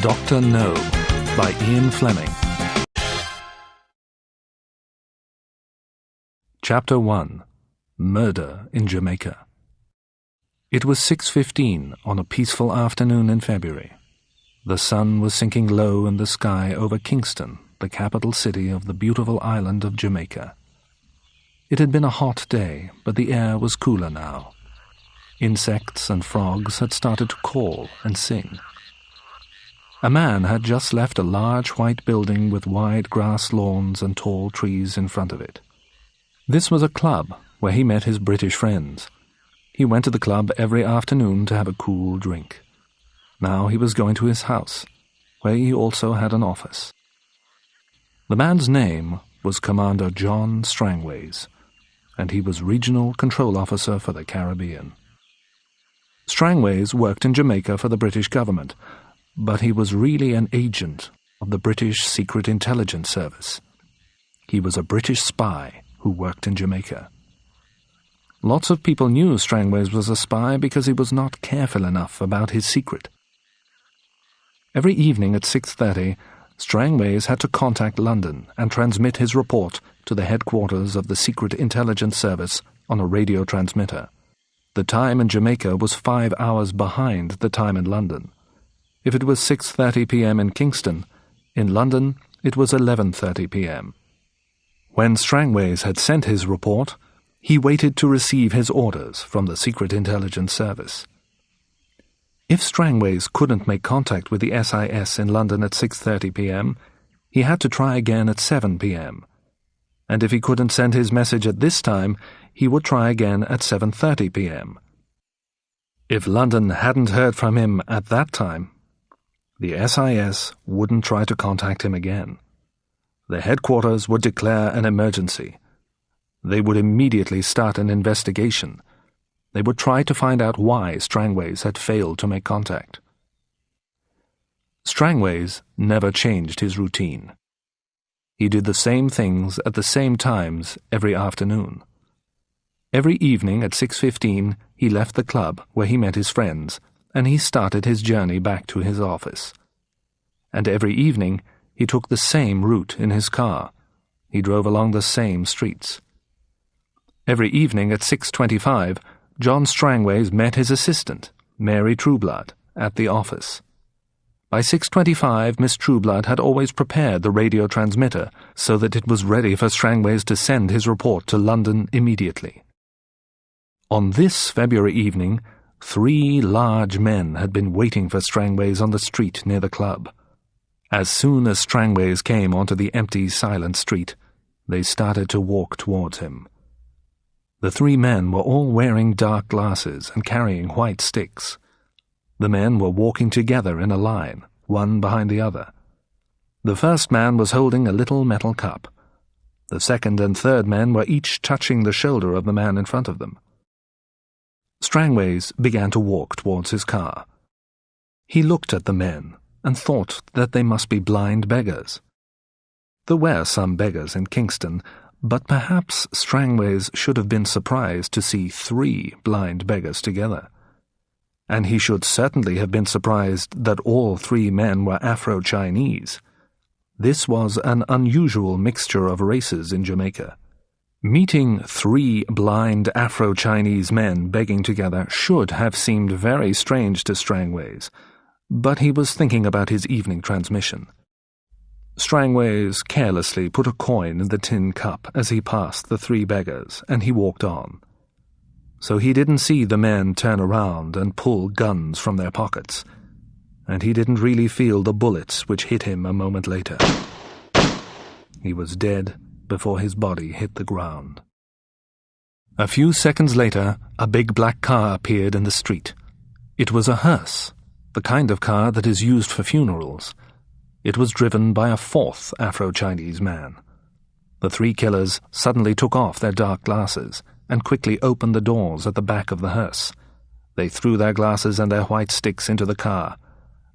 Dr. No by Ian Fleming. Chapter 1. Murder in Jamaica. It was 6:15 on a peaceful afternoon in February. The sun was sinking low in the sky over Kingston, the capital city of the beautiful island of Jamaica. It had been a hot day, but the air was cooler now. Insects and frogs had started to call and sing. A man had just left a large white building with wide grass lawns and tall trees in front of it. This was a club where he met his British friends. He went to the club every afternoon to have a cool drink. Now he was going to his house, where he also had an office. The man's name was Commander John Strangways, and he was Regional Control Officer for the Caribbean. Strangways worked in Jamaica for the British government, but he was really an agent of the British Secret Intelligence Service. He was a British spy who worked in Jamaica. Lots of people knew Strangways was a spy because he was not careful enough about his secret. Every evening at 6:30, Strangways had to contact London and transmit his report to the headquarters of the Secret Intelligence Service on a radio transmitter. The time in Jamaica was 5 hours behind the time in London. If it was 6:30 p.m. in Kingston, in London it was 11:30 p.m. When Strangways had sent his report, he waited to receive his orders from the Secret Intelligence Service. If Strangways couldn't make contact with the SIS in London at 6:30 p.m., he had to try again at 7 p.m. And if he couldn't send his message at this time, he would try again at 7:30 p.m. If London hadn't heard from him at that time, the SIS wouldn't try to contact him again. The headquarters would declare an emergency. They would immediately start an investigation. They would try to find out why Strangways had failed to make contact. Strangways never changed his routine. He did the same things at the same times every afternoon. Every evening at 6:15 he left the club where he met his friends, and he started his journey back to his office. And every evening he took the same route in his car. He drove along the same streets. Every evening at 6:25, John Strangways met his assistant, Mary Trueblood, at the office. By 6:25, Miss Trueblood had always prepared the radio transmitter so that it was ready for Strangways to send his report to London immediately. On this February evening, 3 large men had been waiting for Strangways on the street near the club. As soon as Strangways came onto the empty, silent street, they started to walk towards him. The 3 men were all wearing dark glasses and carrying white sticks. The men were walking together in a line, one behind the other. The first man was holding a little metal cup. The second and third men were each touching the shoulder of the man in front of them. Strangways began to walk towards his car. He looked at the men and thought that they must be blind beggars. There were some beggars in Kingston, but perhaps Strangways should have been surprised to see 3 blind beggars together. And he should certainly have been surprised that all 3 men were Afro-Chinese. This was an unusual mixture of races in Jamaica. Meeting 3 blind Afro-Chinese men begging together should have seemed very strange to Strangways, but he was thinking about his evening transmission. Strangways carelessly put a coin in the tin cup as he passed the 3 beggars, and he walked on. So he didn't see the men turn around and pull guns from their pockets, and he didn't really feel the bullets which hit him a moment later. He was dead before his body hit the ground. A few seconds later, a big black car appeared in the street. It was a hearse, the kind of car that is used for funerals. It was driven by a 4th Afro-Chinese man. The 3 killers suddenly took off their dark glasses and quickly opened the doors at the back of the hearse. They threw their glasses and their white sticks into the car.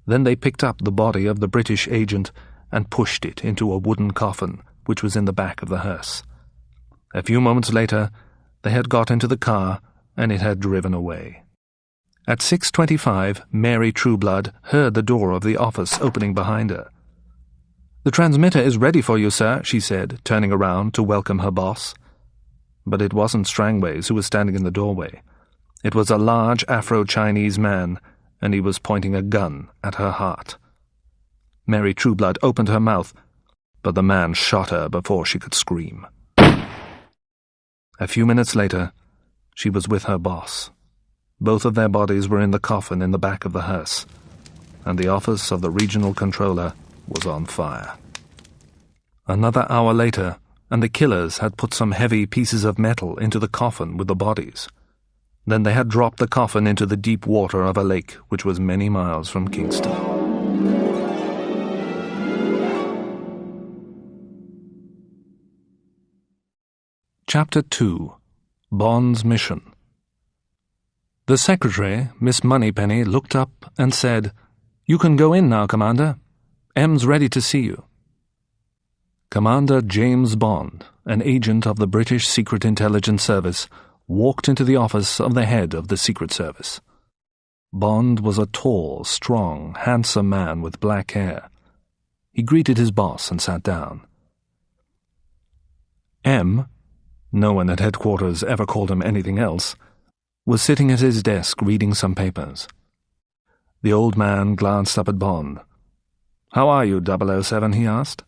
Then they picked up the body of the British agent and pushed it into a wooden coffin which was in the back of the hearse. A few moments later, they had got into the car and it had driven away. At 6:25, Mary Trueblood heard the door of the office opening behind her. "The transmitter is ready for you, sir," she said, turning around to welcome her boss. But it wasn't Strangways who was standing in the doorway. It was a large Afro-Chinese man, and he was pointing a gun at her heart. Mary Trueblood opened her mouth, but the man shot her before she could scream. A few minutes later, she was with her boss. Both of their bodies were in the coffin in the back of the hearse, and the office of the regional controller was on fire. Another hour later, and the killers had put some heavy pieces of metal into the coffin with the bodies. Then they had dropped the coffin into the deep water of a lake which was many miles from Kingston. Chapter 2. Bond's Mission. The secretary, Miss Moneypenny, looked up and said, "You can go in now, Commander. M's ready to see you." Commander James Bond, an agent of the British Secret Intelligence Service, walked into the office of the head of the Secret Service. Bond was a tall, strong, handsome man with black hair. He greeted his boss and sat down. M, no one at headquarters ever called him anything else, was sitting at his desk reading some papers. The old man glanced up at Bond. "How are you, 007?" he asked.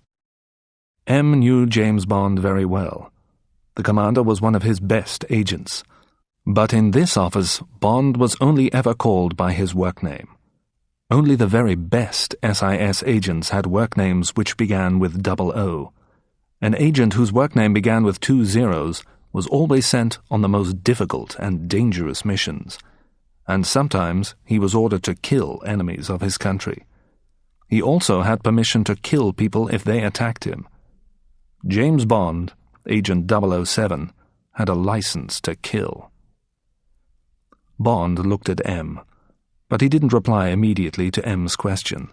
M knew James Bond very well. The commander was one of his best agents. But in this office, Bond was only ever called by his work name. Only the very best SIS agents had work names which began with 00. An agent whose work name began with 2 zeros was always sent on the most difficult and dangerous missions, and sometimes he was ordered to kill enemies of his country. He also had permission to kill people if they attacked him. James Bond, Agent 007, had a license to kill. Bond looked at M, but he didn't reply immediately to M's question.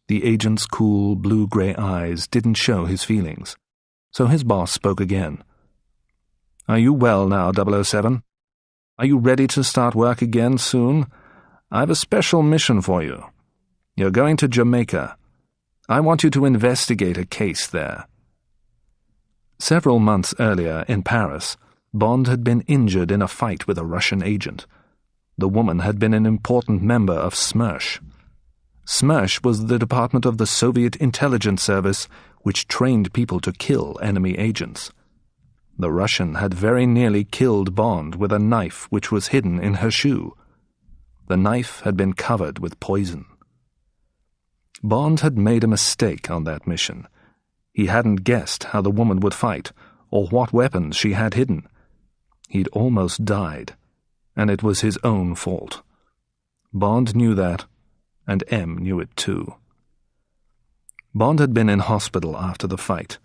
The agent's cool, blue-grey eyes didn't show his feelings, so his boss spoke again. "Are you well now, 007? Are you ready to start work again soon? I've a special mission for you. You're going to Jamaica. I want you to investigate a case there." Several months earlier, in Paris, Bond had been injured in a fight with a Russian agent. The woman had been an important member of SMERSH. SMERSH was the department of the Soviet intelligence service which trained people to kill enemy agents. The Russian had very nearly killed Bond with a knife which was hidden in her shoe. The knife had been covered with poison. Bond had made a mistake on that mission. He hadn't guessed how the woman would fight, or what weapons she had hidden. He'd almost died, and it was his own fault. Bond knew that, and M knew it too. Bond had been in hospital after the fight.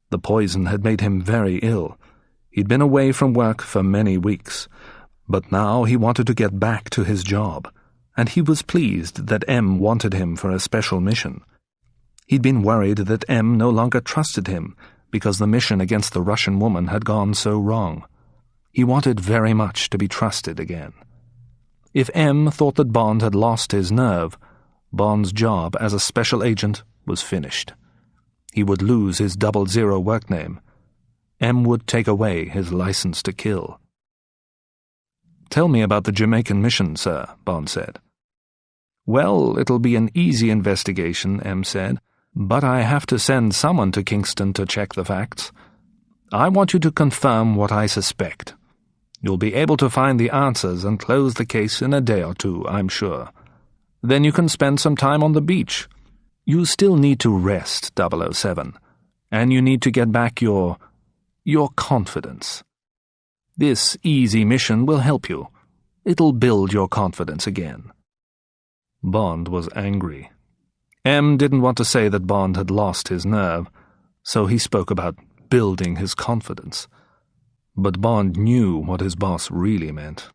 The poison had made him very ill. He'd been away from work for many weeks, but now he wanted to get back to his job, and he was pleased that M wanted him for a special mission. He'd been worried that M no longer trusted him because the mission against the Russian woman had gone so wrong. He wanted very much to be trusted again. If M thought that Bond had lost his nerve, Bond's job as a special agent was finished. He would lose his 00 work name. M would take away his license to kill. "Tell me about the Jamaican mission, sir," Bond said. "Well, it'll be an easy investigation," M said, "but I have to send someone to Kingston to check the facts. I want you to confirm what I suspect. You'll be able to find the answers and close the case in a day or two, I'm sure. Then you can spend some time on the beach. You still need to rest, 007, and you need to get back your confidence. This easy mission will help you. It'll build your confidence again." Bond was angry. M didn't want to say that Bond had lost his nerve, so he spoke about building his confidence. But Bond knew what his boss really meant.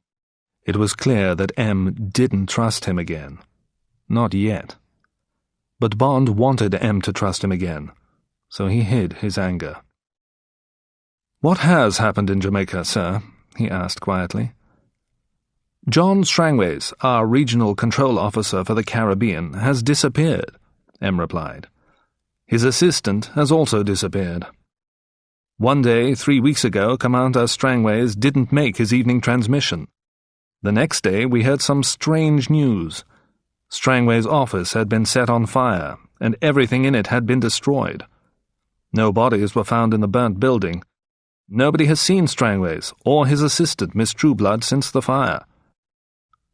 It was clear that M didn't trust him again. Not yet. But Bond wanted M to trust him again, so he hid his anger. "What has happened in Jamaica, sir?" he asked quietly. John Strangways, our regional control officer for the Caribbean, has disappeared, M replied. His assistant has also disappeared. One day, 3 weeks ago, Commander Strangways didn't make his evening transmission. The next day, we heard some strange news. Strangways' office had been set on fire, and everything in it had been destroyed. No bodies were found in the burnt building. Nobody has seen Strangways or his assistant, Miss Trueblood, since the fire.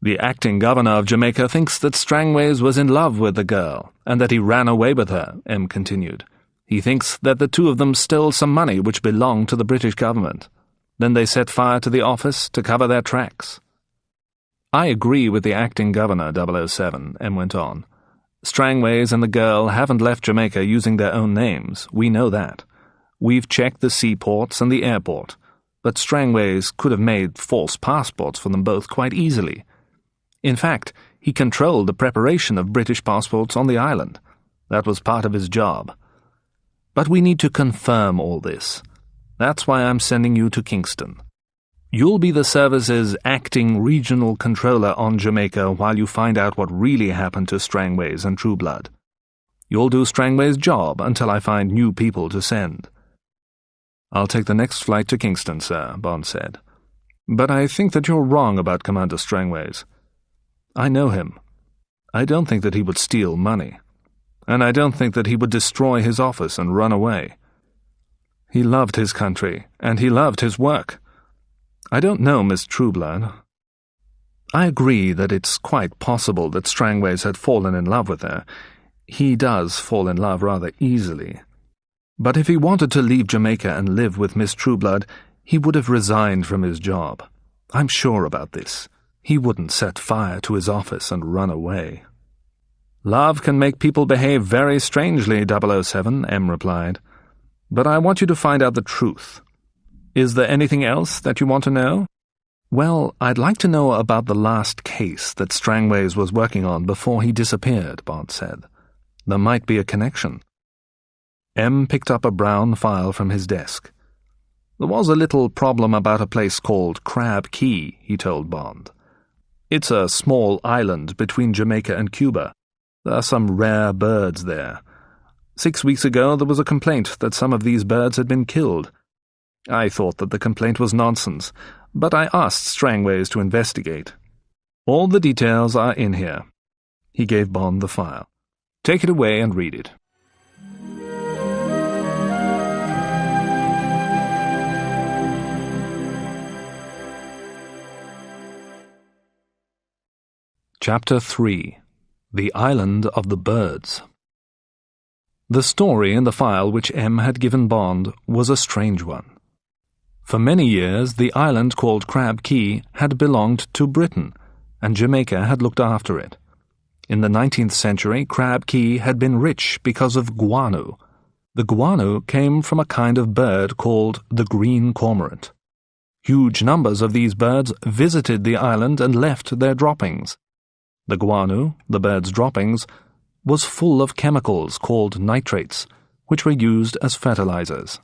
The acting governor of Jamaica thinks that Strangways was in love with the girl, and that he ran away with her, M continued. He thinks that the two of them stole some money which belonged to the British government. Then they set fire to the office to cover their tracks. I agree with the acting governor, 007, M went on. Strangways and the girl haven't left Jamaica using their own names, we know that. We've checked the seaports and the airport, but Strangways could have made false passports for them both quite easily. In fact, he controlled the preparation of British passports on the island. That was part of his job. But we need to confirm all this. That's why I'm sending you to Kingston. You'll be the service's acting regional controller on Jamaica while you find out what really happened to Strangways and Trueblood. You'll do Strangways' job until I find new people to send. I'll take the next flight to Kingston, sir, Bond said. But I think that you're wrong about Commander Strangways. I know him. I don't think that he would steal money. And I don't think that he would destroy his office and run away. He loved his country, and he loved his work. I don't know Miss Trueblood. I agree that it's quite possible that Strangways had fallen in love with her. He does fall in love rather easily. But if he wanted to leave Jamaica and live with Miss Trueblood, he would have resigned from his job. I'm sure about this. He wouldn't set fire to his office and run away. Love can make people behave very strangely, 007, M replied. But I want you to find out the truth. Is there anything else that you want to know? Well, I'd like to know about the last case that Strangways was working on before he disappeared, Bond said. There might be a connection. M picked up a brown file from his desk. There was a little problem about a place called Crab Key, he told Bond. It's a small island between Jamaica and Cuba. There are some rare birds there. 6 weeks ago there was a complaint that some of these birds had been killed. I thought that the complaint was nonsense, but I asked Strangways to investigate. All the details are in here. He gave Bond the file. Take it away and read it. Chapter 3. The Island of the Birds. The story in the file which M had given Bond was a strange one. For many years, the island called Crab Key had belonged to Britain, and Jamaica had looked after it. In the 19th century, Crab Key had been rich because of guano. The guano came from a kind of bird called the green cormorant. Huge numbers of these birds visited the island and left their droppings. The guano, the bird's droppings, was full of chemicals called nitrates, which were used as fertilizers.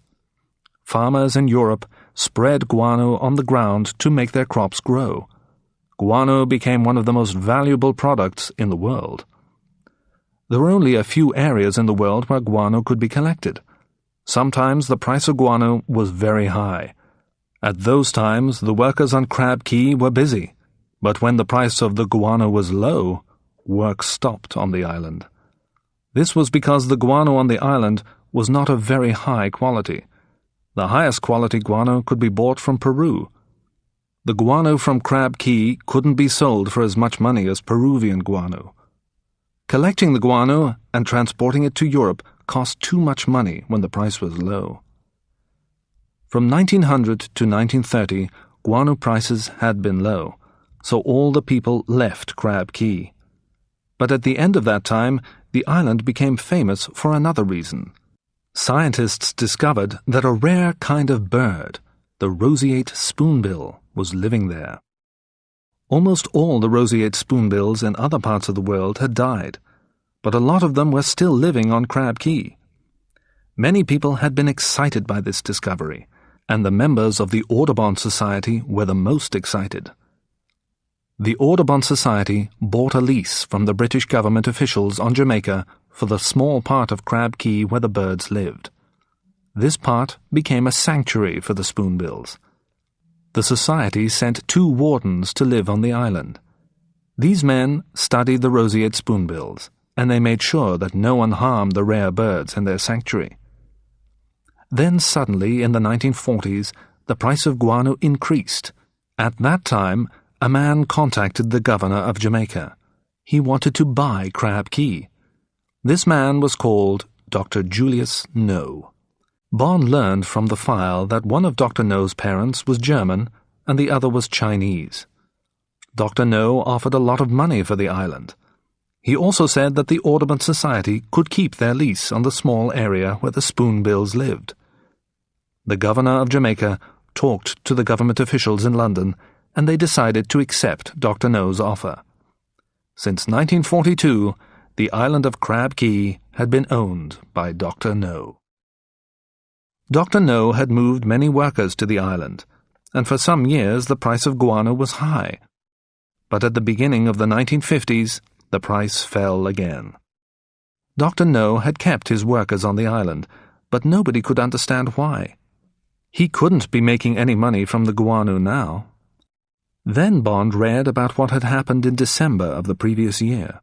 Farmers in Europe spread guano on the ground to make their crops grow. Guano became one of the most valuable products in the world. There were only a few areas in the world where guano could be collected. Sometimes the price of guano was very high. At those times, the workers on Crab Key were busy, but when the price of the guano was low, work stopped on the island. This was because the guano on the island was not of very high quality. The highest quality guano could be bought from Peru. The guano from Crab Key couldn't be sold for as much money as Peruvian guano. Collecting the guano and transporting it to Europe cost too much money when the price was low. From 1900 to 1930, guano prices had been low, so all the people left Crab Key. But at the end of that time, the island became famous for another reason. Scientists discovered that a rare kind of bird, the roseate spoonbill, was living there. Almost all the roseate spoonbills in other parts of the world had died, but a lot of them were still living on Crab Key. Many people had been excited by this discovery, and the members of the Audubon Society were the most excited. The Audubon Society bought a lease from the British government officials on Jamaica for the small part of Crab Key where the birds lived. This part became a sanctuary for the spoonbills. The society sent 2 wardens to live on the island. These men studied the roseate spoonbills, and they made sure that no one harmed the rare birds in their sanctuary. Then suddenly, in the 1940s, the price of guano increased. At that time, a man contacted the governor of Jamaica. He wanted to buy Crab Key. This man was called Dr. Julius No. Bond learned from the file that one of Dr. No's parents was German and the other was Chinese. Dr. No offered a lot of money for the island. He also said that the Audubon Society could keep their lease on the small area where the spoonbills lived. The governor of Jamaica talked to the government officials in London, and they decided to accept Dr. No's offer. Since 1942, the island of Crab Key had been owned by Dr. No. Dr. No had moved many workers to the island, and for some years the price of guano was high. But at the beginning of the 1950s, the price fell again. Dr. No had kept his workers on the island, but nobody could understand why. He couldn't be making any money from the guano now. Then Bond read about what had happened in December of the previous year.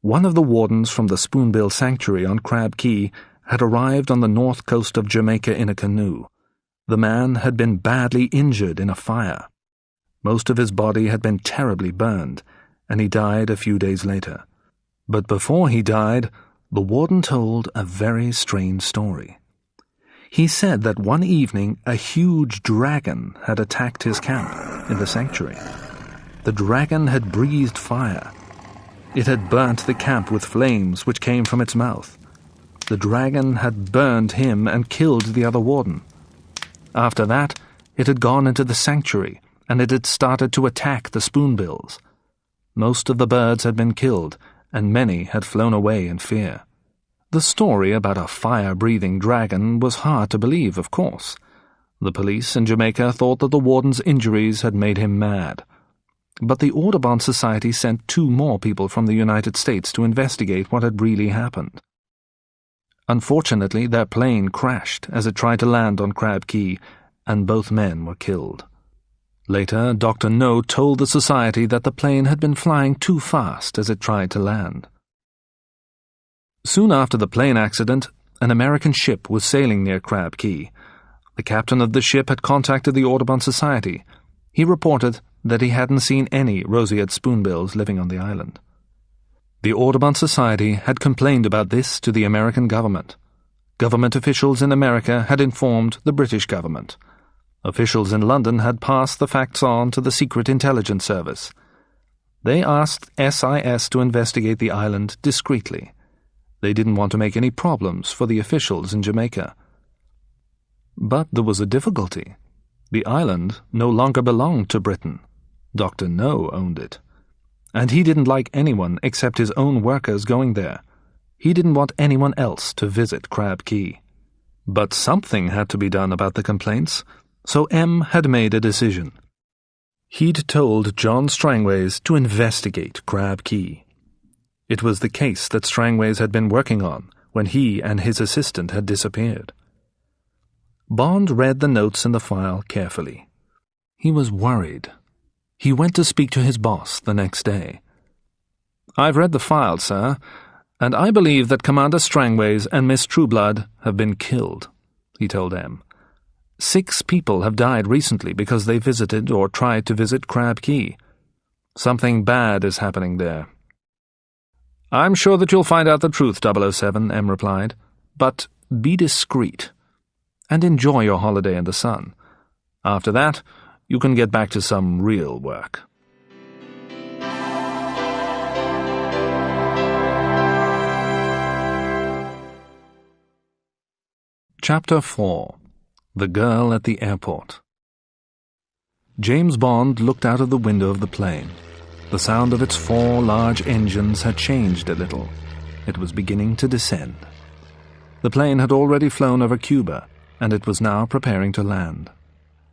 One of the wardens from the Spoonbill Sanctuary on Crab Key had arrived on the north coast of Jamaica in a canoe. The man had been badly injured in a fire. Most of his body had been terribly burned, and he died a few days later. But before he died, the warden told a very strange story. He said that one evening a huge dragon had attacked his camp in the sanctuary. The dragon had breathed fire. It had burnt the camp with flames which came from its mouth. The dragon had burned him and killed the other warden. After that, it had gone into the sanctuary, and it had started to attack the spoonbills. Most of the birds had been killed, and many had flown away in fear. The story about a fire-breathing dragon was hard to believe, of course. The police in Jamaica thought that the warden's injuries had made him mad. But the Audubon Society sent 2 more people from the United States to investigate what had really happened. Unfortunately, their plane crashed as it tried to land on Crab Key, and both men were killed. Later, Dr. No told the society that the plane had been flying too fast as it tried to land. Soon after the plane accident, an American ship was sailing near Crab Key. The captain of the ship had contacted the Audubon Society. He reported that he hadn't seen any roseate spoonbills living on the island. The Audubon Society had complained about this to the American government. Government officials in America had informed the British government. Officials in London had passed the facts on to the Secret Intelligence Service. They asked SIS to investigate the island discreetly. They didn't want to make any problems for the officials in Jamaica. But there was a difficulty. The island no longer belonged to Britain. Dr. No owned it. And he didn't like anyone except his own workers going there. He didn't want anyone else to visit Crab Key. But something had to be done about the complaints, so M had made a decision. He'd told John Strangways to investigate Crab Key. It was the case that Strangways had been working on when he and his assistant had disappeared. Bond read the notes in the file carefully. He was worried. He went to speak to his boss the next day. "I've read the file, sir, and I believe that Commander Strangways and Miss Trueblood have been killed," he told M. 6 people have died recently because they visited or tried to visit Crab Key. Something bad is happening there. "I'm sure that you'll find out the truth, 007, M replied, "but be discreet, and enjoy your holiday in the sun. After that, you can get back to some real work." Chapter 4. The Girl at the Airport. James Bond looked out of the window of the plane. The sound of its 4 large engines had changed a little. It was beginning to descend. The plane had already flown over Cuba, and it was now preparing to land.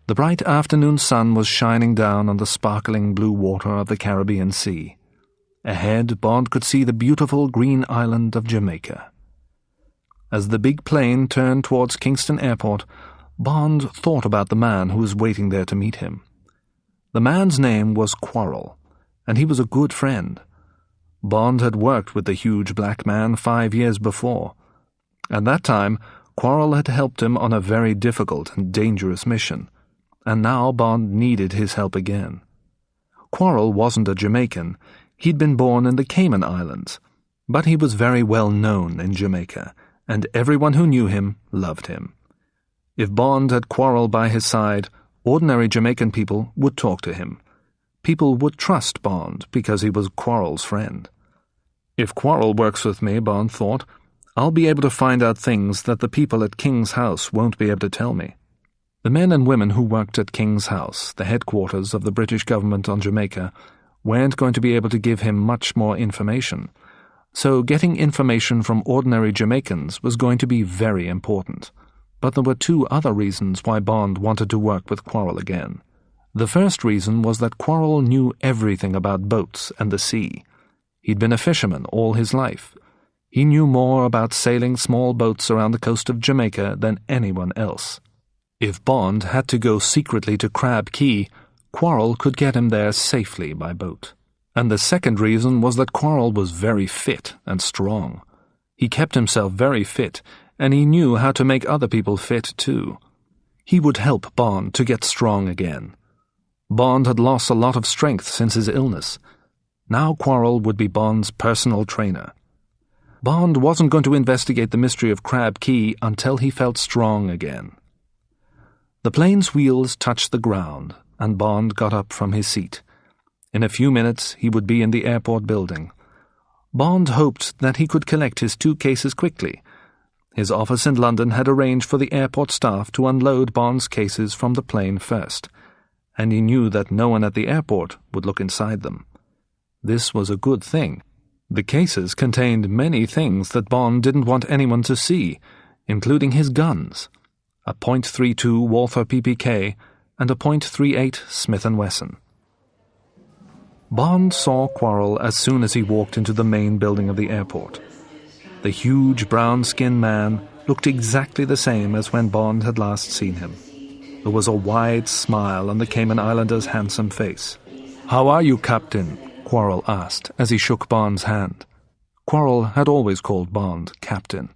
The bright afternoon sun was shining down on the sparkling blue water of the Caribbean Sea. Ahead, Bond could see the beautiful green island of Jamaica. As the big plane turned towards Kingston Airport, Bond thought about the man who was waiting there to meet him. The man's name was Quarrel, and he was a good friend. Bond had worked with the huge black man 5 years before. At that time, Quarrel had helped him on a very difficult and dangerous mission, and now Bond needed his help again. Quarrel wasn't a Jamaican. He'd been born in the Cayman Islands, but he was very well known in Jamaica, and everyone who knew him loved him. If Bond had Quarrel by his side, ordinary Jamaican people would talk to him. People would trust Bond because he was Quarrel's friend. If Quarrel works with me, Bond thought, I'll be able to find out things that the people at King's House won't be able to tell me. The men and women who worked at King's House, the headquarters of the British government on Jamaica, weren't going to be able to give him much more information. So getting information from ordinary Jamaicans was going to be very important. But there were 2 other reasons why Bond wanted to work with Quarrel again. The first reason was that Quarrel knew everything about boats and the sea. He'd been a fisherman all his life. He knew more about sailing small boats around the coast of Jamaica than anyone else. If Bond had to go secretly to Crab Key, Quarrel could get him there safely by boat. And the second reason was that Quarrel was very fit and strong. He kept himself very fit, and he knew how to make other people fit too. He would help Bond to get strong again. Bond had lost a lot of strength since his illness. Now Quarrel would be Bond's personal trainer. Bond wasn't going to investigate the mystery of Crab Key until he felt strong again. The plane's wheels touched the ground, and Bond got up from his seat. In a few minutes he would be in the airport building. Bond hoped that he could collect his 2 cases quickly. His office in London had arranged for the airport staff to unload Bond's cases from the plane first, and he knew that no one at the airport would look inside them. This was a good thing. The cases contained many things that Bond didn't want anyone to see, including his guns, a .32 Walther PPK and a .38 Smith & Wesson. Bond saw Quarrel as soon as he walked into the main building of the airport. The huge brown-skinned man looked exactly the same as when Bond had last seen him. There was a wide smile on the Cayman Islander's handsome face. "How are you, Captain?" Quarrel asked as he shook Bond's hand. Quarrel had always called Bond Captain.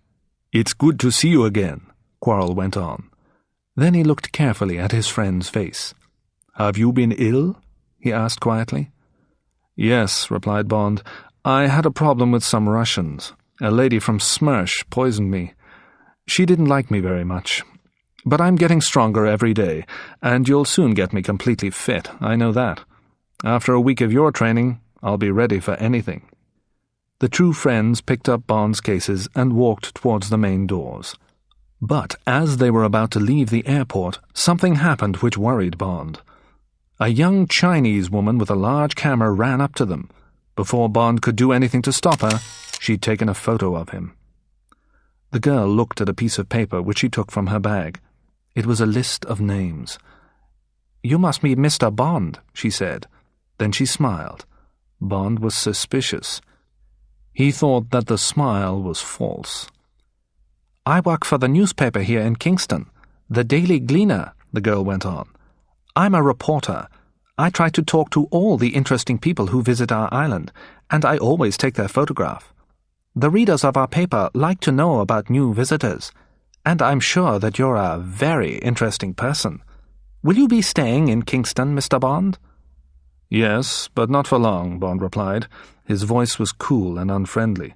"It's good to see you again," Quarrel went on. Then he looked carefully at his friend's face. "Have you been ill?" he asked quietly. "Yes," replied Bond. "I had a problem with some Russians. A lady from Smersh poisoned me. She didn't like me very much. But I'm getting stronger every day, and you'll soon get me completely fit, I know that. After a week of your training, I'll be ready for anything." The two friends picked up Bond's cases and walked towards the main doors. But as they were about to leave the airport, something happened which worried Bond. A young Chinese woman with a large camera ran up to them. Before Bond could do anything to stop her, she'd taken a photo of him. The girl looked at a piece of paper which she took from her bag. It was a list of names. "You must be Mr. Bond," she said. Then she smiled. Bond was suspicious. He thought that the smile was false. "I work for the newspaper here in Kingston, the Daily Gleaner," the girl went on. "I'm a reporter. I try to talk to all the interesting people who visit our island, and I always take their photograph. The readers of our paper like to know about new visitors, and I'm sure that you're a very interesting person. Will you be staying in Kingston, Mr. Bond?" "Yes, but not for long," Bond replied. His voice was cool and unfriendly.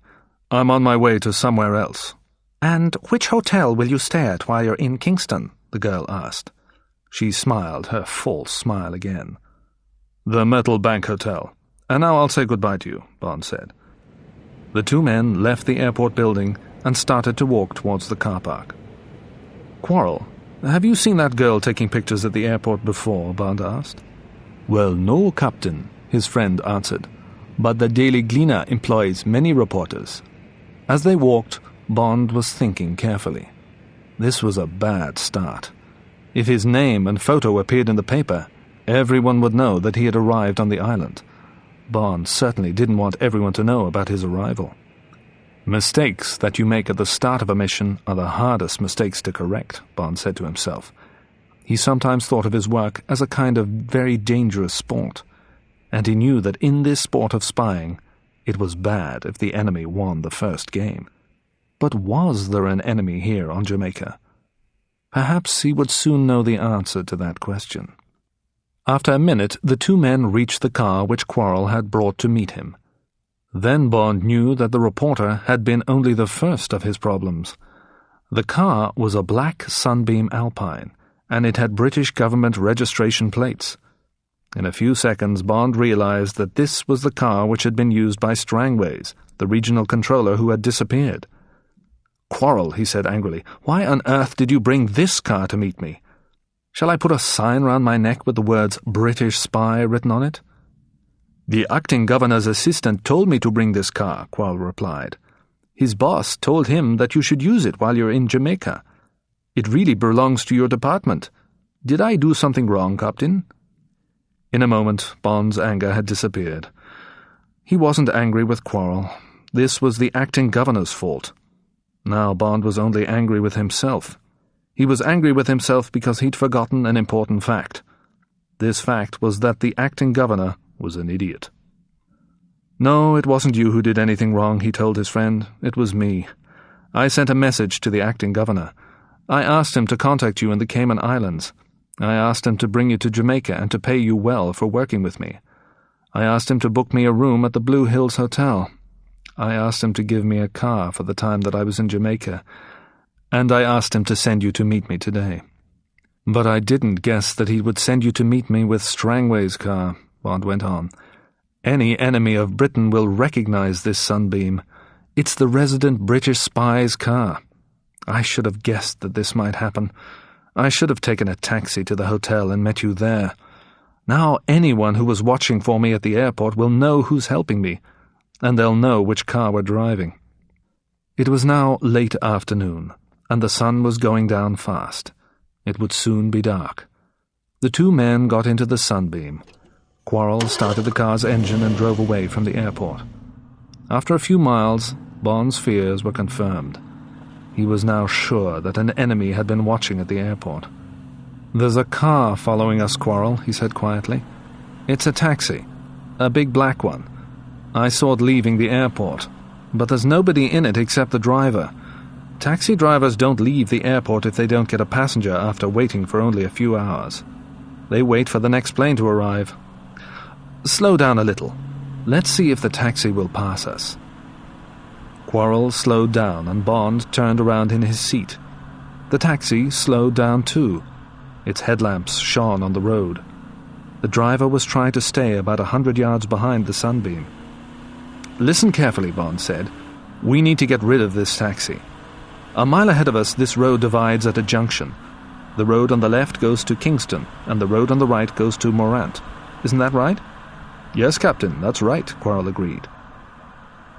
"I'm on my way to somewhere else." "And which hotel will you stay at while you're in Kingston?" the girl asked. She smiled, her false smile again. "The Metal Bank Hotel. And now I'll say goodbye to you," Bond said. The two men left the airport building and started to walk towards the car park. "Quarrel, have you seen that girl taking pictures at the airport before?" Bond asked. "Well, no, Captain," his friend answered. "But the Daily Gleaner employs many reporters." As they walked, Bond was thinking carefully. This was a bad start. If his name and photo appeared in the paper, everyone would know that he had arrived on the island. Bond certainly didn't want everyone to know about his arrival. Mistakes that you make at the start of a mission are the hardest mistakes to correct, Bond said to himself. He sometimes thought of his work as a kind of very dangerous sport, and he knew that in this sport of spying, it was bad if the enemy won the first game. But was there an enemy here on Jamaica? Perhaps he would soon know the answer to that question. After a minute, the two men reached the car which Quarrel had brought to meet him. Then Bond knew that the reporter had been only the first of his problems. The car was a black Sunbeam Alpine, and it had British government registration plates. In a few seconds, Bond realized that this was the car which had been used by Strangways, the regional controller who had disappeared. "Quarrel," he said angrily, "why on earth did you bring this car to meet me? Shall I put a sign round my neck with the words British Spy written on it?" "The acting governor's assistant told me to bring this car," Quarrel replied. "His boss told him that you should use it while you're in Jamaica. It really belongs to your department. Did I do something wrong, Captain?" In a moment, Bond's anger had disappeared. He wasn't angry with Quarrel. This was the acting governor's fault. Now Bond was only angry with himself. He was angry with himself because he'd forgotten an important fact. This fact was that the acting governor was an idiot. "No, it wasn't you who did anything wrong," he told his friend. "It was me. I sent a message to the acting governor. I asked him to contact you in the Cayman Islands. I asked him to bring you to Jamaica and to pay you well for working with me. I asked him to book me a room at the Blue Hills Hotel. I asked him to give me a car for the time that I was in Jamaica, and I asked him to send you to meet me today. But I didn't guess that he would send you to meet me with Strangway's car," Bond went on. "Any enemy of Britain will recognize this Sunbeam. It's the resident British spy's car. I should have guessed that this might happen. I should have taken a taxi to the hotel and met you there. Now anyone who was watching for me at the airport will know who's helping me, and they'll know which car we're driving." It was now late afternoon, and the sun was going down fast. It would soon be dark. The two men got into the Sunbeam. Quarrel started the car's engine and drove away from the airport. After a few miles, Bond's fears were confirmed. He was now sure that an enemy had been watching at the airport. "There's a car following us, Quarrel," he said quietly. "It's a taxi, a big black one. I saw it leaving the airport, but there's nobody in it except the driver. Taxi drivers don't leave the airport if they don't get a passenger after waiting for only a few hours. They wait for the next plane to arrive. Slow down a little. Let's see if the taxi will pass us." Quarrel slowed down, and Bond turned around in his seat. The taxi slowed down too. Its headlamps shone on the road. The driver was trying to stay about 100 yards behind the Sunbeam. "Listen carefully," Bond said. "We need to get rid of this taxi. A mile ahead of us, this road divides at a junction. The road on the left goes to Kingston, and the road on the right goes to Morant. Isn't that right?" "Yes, Captain, that's right," Quarrel agreed.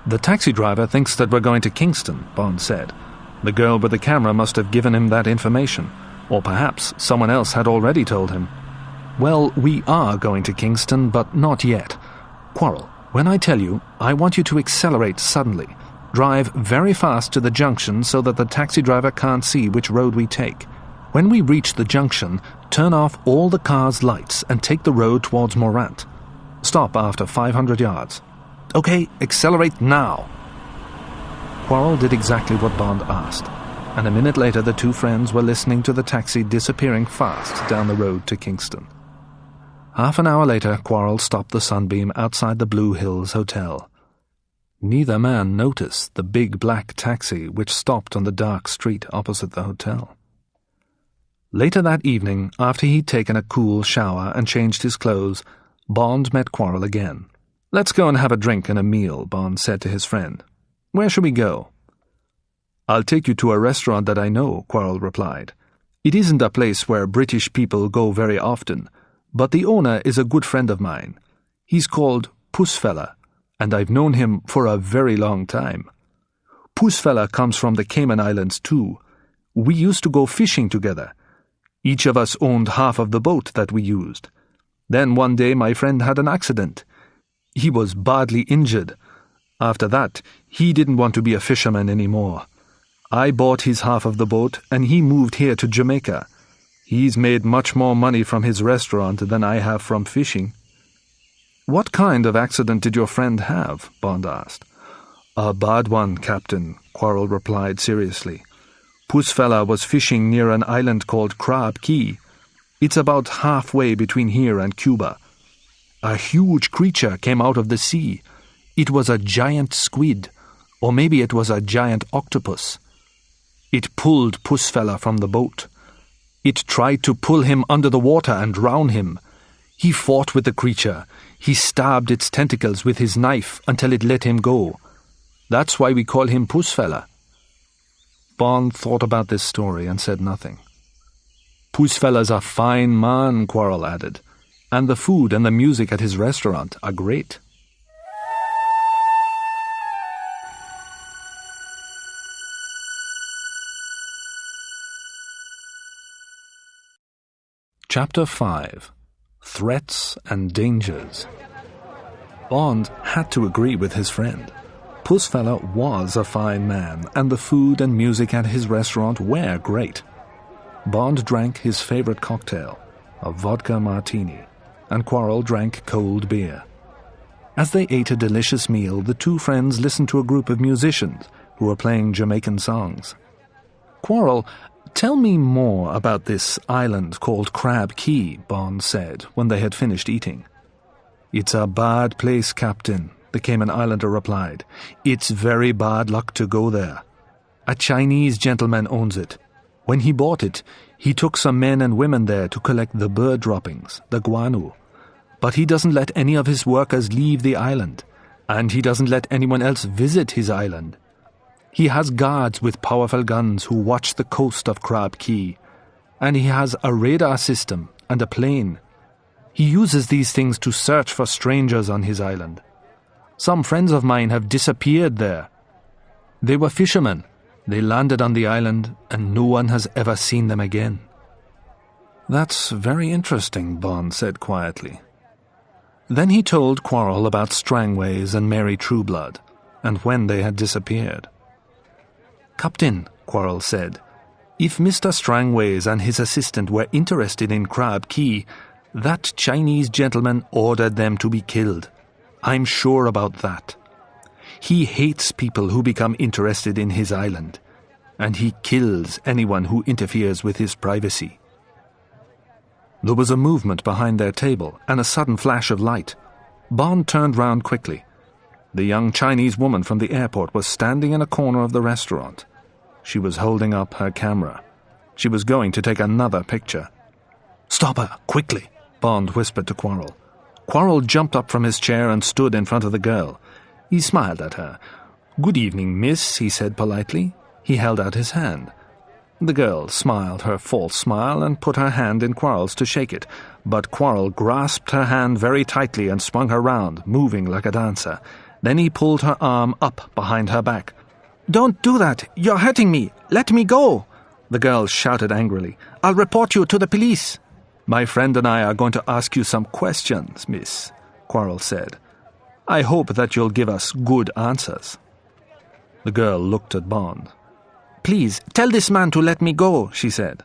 "The taxi driver thinks that we're going to Kingston," Bond said. "The girl with the camera must have given him that information, or perhaps someone else had already told him. Well, we are going to Kingston, but not yet. Quarrel, when I tell you, I want you to accelerate suddenly. Drive very fast to the junction so that the taxi driver can't see which road we take. When we reach the junction, turn off all the car's lights and take the road towards Morant. Stop after 500 yards. Okay, accelerate now." Quarrel did exactly what Bond asked, and a minute later the two friends were listening to the taxi disappearing fast down the road to Kingston. Half an hour later, Quarrel stopped the Sunbeam outside the Blue Hills Hotel. Neither man noticed the big black taxi which stopped on the dark street opposite the hotel. Later that evening, after he'd taken a cool shower and changed his clothes, Bond met Quarrel again. "Let's go and have a drink and a meal," Bond said to his friend. "Where shall we go?" "I'll take you to a restaurant that I know," Quarrel replied. "It isn't a place where British people go very often, but the owner is a good friend of mine. He's called Pussfella, and I've known him for a very long time. Pussfella comes from the Cayman Islands too. We used to go fishing together. Each of us owned half of the boat that we used. Then one day my friend had an accident. He was badly injured. After that, he didn't want to be a fisherman anymore. I bought his half of the boat, and he moved here to Jamaica. He's made much more money from his restaurant than I have from fishing." "What kind of accident did your friend have?" Bond asked. "A bad one, Captain," Quarrel replied seriously. "Pussfella was fishing near an island called Crab Key. It's about halfway between here and Cuba. A huge creature came out of the sea. It was a giant squid, or maybe it was a giant octopus. It pulled Pussfella from the boat. It tried to pull him under the water and drown him. He fought with the creature. He stabbed its tentacles with his knife until it let him go. That's why we call him Pussfella." Bond thought about this story and said nothing. "Pussfella's a fine man," Quarrel added, "and the food and the music at his restaurant are great." Chapter 5. Threats and Dangers. Bond had to agree with his friend. Pussfella was a fine man, and the food and music at his restaurant were great. Bond drank his favorite cocktail, a vodka martini, and Quarrel drank cold beer. As they ate a delicious meal, the two friends listened to a group of musicians who were playing Jamaican songs. "Quarrel, tell me more about this island called Crab Key," Bond said when they had finished eating. "It's a bad place, Captain," the Cayman Islander replied. "It's very bad luck to go there. A Chinese gentleman owns it. When he bought it, he took some men and women there to collect the bird droppings, the guano. But he doesn't let any of his workers leave the island, and he doesn't let anyone else visit his island. He has guards with powerful guns who watch the coast of Crab Key, and he has a radar system and a plane. He uses these things to search for strangers on his island. Some friends of mine have disappeared there. They were fishermen. They landed on the island, and no one has ever seen them again." "That's very interesting," Bond said quietly. Then he told Quarrel about Strangways and Mary Trueblood, and when they had disappeared. "Captain," Quarrel said, "if Mr. Strangways and his assistant were interested in Crab Key, that Chinese gentleman ordered them to be killed. I'm sure about that. He hates people who become interested in his island, and he kills anyone who interferes with his privacy." There was a movement behind their table and a sudden flash of light. Bond turned round quickly. The young Chinese woman from the airport was standing in a corner of the restaurant. She was holding up her camera. She was going to take another picture. "Stop her, quickly," Bond whispered to Quarrel. Quarrel jumped up from his chair and stood in front of the girl. He smiled at her. "Good evening, miss," he said politely. He held out his hand. The girl smiled her false smile and put her hand in Quarrel's to shake it, but Quarrel grasped her hand very tightly and swung her round, moving like a dancer. Then he pulled her arm up behind her back. "Don't do that! You're hurting me! Let me go!" the girl shouted angrily. "I'll report you to the police." "My friend and I are going to ask you some questions, miss," Quarrel said. "I hope that you'll give us good answers." The girl looked at Bond. "Please, tell this man to let me go," she said.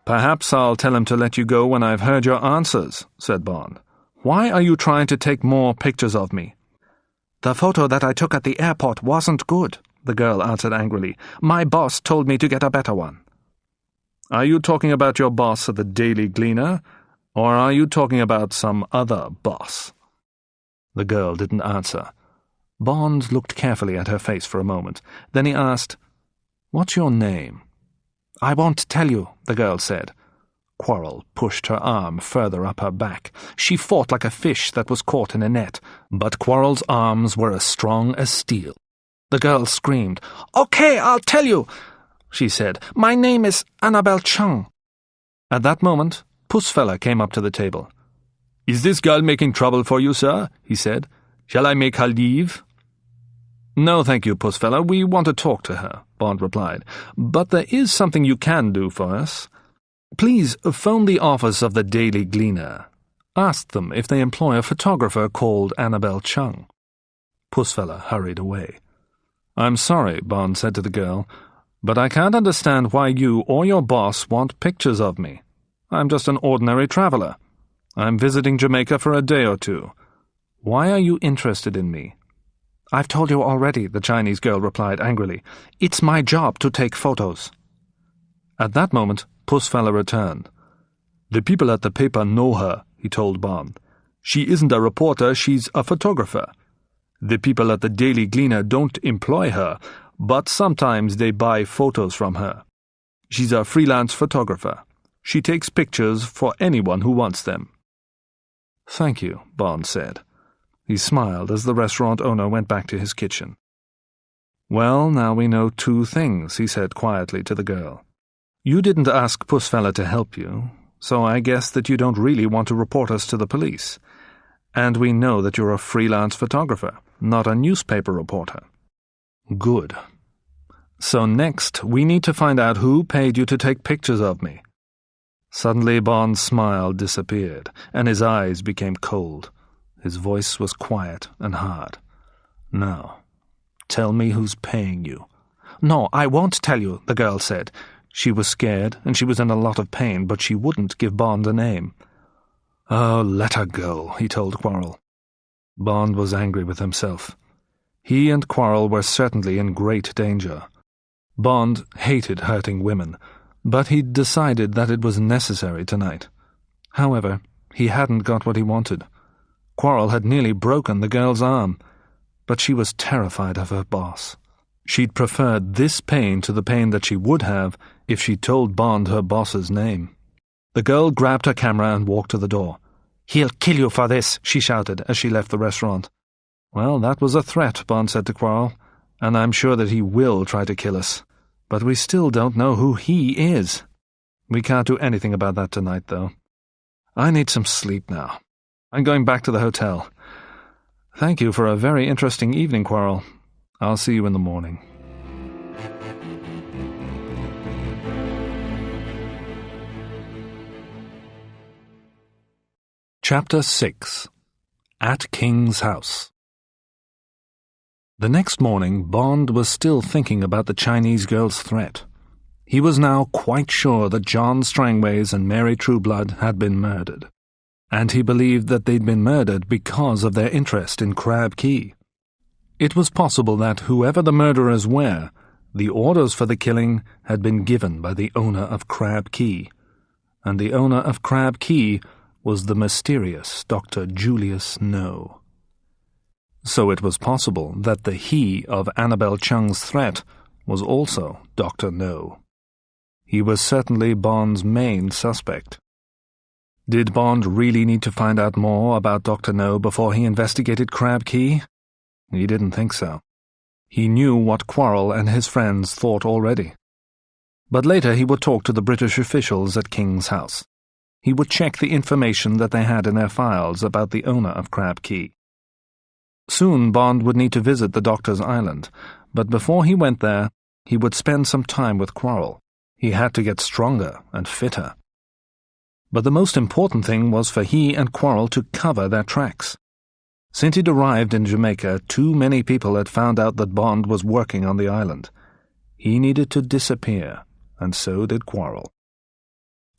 "Perhaps I'll tell him to let you go when I've heard your answers," said Bond. "Why are you trying to take more pictures of me?" "The photo that I took at the airport wasn't good," the girl answered angrily. "My boss told me to get a better one." "Are you talking about your boss at the Daily Gleaner, or are you talking about some other boss?" The girl didn't answer. Bond looked carefully at her face for a moment. Then he asked, "What's your name?" "I won't tell you," the girl said. Quarrel pushed her arm further up her back. She fought like a fish that was caught in a net, but Quarrel's arms were as strong as steel. The girl screamed. "Okay, I'll tell you," she said. "My name is Annabelle Chung." At that moment, Pussfella came up to the table. "Is this girl making trouble for you, sir?" he said. "Shall I make her leave?" "No, thank you, Pussfella. We want to talk to her," Bond replied. "But there is something you can do for us." Please phone the office of the Daily Gleaner. Ask them if they employ a photographer called Annabel Chung." Pussfella hurried away. "I'm sorry," Bond said to the girl, "but I can't understand why you or your boss want pictures of me. I'm just an ordinary traveler. I'm visiting Jamaica for a day or two. Why are you interested in me?" "I've told you already," the Chinese girl replied angrily. "It's my job to take photos." At that moment, Pussfella returned. "The people at the paper know her," he told Bond. "She isn't a reporter, she's a photographer. The people at the Daily Gleaner don't employ her, but sometimes they buy photos from her. She's a freelance photographer. She takes pictures for anyone who wants them." "Thank you," Bond said. He smiled as the restaurant owner went back to his kitchen. "Well, now we know two things," he said quietly to the girl. "You didn't ask Pussfella to help you, so I guess that you don't really want to report us to the police. And we know that you're a freelance photographer, not a newspaper reporter." "Good. So next, we need to find out who paid you to take pictures of me." Suddenly Bond's smile disappeared, and his eyes became cold. His voice was quiet and hard. "Now, tell me who's paying you." "No, I won't tell you," the girl said. She was scared, and she was in a lot of pain, but she wouldn't give Bond a name. "Oh, let her go," he told Quarrel. Bond was angry with himself. He and Quarrel were certainly in great danger. Bond hated hurting women, but he'd decided that it was necessary tonight. However, he hadn't got what he wanted. Quarrel had nearly broken the girl's arm, but she was terrified of her boss. She'd preferred this pain to the pain that she would have if she told Bond her boss's name. The girl grabbed her camera and walked to the door. "He'll kill you for this," she shouted as she left the restaurant. "Well, that was a threat," Bond said to Quarrel, "and I'm sure that he will try to kill us. But we still don't know who he is. We can't do anything about that tonight, though. I need some sleep now. I'm going back to the hotel. Thank you for a very interesting evening, Quarrel. I'll see you in the morning." Chapter 6. At King's House. The next morning, Bond was still thinking about the Chinese girl's threat. He was now quite sure that John Strangways and Mary Trueblood had been murdered, and he believed that they'd been murdered because of their interest in Crab Key. It was possible that, whoever the murderers were, the orders for the killing had been given by the owner of Crab Key, and the owner of Crab Key was the mysterious Dr. Julius No. So it was possible that the he of Annabel Chung's threat was also Dr. No. He was certainly Bond's main suspect. Did Bond really need to find out more about Dr. No before he investigated Crab Key? He didn't think so. He knew what Quarrel and his friends thought already. But later he would talk to the British officials at King's House. He would check the information that they had in their files about the owner of Crab Key. Soon Bond would need to visit the Doctor's Island, but before he went there, he would spend some time with Quarrel. He had to get stronger and fitter. But the most important thing was for he and Quarrel to cover their tracks. Since he'd arrived in Jamaica, too many people had found out that Bond was working on the island. He needed to disappear, and so did Quarrel.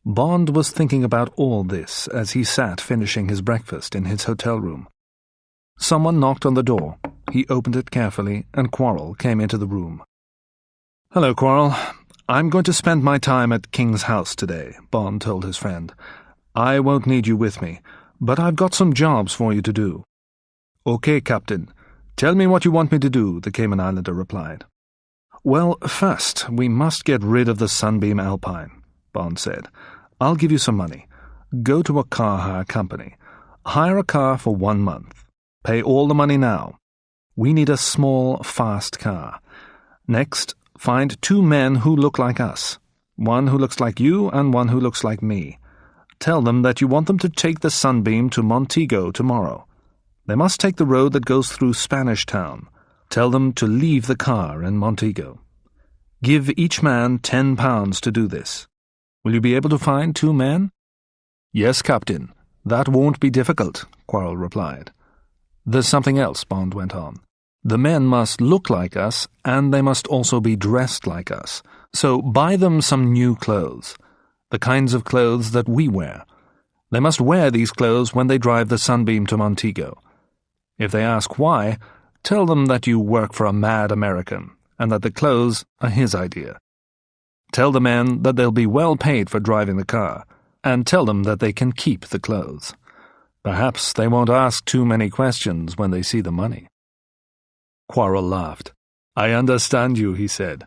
Bond was thinking about all this as he sat finishing his breakfast in his hotel room. Someone knocked on the door. He opened it carefully, and Quarrel came into the room. "Hello, Quarrel. I'm going to spend my time at King's House today," Bond told his friend. "I won't need you with me, but I've got some jobs for you to do." "Okay, Captain. Tell me what you want me to do," the Cayman Islander replied. "Well, first, we must get rid of the Sunbeam Alpine," Bond said. "I'll give you some money. Go to a car hire company. Hire a car for 1 month. Pay all the money now. We need a small, fast car. Next, find 2 men who look like us. One who looks like you and one who looks like me. Tell them that you want them to take the Sunbeam to Montego tomorrow. They must take the road that goes through Spanish Town. Tell them to leave the car in Montego. Give each man £10 to do this. Will you be able to find 2 men?" "Yes, Captain. That won't be difficult," Quarrel replied. "There's something else," Bond went on. "The men must look like us, and they must also be dressed like us. So buy them some new clothes, the kinds of clothes that we wear. They must wear these clothes when they drive the Sunbeam to Montego. If they ask why, tell them that you work for a mad American, and that the clothes are his idea. Tell the men that they'll be well paid for driving the car, and tell them that they can keep the clothes. Perhaps they won't ask too many questions when they see the money." Quarrel laughed. "I understand you," he said.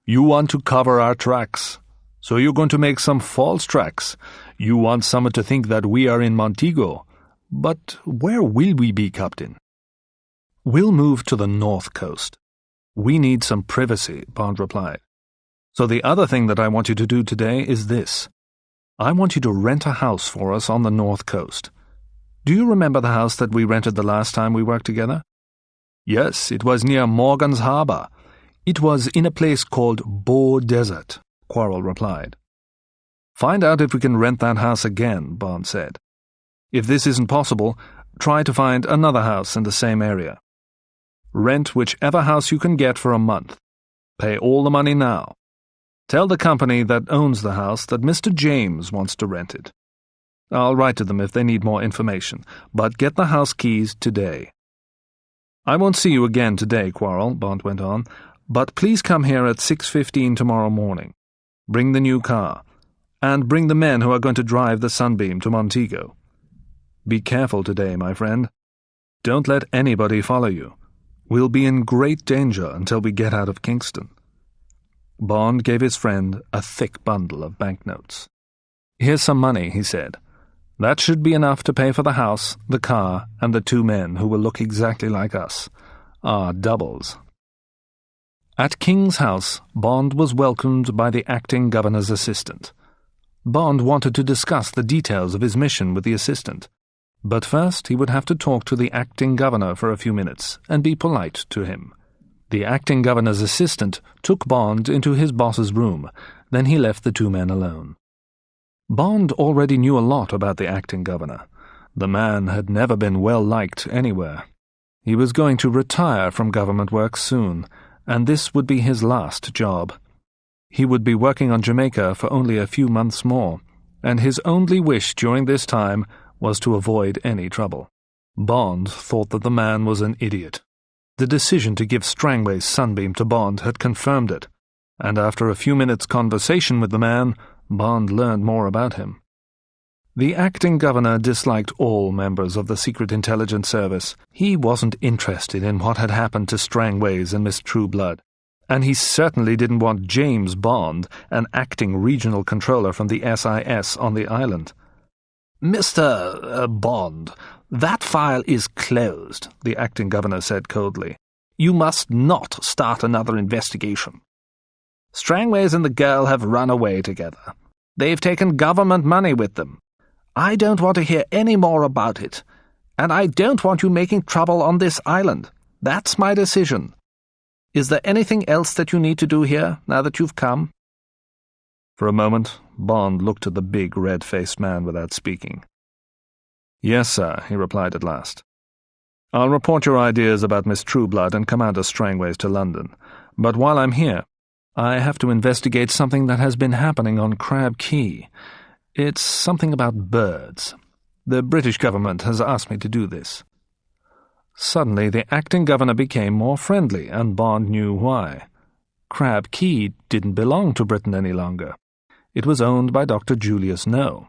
"You want to cover our tracks. So you're going to make some false tracks. You want someone to think that we are in Montego. But where will we be, Captain?" "We'll move to the north coast. We need some privacy," Bond replied. "So the other thing that I want you to do today is this. I want you to rent a house for us on the north coast. Do you remember the house that we rented the last time we worked together?" "Yes, it was near Morgan's Harbor. It was in a place called Bow Desert," Quarrel replied. "Find out if we can rent that house again," Bond said. "If this isn't possible, try to find another house in the same area. Rent whichever house you can get for a month. Pay all the money now. Tell the company that owns the house that Mr. James wants to rent it. I'll write to them if they need more information, but get the house keys today." "I won't see you again today, Quarrel," Bond went on, "but please come here at 6:15 tomorrow morning. Bring the new car, and bring the men who are going to drive the Sunbeam to Montego. Be careful today, my friend. Don't let anybody follow you. We'll be in great danger until we get out of Kingston." Bond gave his friend a thick bundle of banknotes. "Here's some money," he said. "That should be enough to pay for the house, the car, and the 2 men who will look exactly like us. Our doubles." At King's house, Bond was welcomed by the acting governor's assistant. Bond wanted to discuss the details of his mission with the assistant, but first he would have to talk to the acting governor for a few minutes and be polite to him. The acting governor's assistant took Bond into his boss's room, then he left the 2 men alone. Bond already knew a lot about the acting governor. The man had never been well liked anywhere. He was going to retire from government work soon, and this would be his last job. He would be working on Jamaica for only a few months more, and his only wish during this time was to avoid any trouble. Bond thought that the man was an idiot. The decision to give Strangway's Sunbeam to Bond had confirmed it, and after a few minutes' conversation with the man, Bond learned more about him. The acting governor disliked all members of the Secret Intelligence Service. He wasn't interested in what had happened to Strangways and Miss Trueblood, and he certainly didn't want James Bond, an acting regional controller from the SIS on the island. "Mr. Bond, that file is closed," the acting governor said coldly. "You must not start another investigation. Strangways and the girl have run away together. They've taken government money with them. I don't want to hear any more about it, and I don't want you making trouble on this island. That's my decision. Is there anything else that you need to do here, now that you've come?" For a moment, Bond looked at the big, red-faced man without speaking. "Yes, sir," he replied at last. "I'll report your ideas about Miss Trueblood and Commander Strangways to London. But while I'm here, I have to investigate something that has been happening on Crab Key. It's something about birds. The British government has asked me to do this." Suddenly, the acting governor became more friendly, and Bond knew why. Crab Key didn't belong to Britain any longer. It was owned by Dr. Julius No.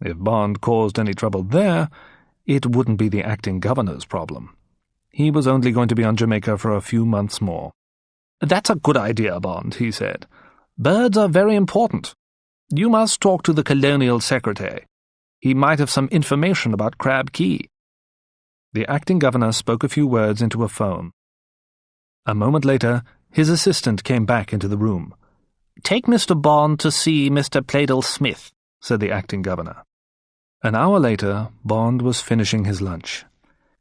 If Bond caused any trouble there, it wouldn't be the acting governor's problem. He was only going to be on Jamaica for a few months more. "That's a good idea, Bond," he said. "Birds are very important. You must talk to the colonial secretary. He might have some information about Crab Key." The acting governor spoke a few words into a phone. A moment later, his assistant came back into the room. "Take Mr. Bond to see Mr. Pleydell Smith," said the acting governor. An hour later, Bond was finishing his lunch.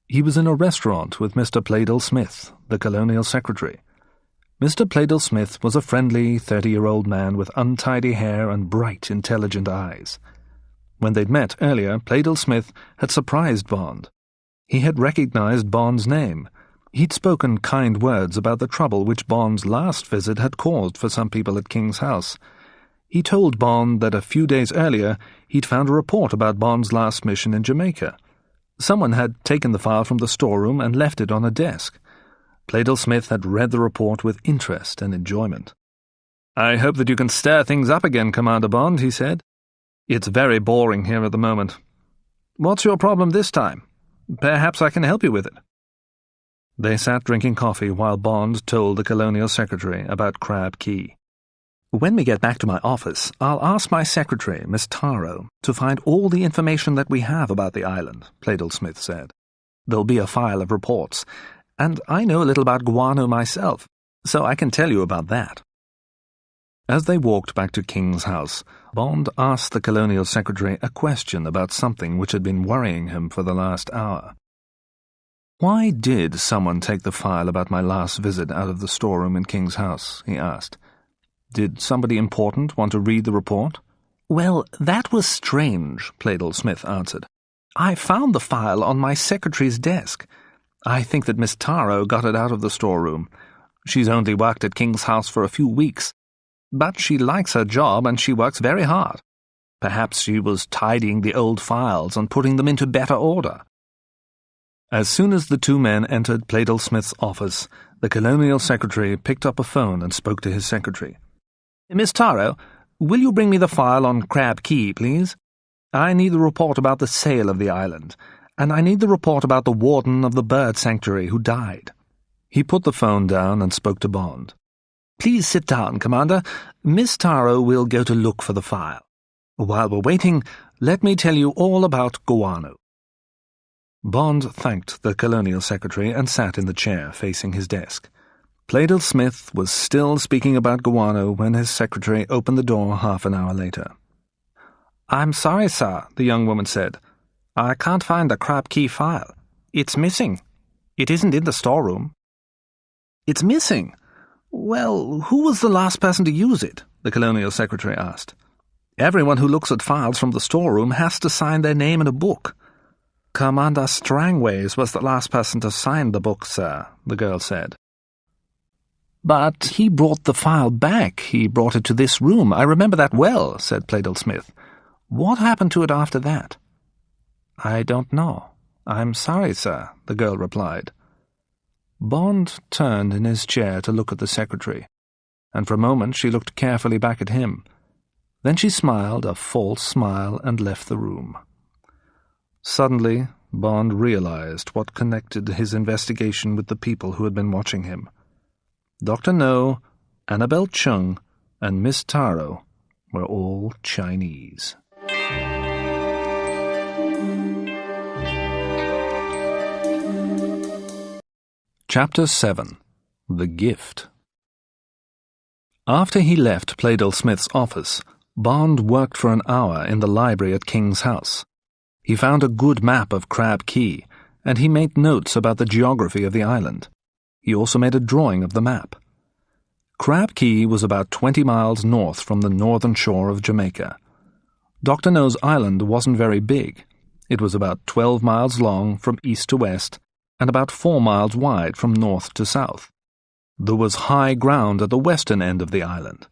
He was in a restaurant with Mr. Pleydell Smith, the colonial secretary. Mr. Pleydell-Smith was a friendly 30-year-old man with untidy hair and bright, intelligent eyes. When they'd met earlier, Pleydell-Smith had surprised Bond. He had recognized Bond's name. He'd spoken kind words about the trouble which Bond's last visit had caused for some people at King's House. He told Bond that a few days earlier he'd found a report about Bond's last mission in Jamaica. Someone had taken the file from the storeroom and left it on a desk. Pleydell-Smith had read the report with interest and enjoyment. "I hope that you can stir things up again, Commander Bond," he said. "It's very boring here at the moment. What's your problem this time? Perhaps I can help you with it." They sat drinking coffee while Bond told the Colonial Secretary about Crab Key. "When we get back to my office, I'll ask my secretary, Miss Taro, to find all the information that we have about the island," Pleydell-Smith said. "There'll be a file of reports, and I know a little about guano myself, so I can tell you about that." As they walked back to King's House, Bond asked the Colonial Secretary a question about something which had been worrying him for the last hour. "Why did someone take the file about my last visit out of the storeroom in King's House?" he asked. "Did somebody important want to read the report?" "Well, that was strange," Pleydell-Smith answered. "I found the file on my secretary's desk. I think that Miss Taro got it out of the storeroom. She's only worked at King's House for a few weeks, but she likes her job and she works very hard. Perhaps she was tidying the old files and putting them into better order." As soon as the two men entered Pleydell-Smith's office, the Colonial Secretary picked up a phone and spoke to his secretary. "Miss Taro, will you bring me the file on Crab Key, please? I need the report about the sale of the island, and I need the report about the warden of the bird sanctuary who died." He put the phone down and spoke to Bond. "Please sit down, Commander. Miss Taro will go to look for the file. While we're waiting, let me tell you all about guano." Bond thanked the Colonial Secretary and sat in the chair facing his desk. Pleydell-Smith was still speaking about guano when his secretary opened the door half an hour later. "I'm sorry, sir," the young woman said. "I can't find the Crab Key file. It's missing. It isn't in the storeroom." "It's missing? Well, who was the last person to use it?" the Colonial Secretary asked. "Everyone who looks at files from the storeroom has to sign their name in a book." "Commander Strangways was the last person to sign the book, sir," the girl said. "But he brought the file back. He brought it to this room. I remember that well," said Pleydell-Smith. "What happened to it after that?" "I don't know. I'm sorry, sir," the girl replied. Bond turned in his chair to look at the secretary, and for a moment she looked carefully back at him. Then she smiled a false smile and left the room. Suddenly, Bond realized what connected his investigation with the people who had been watching him. Dr. No, Annabelle Chung, and Miss Taro were all Chinese. Chapter 7. The Gift. After he left Pleydell-Smith's office, Bond worked for an hour in the library at King's House. He found a good map of Crab Key, and he made notes about the geography of the island. He also made a drawing of the map. Crab Key was about 20 miles north from the northern shore of Jamaica. Dr. No's island wasn't very big. It was about 12 miles long from east to west, and about 4 miles wide from north to south. There was high ground at the western end of the island.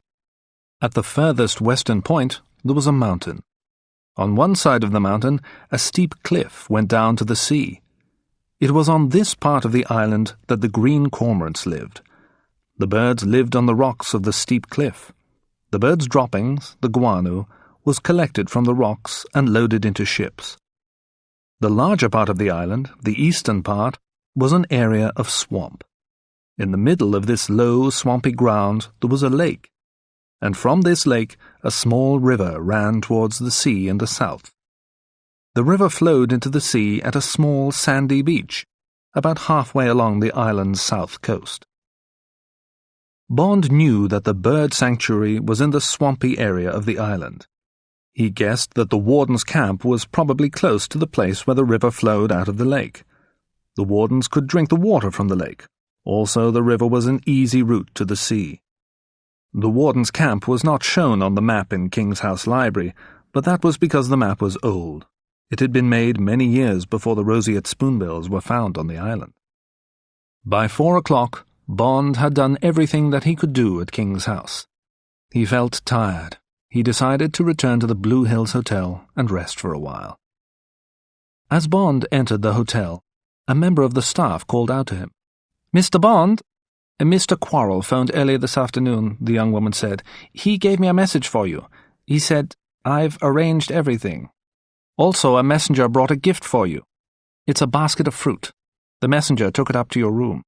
At the furthest western point, there was a mountain. On one side of the mountain, a steep cliff went down to the sea. It was on this part of the island that the green cormorants lived. The birds lived on the rocks of the steep cliff. The birds' droppings, the guano, was collected from the rocks and loaded into ships. The larger part of the island, the eastern part, was an area of swamp. In the middle of this low, swampy ground there was a lake, and from this lake a small river ran towards the sea in the south. The river flowed into the sea at a small sandy beach, about halfway along the island's south coast. Bond knew that the bird sanctuary was in the swampy area of the island. He guessed that the warden's camp was probably close to the place where the river flowed out of the lake. The wardens could drink the water from the lake, Also, the river was an easy route to the sea. The warden's camp was not shown on the map in King's House Library, but that was because the map was old. It had been made many years before the roseate spoonbills were found on the island. By 4 o'clock, Bond had done everything that he could do at King's House. He felt tired. He decided to return to the Blue Hills Hotel and rest for a while. As Bond entered the hotel, a member of the staff called out to him. "Mr. Bond?" "Mr. Quarrel phoned earlier this afternoon," the young woman said. "He gave me a message for you. He said, 'I've arranged everything. Also, a messenger brought a gift for you. It's a basket of fruit. The messenger took it up to your room.'"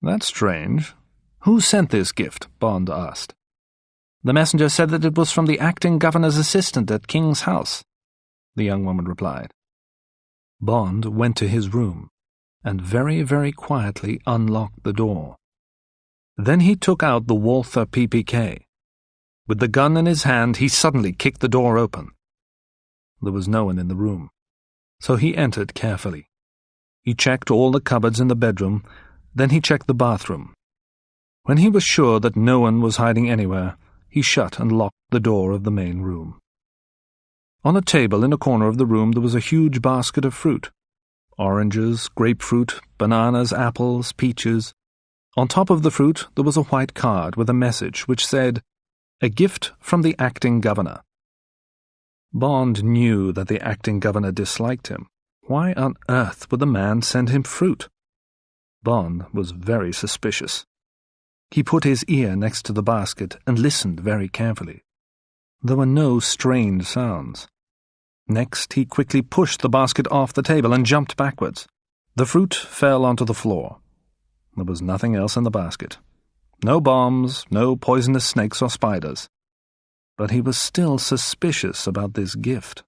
"That's strange. Who sent this gift?" Bond asked. "The messenger said that it was from the acting governor's assistant at King's House," the young woman replied. Bond went to his room and very, very quietly unlocked the door. Then he took out the Walther PPK. With the gun in his hand, he suddenly kicked the door open. There was no one in the room, so he entered carefully. He checked all the cupboards in the bedroom, then he checked the bathroom. When he was sure that no one was hiding anywhere, he shut and locked the door of the main room. On a table in a corner of the room there was a huge basket of fruit. Oranges, grapefruit, bananas, apples, peaches. On top of the fruit there was a white card with a message which said, "A gift from the acting governor." Bond knew that the acting governor disliked him. Why on earth would the man send him fruit? Bond was very suspicious. He put his ear next to the basket and listened very carefully. There were no strange sounds. Next, he quickly pushed the basket off the table and jumped backwards. The fruit fell onto the floor. There was nothing else in the basket. No bombs, no poisonous snakes or spiders. But he was still suspicious about this gift.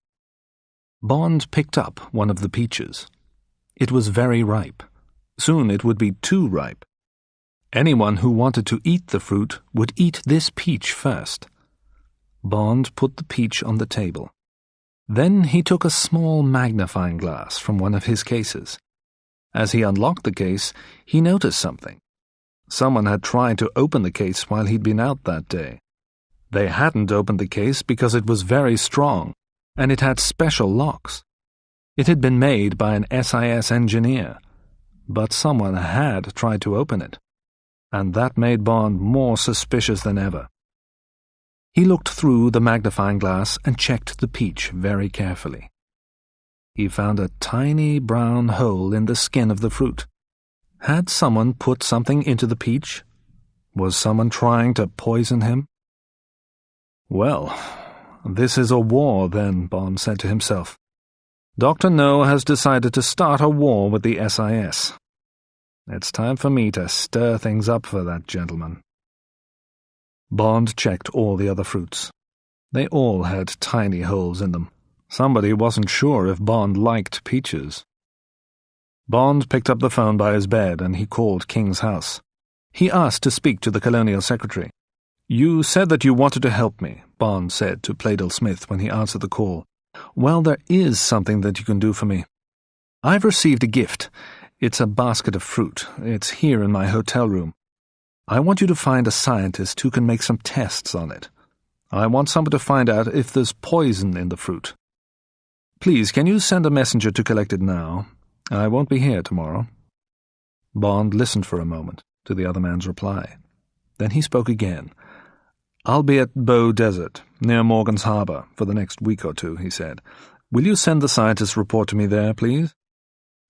Bond picked up one of the peaches. It was very ripe. Soon it would be too ripe. Anyone who wanted to eat the fruit would eat this peach first. Bond put the peach on the table. Then he took a small magnifying glass from one of his cases. As he unlocked the case, he noticed something. Someone had tried to open the case while he'd been out that day. They hadn't opened the case because it was very strong, and it had special locks. It had been made by an SIS engineer, but someone had tried to open it, and that made Bond more suspicious than ever. He looked through the magnifying glass and checked the peach very carefully. He found a tiny brown hole in the skin of the fruit. Had someone put something into the peach? Was someone trying to poison him? "Well, this is a war then," Bond said to himself. "Dr. No has decided to start a war with the SIS. It's time for me to stir things up for that gentleman." Bond checked all the other fruits. They all had tiny holes in them. Somebody wasn't sure if Bond liked peaches. Bond picked up the phone by his bed and he called King's House. He asked to speak to the colonial secretary. "You said that you wanted to help me," Bond said to Playdell Smith when he answered the call. "Well, there is something that you can do for me. I've received a gift. It's a basket of fruit. It's here in my hotel room. I want you to find a scientist who can make some tests on it. I want someone to find out if there's poison in the fruit. Please, can you send a messenger to collect it now? I won't be here tomorrow." Bond listened for a moment to the other man's reply. Then he spoke again. "I'll be at Bow Desert, near Morgan's Harbor, for the next week or two," he said. "Will you send the scientist's report to me there, please?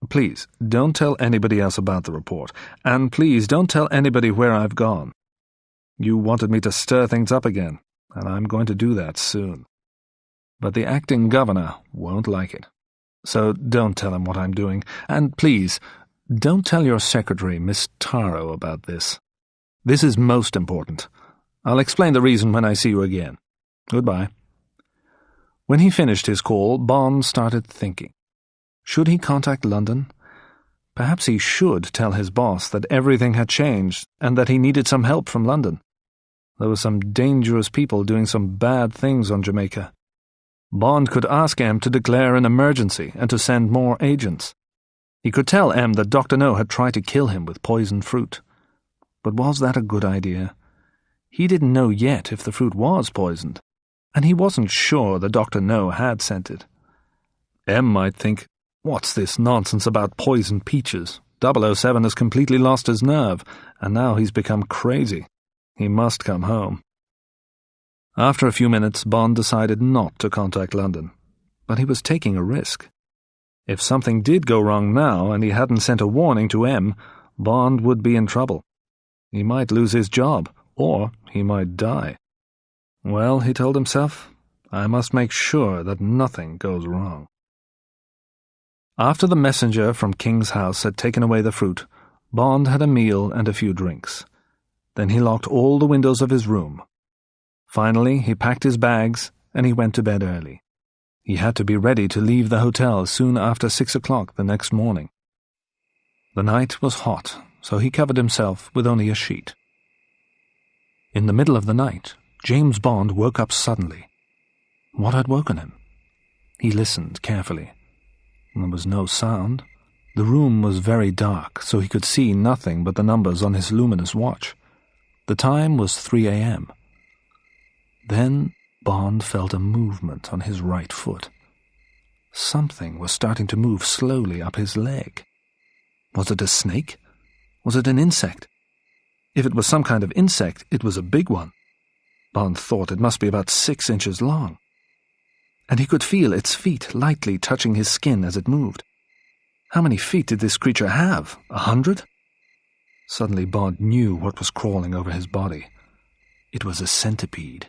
Please, don't tell anybody else about the report, and please don't tell anybody where I've gone. You wanted me to stir things up again, and I'm going to do that soon. But the acting governor won't like it. So don't tell him what I'm doing, and please, don't tell your secretary, Miss Taro, about this. This is most important. I'll explain the reason when I see you again. Goodbye." When he finished his call, Bond started thinking. Should he contact London? Perhaps he should tell his boss that everything had changed and that he needed some help from London. There were some dangerous people doing some bad things on Jamaica. Bond could ask M to declare an emergency and to send more agents. He could tell M that Dr. No had tried to kill him with poisoned fruit. But was that a good idea? He didn't know yet if the fruit was poisoned, and he wasn't sure that Dr. No had sent it. M might think, "What's this nonsense about poisoned peaches? 007 has completely lost his nerve, and now he's become crazy. He must come home." After a few minutes, Bond decided not to contact London, but he was taking a risk. If something did go wrong now and he hadn't sent a warning to M, Bond would be in trouble. He might lose his job, or he might die. Well, he told himself, I must make sure that nothing goes wrong. After the messenger from King's house had taken away the fruit, Bond had a meal and a few drinks. Then he locked all the windows of his room. Finally, he packed his bags and he went to bed early. He had to be ready to leave the hotel soon after 6 o'clock the next morning. The night was hot, so he covered himself with only a sheet. In the middle of the night, James Bond woke up suddenly. What had woken him? He listened carefully. There was no sound. The room was very dark, so he could see nothing but the numbers on his luminous watch. The time was 3 a.m. Then Bond felt a movement on his right foot. Something was starting to move slowly up his leg. Was it a snake? Was it an insect? If it was some kind of insect, it was a big one. Bond thought it must be about 6 inches long. And he could feel its feet lightly touching his skin as it moved. How many feet did this creature have? 100? Suddenly Bond knew what was crawling over his body. It was a centipede.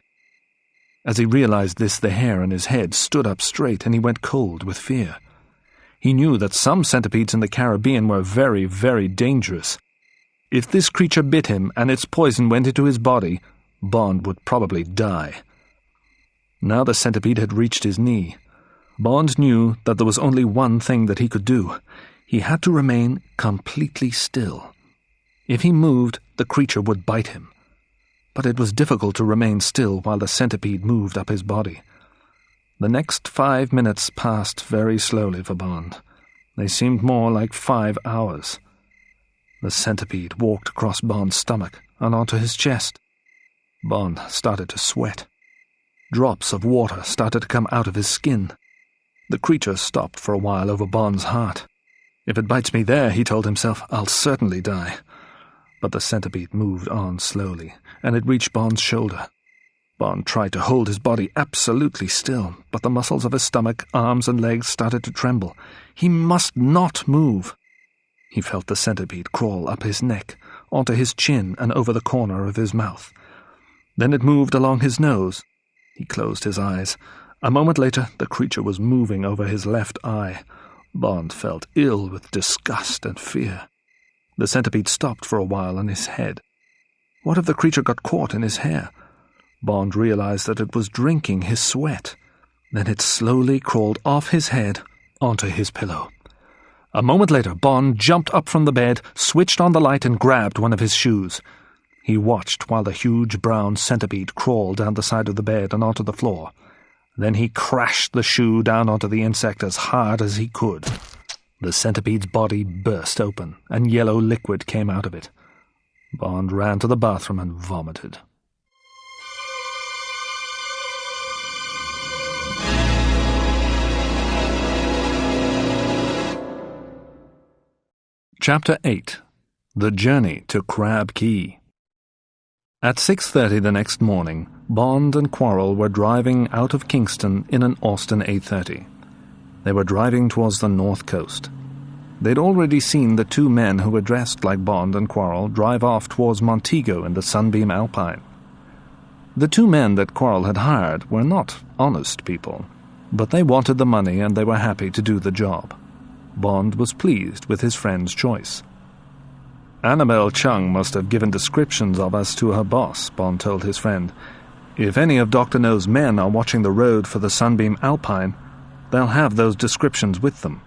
As he realized this, the hair on his head stood up straight and he went cold with fear. He knew that some centipedes in the Caribbean were very, very dangerous. If this creature bit him and its poison went into his body, Bond would probably die. Now the centipede had reached his knee. Bond knew that there was only one thing that he could do. He had to remain completely still. If he moved, the creature would bite him. But it was difficult to remain still while the centipede moved up his body. The next 5 minutes passed very slowly for Bond. They seemed more like 5 hours. The centipede walked across Bond's stomach and onto his chest. Bond started to sweat. Drops of water started to come out of his skin. The creature stopped for a while over Bond's heart. If it bites me there, he told himself, I'll certainly die. But the centipede moved on slowly, and it reached Bond's shoulder. Bond tried to hold his body absolutely still, but the muscles of his stomach, arms, and legs started to tremble. He must not move. He felt the centipede crawl up his neck, onto his chin, and over the corner of his mouth. Then it moved along his nose. He closed his eyes. A moment later, the creature was moving over his left eye. Bond felt ill with disgust and fear. The centipede stopped for a while on his head. What if the creature got caught in his hair? Bond realized that it was drinking his sweat. Then it slowly crawled off his head onto his pillow. A moment later, Bond jumped up from the bed, switched on the light, and grabbed one of his shoes. He watched while the huge brown centipede crawled down the side of the bed and onto the floor. Then he crashed the shoe down onto the insect as hard as he could. The centipede's body burst open, and yellow liquid came out of it. Bond ran to the bathroom and vomited. Chapter 8. The Journey to Crab Key. At 6:30 the next morning, Bond and Quarrel were driving out of Kingston in an Austin 830. They were driving towards the north coast. They'd already seen the 2 men who were dressed like Bond and Quarrel drive off towards Montego in the Sunbeam Alpine. The 2 men that Quarrel had hired were not honest people, but they wanted the money and they were happy to do the job. Bond was pleased with his friend's choice. Annabelle Chung must have given descriptions of us to her boss, Bond told his friend. If any of Dr. No's men are watching the road for the Sunbeam Alpine, they'll have those descriptions with them.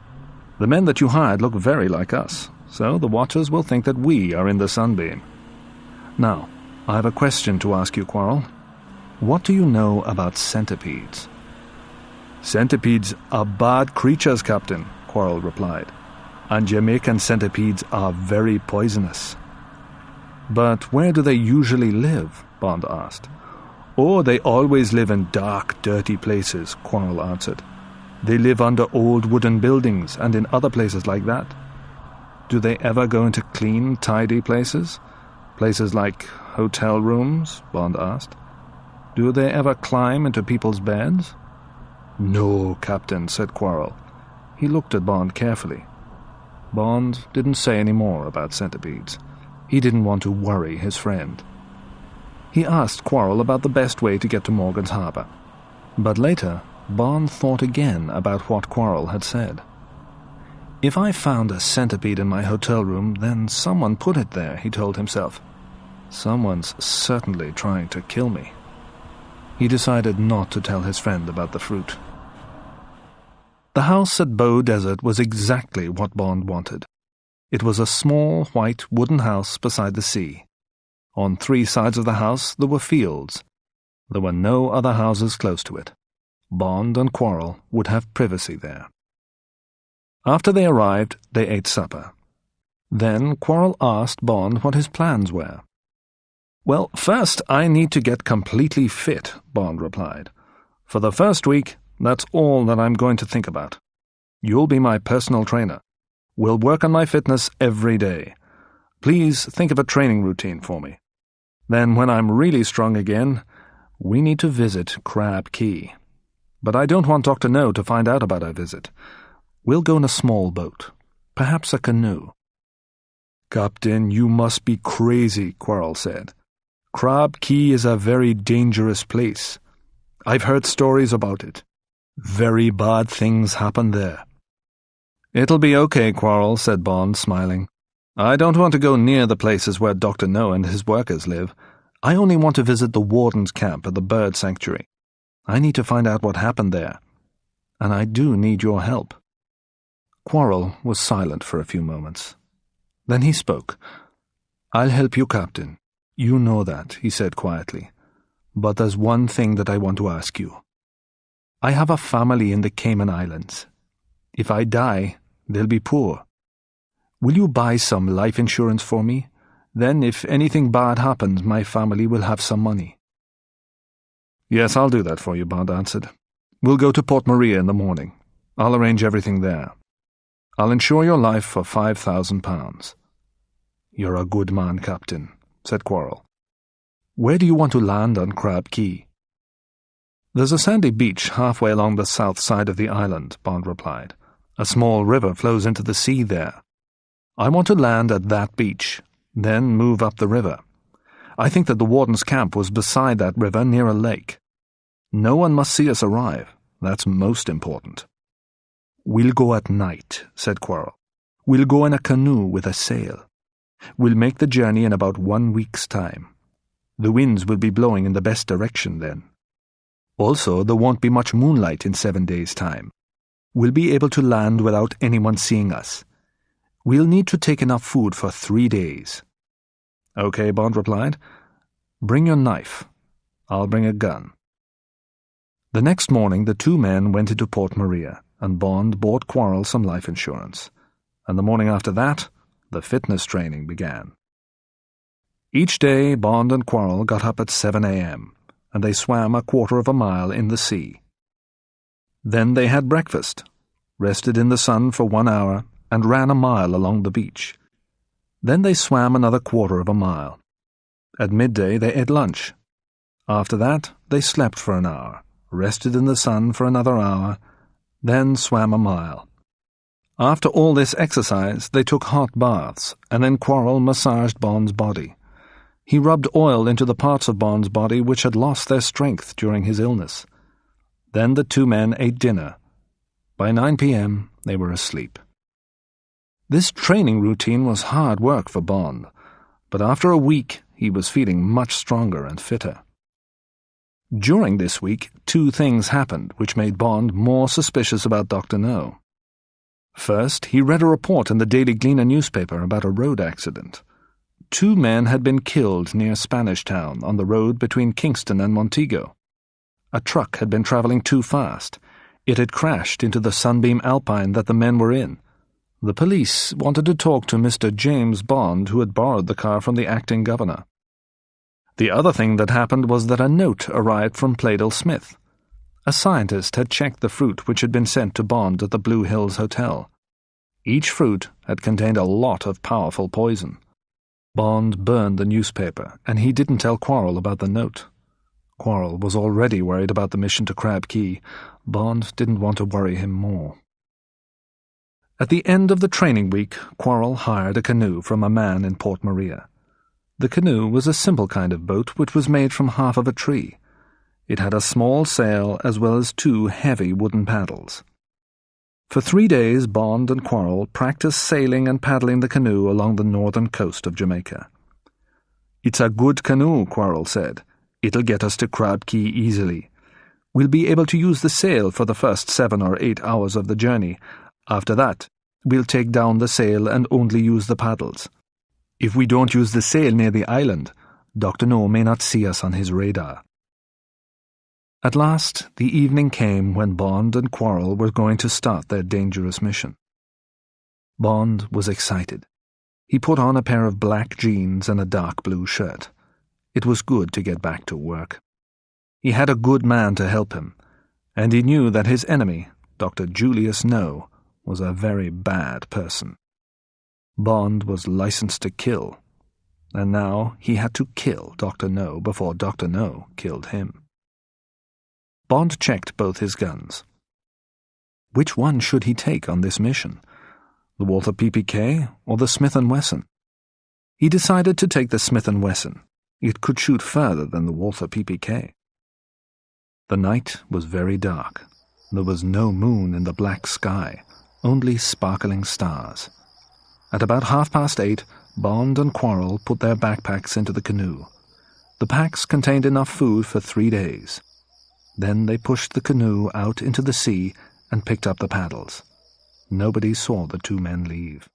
The men that you hired look very like us, so the watchers will think that we are in the Sunbeam. Now, I have a question to ask you, Quarrel. What do you know about centipedes? Centipedes are bad creatures, Captain, Quarrel replied. and Jamaican centipedes are very poisonous." "But where do they usually live?" Bond asked. "Oh, they always live in dark, dirty places," Quarrel answered. "They live under old wooden buildings and in other places like that." "Do they ever go into clean, tidy places? Places like hotel rooms?" Bond asked. "Do they ever climb into people's beds?" "No, Captain," said Quarrel. He looked at Bond carefully. Bond didn't say any more about centipedes. He didn't want to worry his friend. He asked Quarrel about the best way to get to Morgan's Harbour. But later, Bond thought again about what Quarrel had said. "If I found a centipede in my hotel room, then someone put it there," he told himself. "Someone's certainly trying to kill me." He decided not to tell his friend about the fruit. The house at Bow Desert was exactly what Bond wanted. It was a small, white, wooden house beside the sea. On 3 sides of the house there were fields. There were no other houses close to it. Bond and Quarrel would have privacy there. After they arrived, they ate supper. Then Quarrel asked Bond what his plans were. "Well, first I need to get completely fit," Bond replied. "For the first week, that's all that I'm going to think about. You'll be my personal trainer. We'll work on my fitness every day. Please think of a training routine for me. Then when I'm really strong again, we need to visit Crab Key. But I don't want Dr. No to find out about our visit. We'll go in a small boat, perhaps a canoe." "Captain, you must be crazy," Quarrel said. "Crab Key is a very dangerous place. I've heard stories about it. Very bad things happen there." "It'll be okay, Quarrel," said Bond, smiling. "I don't want to go near the places where Dr. No and his workers live. I only want to visit the warden's camp at the bird sanctuary. I need to find out what happened there. And I do need your help." Quarrel was silent for a few moments. Then he spoke. "I'll help you, Captain. You know that," he said quietly. "But there's one thing that I want to ask you. I have a family in the Cayman Islands. If I die, they'll be poor. Will you buy some life insurance for me? Then if anything bad happens, my family will have some money." "Yes, I'll do that for you," Bond answered. "We'll go to Port Maria in the morning. I'll arrange everything there. I'll insure your life for £5,000. "You're a good man, Captain," said Quarrel. "Where do you want to land on Crab Key?" "There's a sandy beach halfway along the south side of the island," Bond replied. "A small river flows into the sea there. I want to land at that beach, then move up the river. I think that the warden's camp was beside that river near a lake. No one must see us arrive. That's most important." "We'll go at night," said Quarrel. "We'll go in a canoe with a sail. We'll make the journey in about 1 week's time. The winds will be blowing in the best direction then. Also, there won't be much moonlight in 7 days' time. We'll be able to land without anyone seeing us. We'll need to take enough food for 3 days." "Okay," Bond replied. "Bring your knife. I'll bring a gun." The next morning the 2 men went into Port Maria, and Bond bought Quarrel some life insurance. And the morning after that, the fitness training began. Each day Bond and Quarrel got up at 7 a.m., and they swam a 1/4 of a mile in the sea. Then they had breakfast, rested in the sun for 1 hour, and ran a mile along the beach. Then they swam another 1/4 of a mile. At midday they ate lunch. After that they slept for an hour, rested in the sun for another hour, then swam a mile. After all this exercise they took hot baths, and then Quarrel massaged Bond's body. He rubbed oil into the parts of Bond's body which had lost their strength during his illness. Then the 2 men ate dinner. By 9 p.m. they were asleep. This training routine was hard work for Bond, but after a week he was feeling much stronger and fitter. During this week, 2 things happened which made Bond more suspicious about Dr. No. First, he read a report in the Daily Gleaner newspaper about a road accident. 2 men had been killed near Spanish Town on the road between Kingston and Montego. A truck had been traveling too fast. It had crashed into the Sunbeam Alpine that the men were in. The police wanted to talk to Mr. James Bond, who had borrowed the car from the acting governor. The other thing that happened was that a note arrived from Pleydell Smith. A scientist had checked the fruit which had been sent to Bond at the Blue Hills Hotel. Each fruit had contained a lot of powerful poison. Bond burned the newspaper, and he didn't tell Quarrel about the note. Quarrel was already worried about the mission to Crab Key. Bond didn't want to worry him more. At the end of the training week, Quarrel hired a canoe from a man in Port Maria. The canoe was a simple kind of boat which was made from half of a tree. It had a small sail as well as 2 heavy wooden paddles. For 3 days, Bond and Quarrel practiced sailing and paddling the canoe along the northern coast of Jamaica. "It's a good canoe," Quarrel said. "It'll get us to Crab Key easily. We'll be able to use the sail for the first 7 or 8 hours of the journey. After that, we'll take down the sail and only use the paddles. If we don't use the sail near the island, Dr. No may not see us on his radar." At last, the evening came when Bond and Quarrel were going to start their dangerous mission. Bond was excited. He put on a pair of black jeans and a dark blue shirt. It was good to get back to work. He had a good man to help him, and he knew that his enemy, Dr. Julius No, was a very bad person. Bond was licensed to kill, and now he had to kill Dr. No before Dr. No killed him. Bond checked both his guns. Which one should he take on this mission? The Walther PPK or the Smith & Wesson? He decided to take the Smith & Wesson. It could shoot further than the Walther PPK. The night was very dark. There was no moon in the black sky, only sparkling stars. At about 8:30, Bond and Quarrel put their backpacks into the canoe. The packs contained enough food for 3 days. Then they pushed the canoe out into the sea and picked up the paddles. Nobody saw the 2 men leave.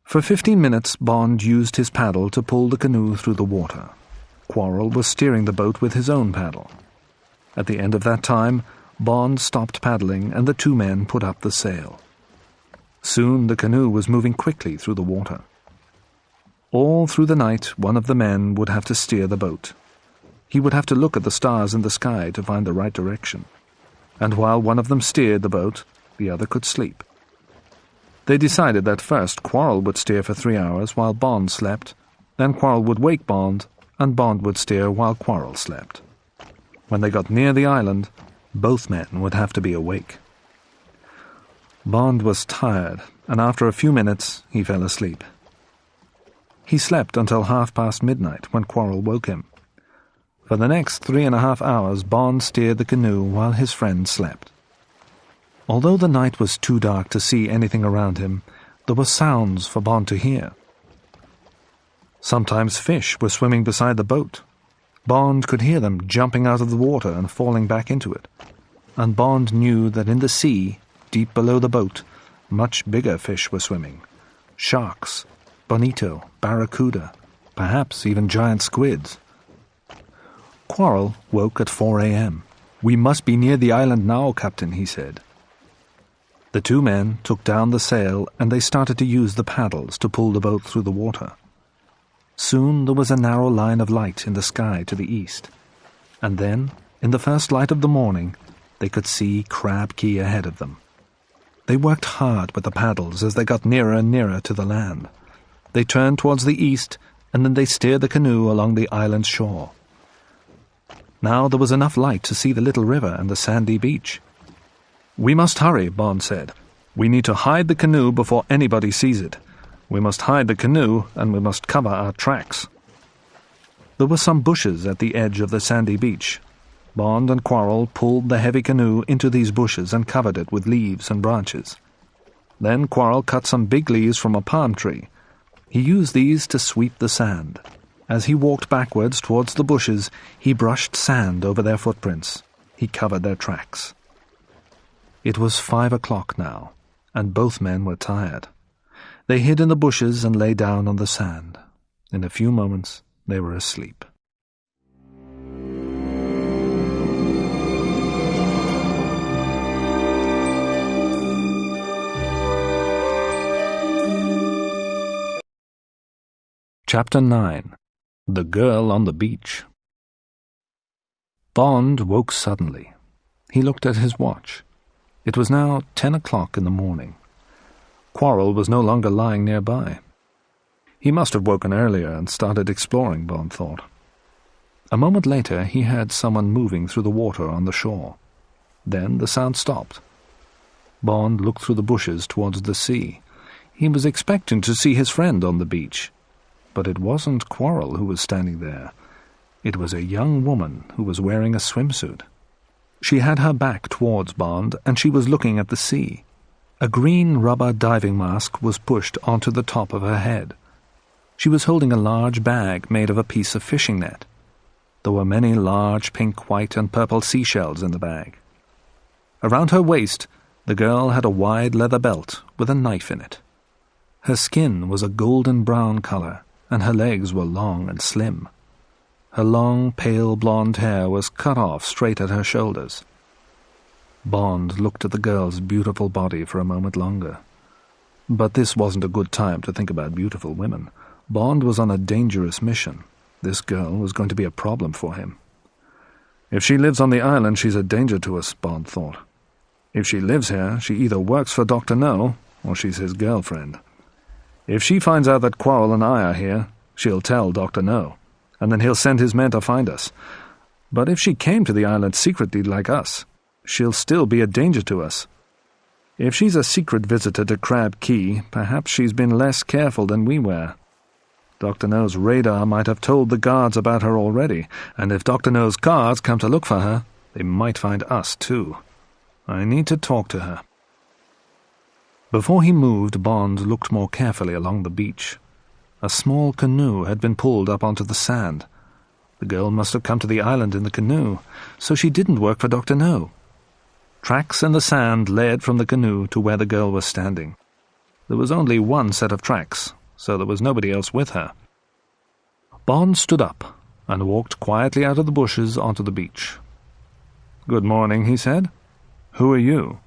For 15 minutes, Bond used his paddle to pull the canoe through the water. Quarrel was steering the boat with his own paddle. At the end of that time, Bond stopped paddling and the 2 men put up the sail. Soon the canoe was moving quickly through the water. All through the night, one of the men would have to steer the boat. He would have to look at the stars in the sky to find the right direction. And while one of them steered the boat, the other could sleep. They decided that first Quarrel would steer for 3 hours while Bond slept, then Quarrel would wake Bond, and Bond would steer while Quarrel slept. When they got near the island, both men would have to be awake. Bond was tired, and after a few minutes he fell asleep. He slept until midnight when Quarrel woke him. For the next 3.5 hours, Bond steered the canoe while his friend slept. Although the night was too dark to see anything around him, there were sounds for Bond to hear. Sometimes fish were swimming beside the boat. Bond could hear them jumping out of the water and falling back into it. And Bond knew that in the sea, deep below the boat, much bigger fish were swimming. Sharks, bonito, barracuda, perhaps even giant squids. Quarrel woke at 4 a.m. "We must be near the island now, Captain," he said. The 2 men took down the sail and they started to use the paddles to pull the boat through the water. Soon there was a narrow line of light in the sky to the east, and then, in the first light of the morning, they could see Crab Key ahead of them. They worked hard with the paddles as they got nearer and nearer to the land. They turned towards the east, and then they steered the canoe along the island's shore. Now there was enough light to see the little river and the sandy beach. "We must hurry," Bond said. "We need to hide the canoe before anybody sees it. We must hide the canoe, and we must cover our tracks." There were some bushes at the edge of the sandy beach. Bond and Quarrel pulled the heavy canoe into these bushes and covered it with leaves and branches. Then Quarrel cut some big leaves from a palm tree. He used these to sweep the sand. As he walked backwards towards the bushes, he brushed sand over their footprints. He covered their tracks. It was 5 o'clock now, and both men were tired. They hid in the bushes and lay down on the sand. In a few moments, they were asleep. Chapter 9. The Girl on the Beach. Bond woke suddenly. He looked at his watch. It was now 10 o'clock in the morning. Quarrel was no longer lying nearby. He must have woken earlier and started exploring, Bond thought. A moment later he heard someone moving through the water on the shore. Then the sound stopped. Bond looked through the bushes towards the sea. He was expecting to see his friend on the beach. But it wasn't Quarrel who was standing there. It was a young woman who was wearing a swimsuit. She had her back towards Bond, and she was looking at the sea. A green rubber diving mask was pushed onto the top of her head. She was holding a large bag made of a piece of fishing net. There were many large pink, white, and purple seashells in the bag. Around her waist, the girl had a wide leather belt with a knife in it. Her skin was a golden-brown color, and her legs were long and slim. Her long, pale blonde hair was cut off straight at her shoulders. Bond looked at the girl's beautiful body for a moment longer. But this wasn't a good time to think about beautiful women. Bond was on a dangerous mission. This girl was going to be a problem for him. If she lives on the island, she's a danger to us, Bond thought. If she lives here, she either works for Dr. No, or she's his girlfriend. If she finds out that Quarrel and I are here, she'll tell Dr. No, and then he'll send his men to find us. But if she came to the island secretly like us, she'll still be a danger to us. If she's a secret visitor to Crab Key, perhaps she's been less careful than we were. Dr. No's radar might have told the guards about her already, and if Dr. No's guards come to look for her, they might find us too. I need to talk to her. Before he moved, Bond looked more carefully along the beach. A small canoe had been pulled up onto the sand. The girl must have come to the island in the canoe, so she didn't work for Dr. No. Tracks in the sand led from the canoe to where the girl was standing. There was only one set of tracks, so there was nobody else with her. Bond stood up and walked quietly out of the bushes onto the beach. "Good morning," he said. "Who are you?"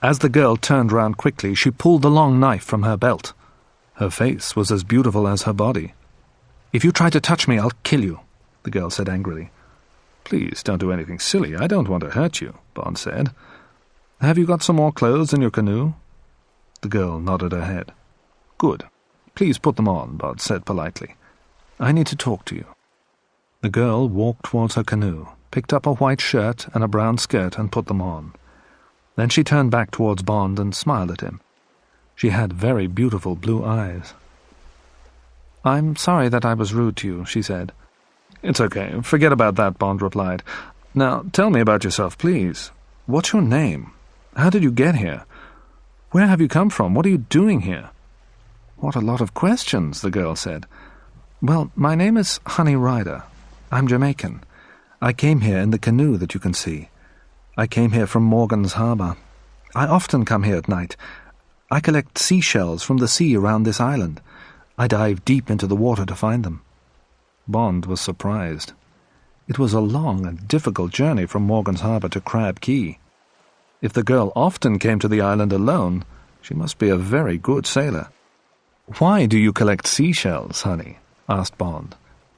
As the girl turned round quickly, she pulled the long knife from her belt. Her face was as beautiful as her body. "If you try to touch me, I'll kill you," the girl said angrily. "Please don't do anything silly. I don't want to hurt you," Bond said. "Have you got some more clothes in your canoe?" The girl nodded her head. "Good. Please put them on," Bond said politely. "I need to talk to you." The girl walked towards her canoe, picked up a white shirt and a brown skirt and put them on. Then she turned back towards Bond and smiled at him. She had very beautiful blue eyes. "I'm sorry that I was rude to you," she said. "It's okay. Forget about that," Bond replied. "Now, tell me about yourself, please. What's your name? How did you get here? Where have you come from? What are you doing here?" "What a lot of questions," the girl said. "Well, my name is Honeychile Rider. I'm Jamaican. I came here in the canoe that you can see. I came here from Morgan's Harbour. I often come here at night. I collect seashells from the sea around this island. I dive deep into the water to find them." Bond was surprised. It was a long and difficult journey from Morgan's Harbour to Crab Key. If the girl often came to the island alone, she must be a very good sailor. "Why do you collect seashells, honey?" asked Bond.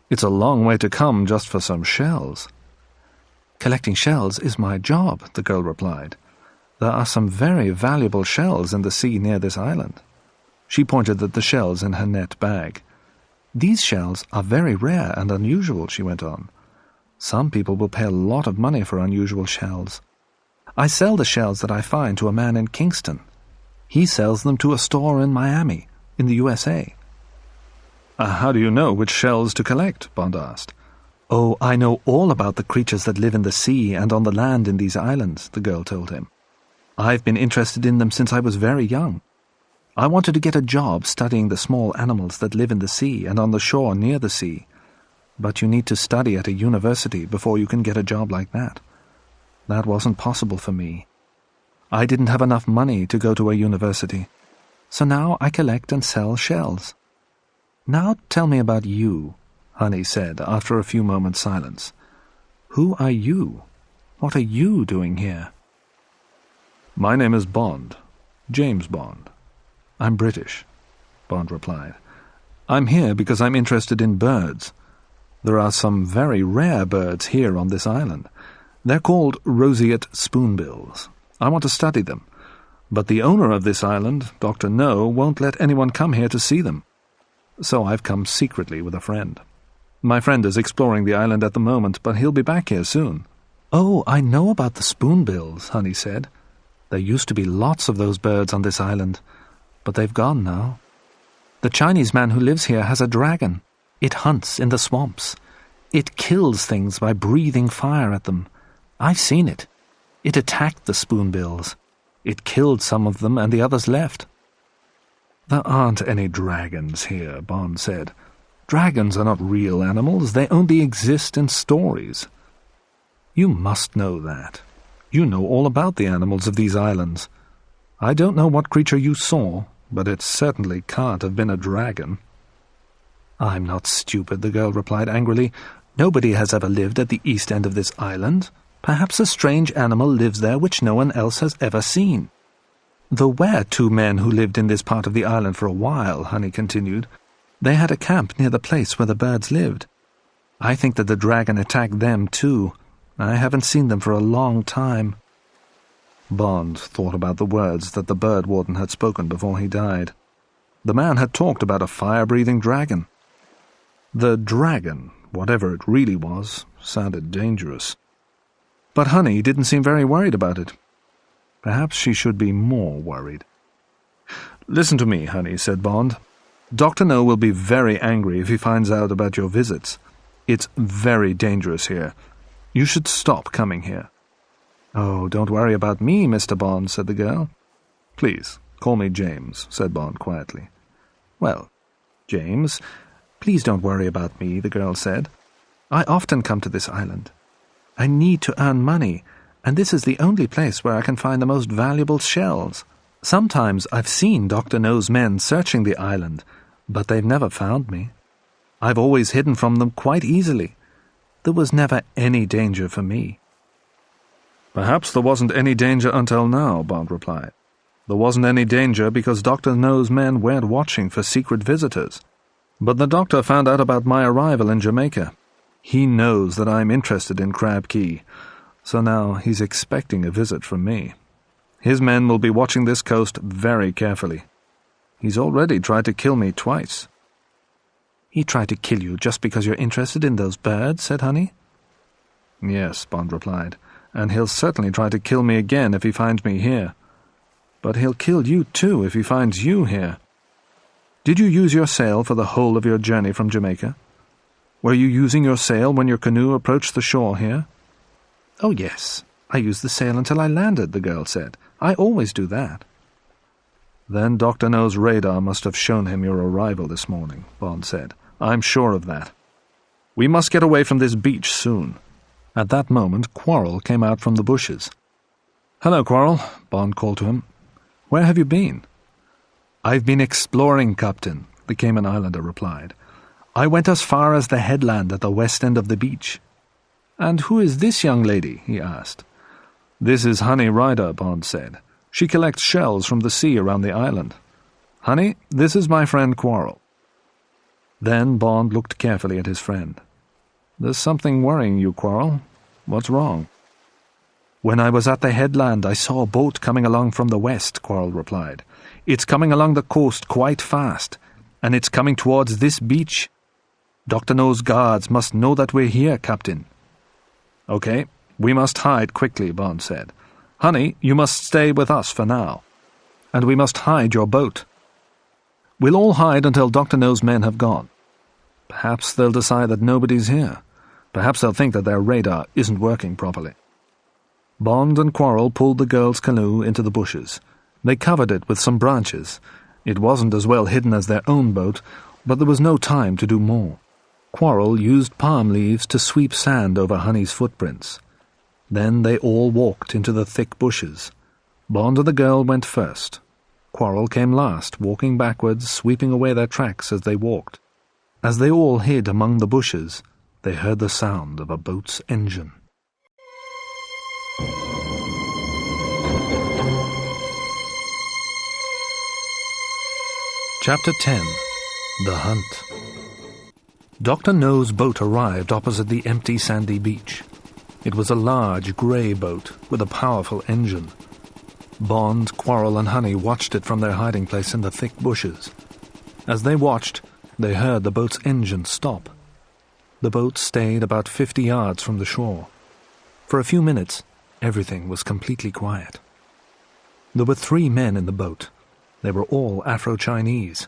"It's a long way to come just for some shells." "Collecting shells is my job," the girl replied. "There are some very valuable shells in the sea near this island." She pointed at the shells in her net bag. "These shells are very rare and unusual," she went on. "Some people will pay a lot of money for unusual shells. I sell the shells that I find to a man in Kingston. He sells them to a store in Miami, in the USA. "How do you know which shells to collect?" Bond asked. "Oh, I know all about the creatures that live in the sea and on the land in these islands," the girl told him. "I've been interested in them since I was very young. I wanted to get a job studying the small animals that live in the sea and on the shore near the sea. But you need to study at a university before you can get a job like that. That wasn't possible for me. I didn't have enough money to go to a university. So now I collect and sell shells." "Now tell me about you," Honey said after a few moments' silence. "Who are you? What are you doing here?" "My name is Bond. James Bond. I'm British," Bond replied. I'm here because I'm interested in birds. There are some very rare birds here on this island. They're called roseate spoonbills. I want to study them. But the owner of this island, Dr. No, won't let anyone come here to see them. So I've come secretly with a friend. My friend is exploring the island at the moment, but he'll be back here soon. Oh, I know about the spoonbills, Honey said. There used to be lots of those birds on this island, but they've gone now. The Chinese man who lives here has a dragon. It hunts in the swamps. It kills things by breathing fire at them. I've seen it. It attacked the spoonbills. It killed some of them and the others left. There aren't any dragons here, Bond said. Dragons are not real animals. They only exist in stories. You must know that. You know all about the animals of these islands. I don't know what creature you saw, but it certainly can't have been a dragon. I'm not stupid, the girl replied angrily. Nobody has ever lived at the east end of this island. Perhaps a strange animal lives there which no one else has ever seen. There were two men who lived in this part of the island for a while, Honey continued. They had a camp near the place where the birds lived. I think that the dragon attacked them too. I haven't seen them for a long time. Bond thought about the words that the bird warden had spoken before he died. The man had talked about a fire-breathing dragon. The dragon, whatever it really was, sounded dangerous. But Honey didn't seem very worried about it. Perhaps she should be more worried. Listen to me, Honey, said Bond. Dr. No will be very angry if he finds out about your visits. It's very dangerous here. You should stop coming here. Oh, don't worry about me, Mr. Bond, said the girl. Please, call me James, said Bond quietly. Well, James, please don't worry about me, the girl said. I often come to this island. I need to earn money, and this is the only place where I can find the most valuable shells. Sometimes I've seen Dr. No's men searching the island, but they've never found me. I've always hidden from them quite easily. There was never any danger for me. Perhaps there wasn't any danger until now, Bond replied. There wasn't any danger because Dr. No's men weren't watching for secret visitors. But the doctor found out about my arrival in Jamaica. He knows that I'm interested in Crab Key, so now he's expecting a visit from me. His men will be watching this coast very carefully. He's already tried to kill me twice. He tried to kill you just because you're interested in those birds, said Honey. Yes, Bond replied, and he'll certainly try to kill me again if he finds me here. But he'll kill you too if he finds you here. Did you use your sail for the whole of your journey from Jamaica? Were you using your sail when your canoe approached the shore here? Oh, yes. I used the sail until I landed, the girl said. I always do that. Then Dr. No's radar must have shown him your arrival this morning, Bond said. I'm sure of that. We must get away from this beach soon. At that moment, Quarrel came out from the bushes. Hello, Quarrel, Bond called to him. Where have you been? I've been exploring, Captain, the Cayman Islander replied. I went as far as the headland at the west end of the beach. And who is this young lady? He asked. This is Honey Rider, Bond said. She collects shells from the sea around the island. Honey, this is my friend Quarrel. Then Bond looked carefully at his friend. There's something worrying you, Quarrel. What's wrong? When I was at the headland, I saw a boat coming along from the west, Quarrel replied. It's coming along the coast quite fast, and it's coming towards this beach. Dr. No's guards must know that we're here, Captain. Okay, we must hide quickly, Bond said. Honey, you must stay with us for now. And we must hide your boat. We'll all hide until Dr. No's men have gone. Perhaps they'll decide that nobody's here. Perhaps they'll think that their radar isn't working properly. Bond and Quarrel pulled the girl's canoe into the bushes. They covered it with some branches. It wasn't as well hidden as their own boat, but there was no time to do more. Quarrel used palm leaves to sweep sand over Honey's footprints. Then they all walked into the thick bushes. Bond and the girl went first. Quarrel came last, walking backwards, sweeping away their tracks as they walked. As they all hid among the bushes, they heard the sound of a boat's engine. Chapter 10. The hunt. Dr. No's boat arrived opposite the empty sandy beach. It was a large grey boat with a powerful engine. Bond, Quarrel and Honey watched it from their hiding place in the thick bushes. As they watched, they heard the boat's engine stop. The boat stayed about 50 yards from the shore. For a few minutes, everything was completely quiet. There were 3 men in the boat. They were all Afro-Chinese.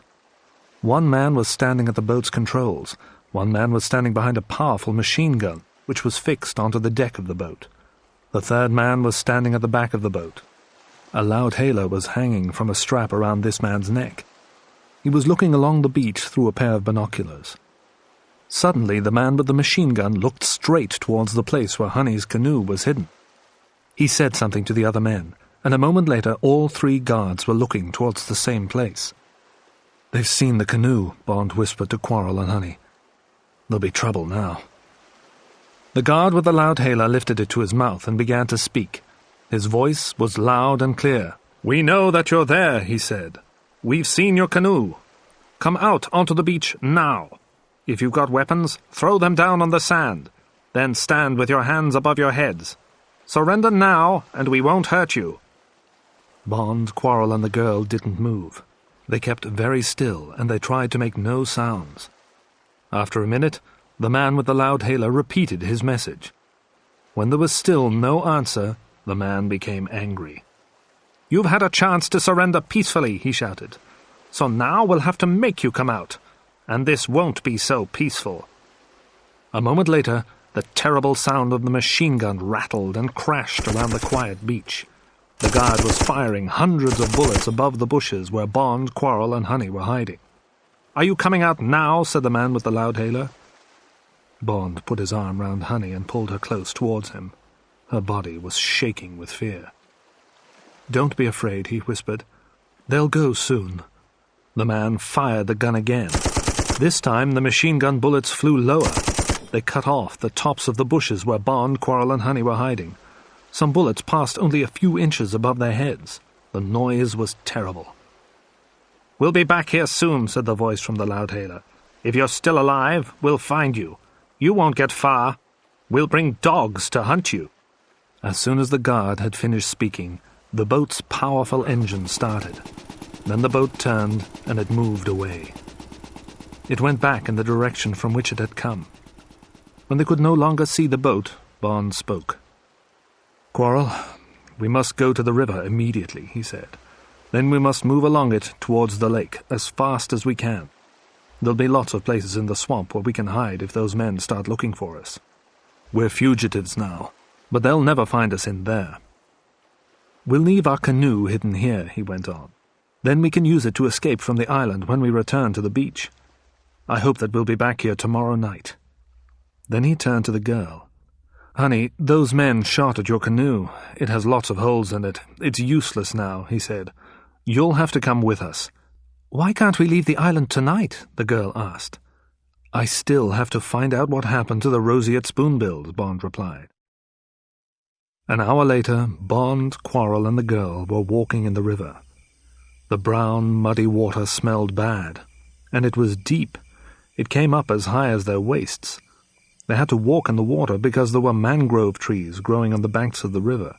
One man was standing at the boat's controls. One man was standing behind a powerful machine gun, which was fixed onto the deck of the boat. The third man was standing at the back of the boat. A loudhailer was hanging from a strap around this man's neck. He was looking along the beach through a pair of binoculars. Suddenly, the man with the machine gun looked straight towards the place where Honey's canoe was hidden. He said something to the other men, and a moment later all 3 guards were looking towards the same place. "They've seen the canoe," Bond whispered to Quarrel and Honey. "There'll be trouble now." The guard with the loudhailer lifted it to his mouth and began to speak. His voice was loud and clear. "We know that you're there," he said. "We've seen your canoe. Come out onto the beach now. If you've got weapons, throw them down on the sand. Then stand with your hands above your heads. Surrender now, and we won't hurt you." Bond, Quarrel and the girl didn't move. They kept very still, and they tried to make no sounds. After a minute, the man with the loudhailer repeated his message. When there was still no answer, the man became angry. "You've had a chance to surrender peacefully," he shouted. "So now we'll have to make you come out. And this won't be so peaceful." A moment later, the terrible sound of the machine gun rattled and crashed around the quiet beach. The guard was firing hundreds of bullets above the bushes where Bond, Quarrel and Honey were hiding. "Are you coming out now?" said the man with the loudhailer. Bond put his arm round Honey and pulled her close towards him. Her body was shaking with fear. "Don't be afraid," he whispered. "They'll go soon." The man fired the gun again. This time the machine gun bullets flew lower. They cut off the tops of the bushes where Bond, Quarrel and Honey were hiding. Some bullets passed only a few inches above their heads. The noise was terrible. "We'll be back here soon," said the voice from the loudhailer. "If you're still alive, we'll find you. You won't get far. We'll bring dogs to hunt you." As soon as the guard had finished speaking, the boat's powerful engine started. Then the boat turned and it moved away. It went back in the direction from which it had come. When they could no longer see the boat, Bond spoke. "Quarrel, we must go to the river immediately," he said. "Then we must move along it towards the lake as fast as we can. There'll be lots of places in the swamp where we can hide if those men start looking for us. We're fugitives now, but they'll never find us in there. We'll leave our canoe hidden here," he went on. "Then we can use it to escape from the island when we return to the beach. I hope that we'll be back here tomorrow night." Then he turned to the girl. "Honey, those men shot at your canoe. It has lots of holes in it. It's useless now," he said. "You'll have to come with us." "Why can't we leave the island tonight?" the girl asked. "I still have to find out what happened to the roseate spoonbills," Bond replied. An hour later, Bond, Quarrel and the girl were walking in the river. The brown, muddy water smelled bad, and it was deep. It came up as high as their waists. They had to walk in the water because there were mangrove trees growing on the banks of the river.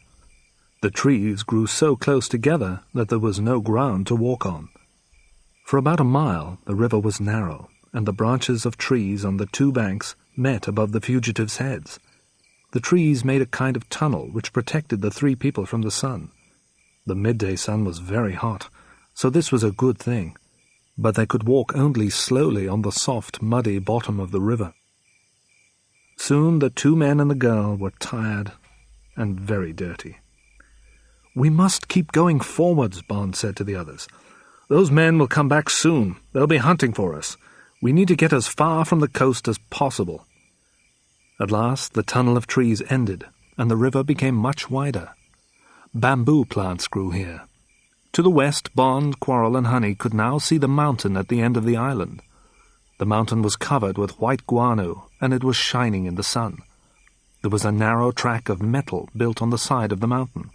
The trees grew so close together that there was no ground to walk on. For about a mile, the river was narrow, and the branches of trees on the 2 banks met above the fugitives' heads. The trees made a kind of tunnel which protected the 3 people from the sun. The midday sun was very hot, so this was a good thing, but they could walk only slowly on the soft, muddy bottom of the river. Soon the 2 men and the girl were tired and very dirty. "We must keep going forwards," Bond said to the others. "Those men will come back soon. They'll be hunting for us. We need to get as far from the coast as possible." At last the tunnel of trees ended, and the river became much wider. Bamboo plants grew here. To the west, Bond, Quarrel and Honey could now see the mountain at the end of the island. The mountain was covered with white guano, and it was shining in the sun. There was a narrow track of metal built on the side of the mountain.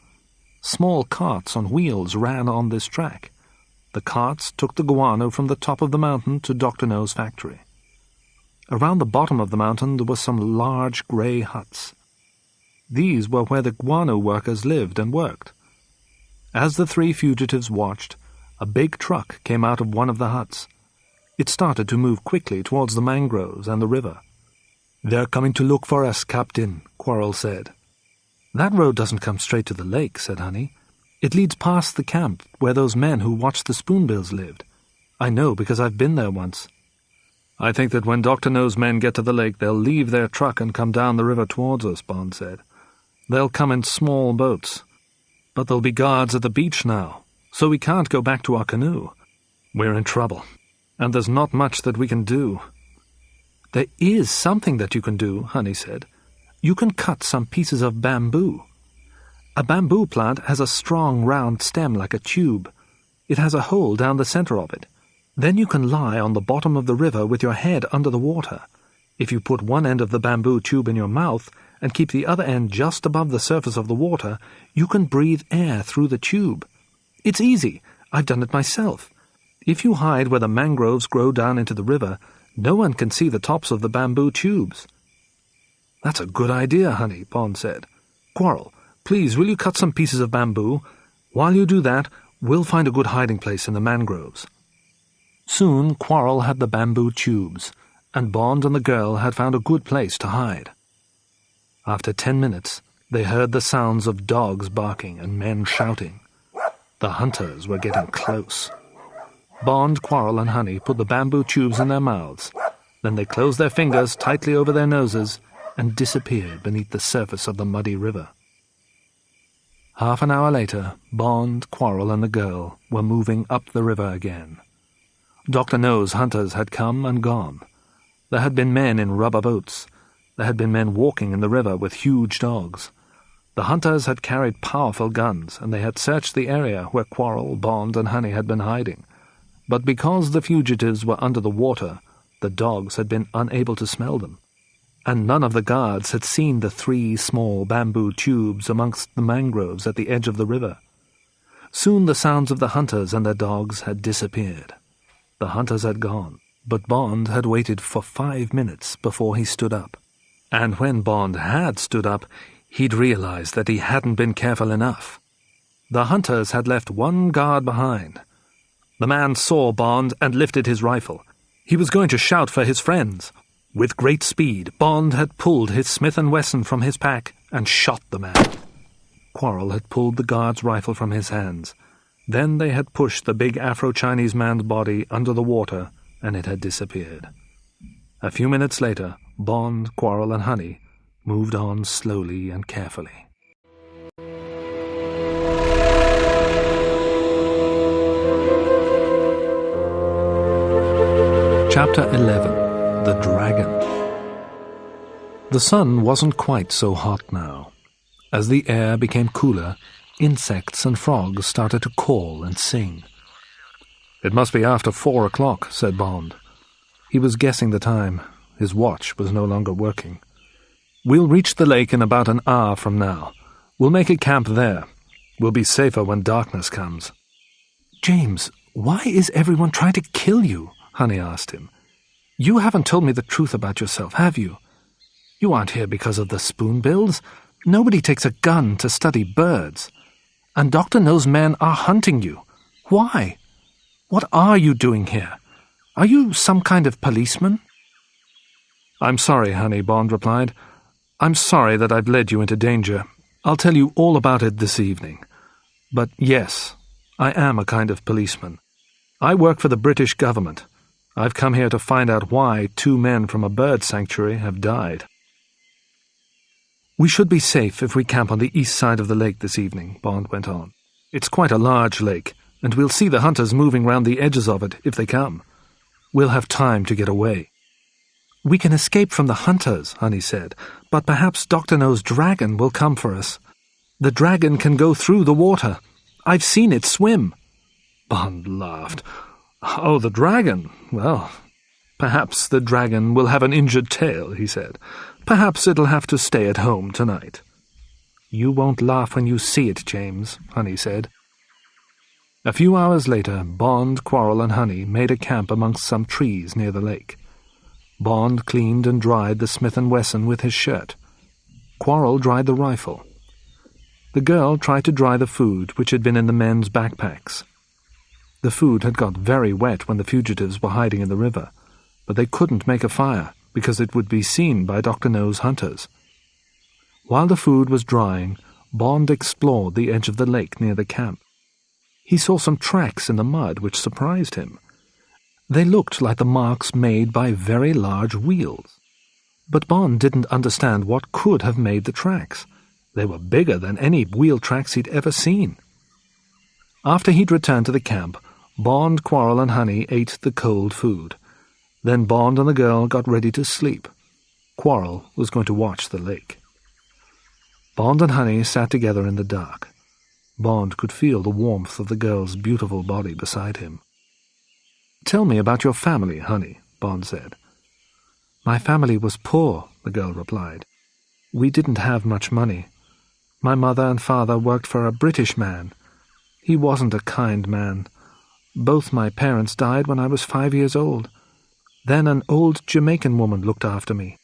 Small carts on wheels ran on this track. the carts took the guano from the top of the mountain to Dr. No's factory. Around the bottom of the mountain there were some large grey huts. These were where the guano workers lived and worked. As the three fugitives watched, a big truck came out of one of the huts. It started to move quickly towards the mangroves and the river. "They're coming to look for us, Captain," Quarrel said. "That road doesn't come straight to the lake," said Honey. "It leads past the camp where those men who watched the spoonbills lived. I know because I've been there once." "I think that when Dr. No's men get to the lake, they'll leave their truck and come down the river towards us," Bond said. "They'll come in small boats. But there'll be guards at the beach now, so we can't go back to our canoe. We're in trouble, and there's not much that we can do." "There is something that you can do," Honey said. "You can cut some pieces of bamboo. A bamboo plant has a strong round stem like a tube. It has a hole down the center of it. Then you can lie on the bottom of the river with your head under the water. If you put one end of the bamboo tube in your mouth and keep the other end just above the surface of the water, you can breathe air through the tube. It's easy. I've done it myself. If you hide where the mangroves grow down into the river, no one can see the tops of the bamboo tubes." "That's a good idea, Honey," Bond said. "Quarrel, please will you cut some pieces of bamboo? While you do that, we'll find a good hiding place in the mangroves." Soon Quarrel had the bamboo tubes, and Bond and the girl had found a good place to hide. After 10 minutes, they heard the sounds of dogs barking and men shouting. The hunters were getting close. Bond, Quarrel, and Honey put the bamboo tubes in their mouths. Then they closed their fingers tightly over their noses and disappeared beneath the surface of the muddy river. Half an hour later, Bond, Quarrel, and the girl were moving up the river again. Dr. No's hunters had come and gone. There had been men in rubber boats. There had been men walking in the river with huge dogs. The hunters had carried powerful guns, and they had searched the area where Quarrel, Bond, and Honey had been hiding. But because the fugitives were under the water, the dogs had been unable to smell them, and none of the guards had seen the 3 small bamboo tubes amongst the mangroves at the edge of the river. Soon the sounds of the hunters and their dogs had disappeared. The hunters had gone, but Bond had waited for 5 minutes before he stood up. And when Bond had stood up, he'd realized that he hadn't been careful enough. The hunters had left one guard behind. The man saw Bond and lifted his rifle. He was going to shout for his friends. With great speed, Bond had pulled his Smith & Wesson from his pack and shot the man. Quarrel had pulled the guard's rifle from his hands. Then they had pushed the big Afro-Chinese man's body under the water, and it had disappeared. A few minutes later, Bond, Quarrel, and Honey moved on slowly and carefully. Chapter 11. The Dragon. The sun wasn't quite so hot now. As the air became cooler, insects and frogs started to call and sing. "It must be after 4 o'clock, said Bond. He was guessing the time. His watch was no longer working. "We'll reach the lake in about an hour from now. We'll make a camp there. We'll be safer when darkness comes." "James, why is everyone trying to kill you?" Honey asked him. "You haven't told me the truth about yourself, have you? You aren't here because of the spoonbills. Nobody takes a gun to study birds. And Dr. No's men are hunting you. Why? What are you doing here? Are you some kind of policeman?" "I'm sorry, Honey," Bond replied. "I'm sorry that I've led you into danger. I'll tell you all about it this evening. But yes, I am a kind of policeman. I work for the British government. I've come here to find out why 2 men from a bird sanctuary have died." "We should be safe if we camp on the east side of the lake this evening," Bond went on. "It's quite a large lake, and we'll see the hunters moving round the edges of it if they come. We'll have time to get away." "We can escape from the hunters," Honey said, "but perhaps Dr. No's dragon will come for us. The dragon can go through the water. I've seen it swim." Bond laughed. "Oh, the dragon. Well, perhaps the dragon will have an injured tail," he said. "Perhaps it'll have to stay at home tonight." "You won't laugh when you see it, James," Honey said. A few hours later, Bond, Quarrel, and Honey made a camp amongst some trees near the lake. Bond cleaned and dried the Smith & Wesson with his shirt. Quarrel dried the rifle. The girl tried to dry the food which had been in the men's backpacks. The food had got very wet when the fugitives were hiding in the river, but they couldn't make a fire because it would be seen by Dr. No's hunters. While the food was drying, Bond explored the edge of the lake near the camp. He saw some tracks in the mud which surprised him. They looked like the marks made by very large wheels. But Bond didn't understand what could have made the tracks. They were bigger than any wheel tracks he'd ever seen. After he'd returned to the camp, Bond, Quarrel, and Honey ate the cold food. Then Bond and the girl got ready to sleep. Quarrel was going to watch the lake. Bond and Honey sat together in the dark. Bond could feel the warmth of the girl's beautiful body beside him. "Tell me about your family, Honey," Bond said. "My family was poor," the girl replied. "We didn't have much money. My mother and father worked for a British man. He wasn't a kind man. Both my parents died when I was 5 years old. Then an old Jamaican woman looked after me."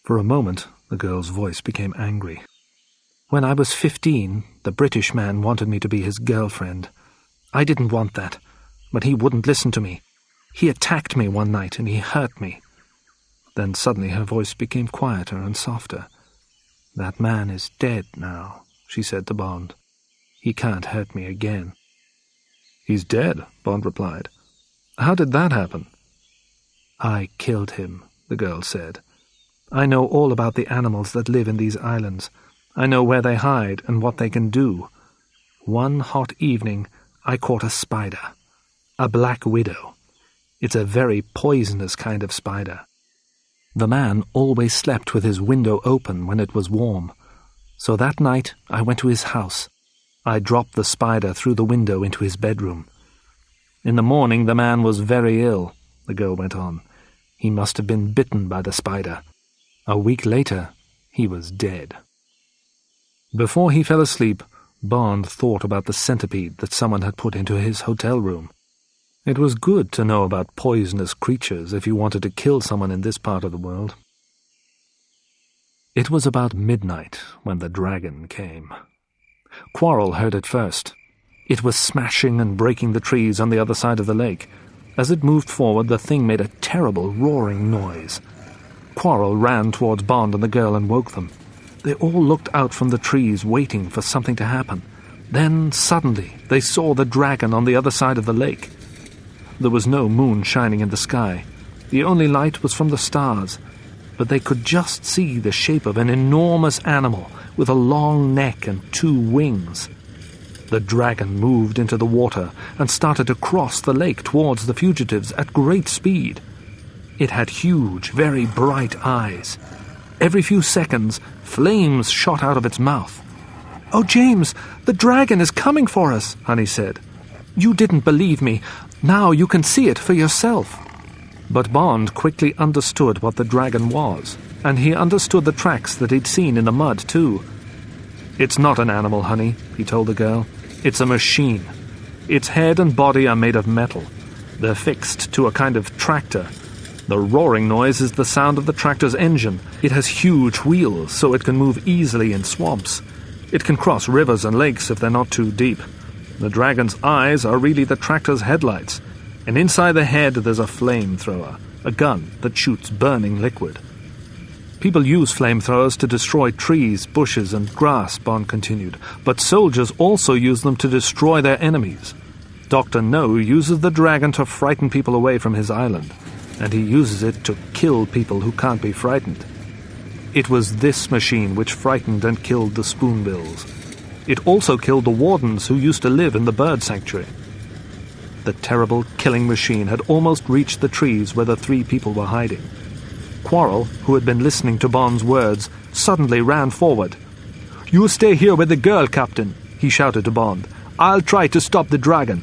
For a moment, the girl's voice became angry. "When I was 15, the British man wanted me to be his girlfriend. I didn't want that, but he wouldn't listen to me. He attacked me one night and he hurt me." Then suddenly her voice became quieter and softer. "That man is dead now," she said to Bond. "He can't hurt me again." "He's dead," Bond replied. "How did that happen?" "I killed him," the girl said. "I know all about the animals that live in these islands. I know where they hide and what they can do. One hot evening, I caught a spider. A black widow. It's a very poisonous kind of spider. The man always slept with his window open when it was warm. So that night, I went to his house. I dropped the spider through the window into his bedroom. In the morning, the man was very ill," the girl went on. "He must have been bitten by the spider. A week later, he was dead." Before he fell asleep, Bond thought about the centipede that someone had put into his hotel room. It was good to know about poisonous creatures if you wanted to kill someone in this part of the world. It was about midnight when the dragon came. Quarrel heard it first. It was smashing and breaking the trees on the other side of the lake. As it moved forward, the thing made a terrible roaring noise. Quarrel ran towards Bond and the girl and woke them. They all looked out from the trees, waiting for something to happen. Then, suddenly, they saw the dragon on the other side of the lake. There was no moon shining in the sky. The only light was from the stars, but they could just see the shape of an enormous animal with a long neck and 2 wings. The dragon moved into the water and started to cross the lake towards the fugitives at great speed. It had huge, very bright eyes. Every few seconds, flames shot out of its mouth. "Oh, James, the dragon is coming for us," Honey said. "You didn't believe me. Now you can see it for yourself." But Bond quickly understood what the dragon was, and he understood the tracks that he'd seen in the mud, too. "It's not an animal, Honey," he told the girl. "It's a machine. Its head and body are made of metal. They're fixed to a kind of tractor. The roaring noise is the sound of the tractor's engine. It has huge wheels, so it can move easily in swamps. It can cross rivers and lakes if they're not too deep. The dragon's eyes are really the tractor's headlights, and inside the head there's a flamethrower, a gun that shoots burning liquid." "People use flamethrowers to destroy trees, bushes, and grass," Bond continued, "but soldiers also use them to destroy their enemies. Dr. No uses the dragon to frighten people away from his island, and he uses it to kill people who can't be frightened. It was this machine which frightened and killed the spoonbills. It also killed the wardens who used to live in the bird sanctuary." The terrible killing machine had almost reached the trees where the 3 people were hiding. Quarrel, who had been listening to Bond's words, suddenly ran forward. "You stay here with the girl, Captain," he shouted to Bond. "I'll try to stop the dragon."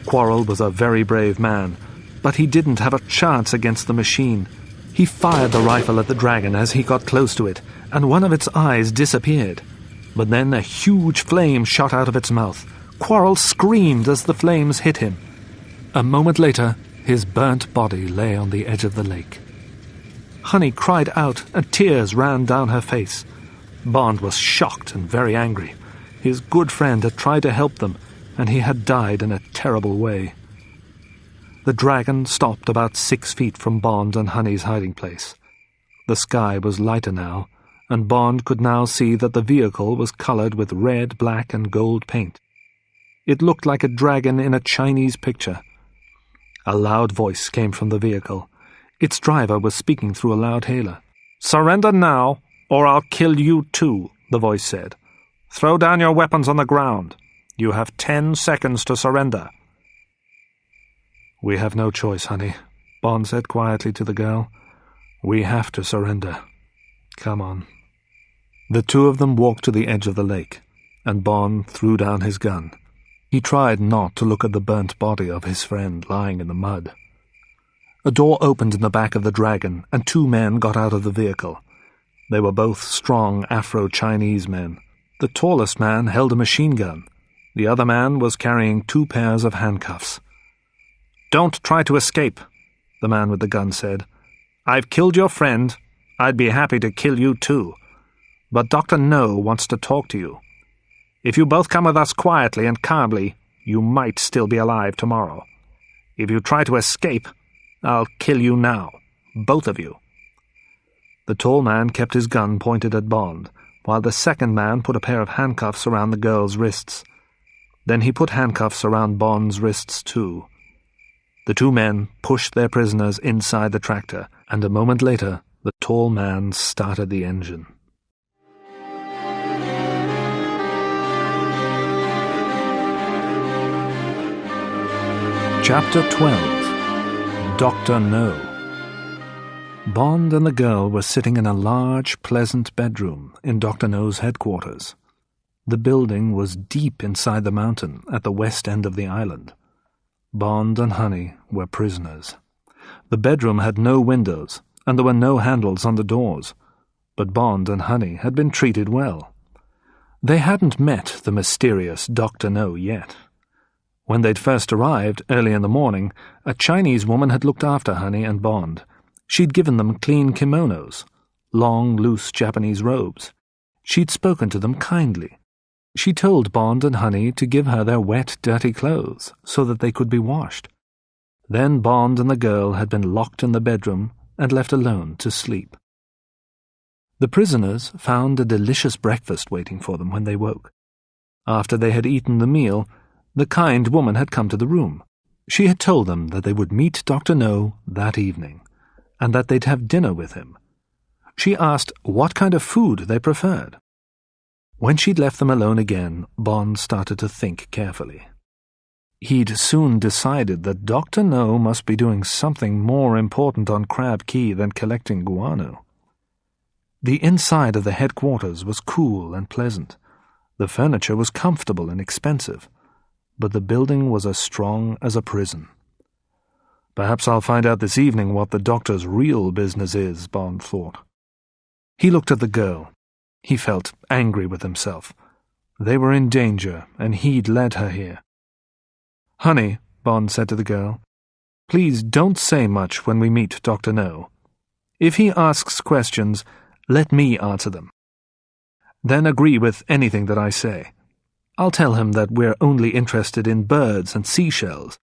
Quarrel was a very brave man, but he didn't have a chance against the machine. He fired the rifle at the dragon as he got close to it, and one of its eyes disappeared. But then a huge flame shot out of its mouth. Quarrel screamed as the flames hit him. A moment later, his burnt body lay on the edge of the lake. Honey cried out, and tears ran down her face. Bond was shocked and very angry. His good friend had tried to help them, and he had died in a terrible way. The dragon stopped about 6 feet from Bond and Honey's hiding place. The sky was lighter now, and Bond could now see that the vehicle was colored with red, black, and gold paint. It looked like a dragon in a Chinese picture. A loud voice came from the vehicle. Its driver was speaking through a loud hailer. "Surrender now, or I'll kill you too," the voice said. "Throw down your weapons on the ground. You have 10 seconds to surrender." "We have no choice, honey," Bond said quietly to the girl. "We have to surrender. Come on." The two of them walked to the edge of the lake, and Bond threw down his gun. He tried not to look at the burnt body of his friend lying in the mud. A door opened in the back of the dragon, and 2 men got out of the vehicle. They were both strong Afro-Chinese men. The tallest man held a machine gun. The other man was carrying 2 pairs of handcuffs. "Don't try to escape," the man with the gun said. "I've killed your friend. I'd be happy to kill you too. But Dr. No wants to talk to you. If you both come with us quietly and calmly, you might still be alive tomorrow. If you try to escape, I'll kill you now, both of you." The tall man kept his gun pointed at Bond, while the second man put a pair of handcuffs around the girl's wrists. Then he put handcuffs around Bond's wrists too. The 2 men pushed their prisoners inside the tractor, and a moment later the tall man started the engine. Chapter 12. Dr. No. Bond and the girl were sitting in a large, pleasant bedroom in Dr. No's headquarters. The building was deep inside the mountain at the west end of the island. Bond and Honey were prisoners. The bedroom had no windows, and there were no handles on the doors. But Bond and Honey had been treated well. They hadn't met the mysterious Dr. No yet. When they'd first arrived, early in the morning, a Chinese woman had looked after Honey and Bond. She'd given them clean kimonos, long, loose Japanese robes. She'd spoken to them kindly. She told Bond and Honey to give her their wet, dirty clothes so that they could be washed. Then Bond and the girl had been locked in the bedroom and left alone to sleep. The prisoners found a delicious breakfast waiting for them when they woke. After they had eaten the meal, the kind woman had come to the room. She had told them that they would meet Dr. No that evening, and that they'd have dinner with him. She asked what kind of food they preferred. When she'd left them alone again, Bond started to think carefully. He'd soon decided that Dr. No must be doing something more important on Crab Key than collecting guano. The inside of the headquarters was cool and pleasant. The furniture was comfortable and expensive, but the building was as strong as a prison. Perhaps I'll find out this evening what the doctor's real business is, Bond thought. He looked at the girl. He felt angry with himself. They were in danger, and he'd led her here. "Honey," Bond said to the girl, "please don't say much when we meet Dr. No. If he asks questions, let me answer them. Then agree with anything that I say. I'll tell him that we're only interested in birds and seashells.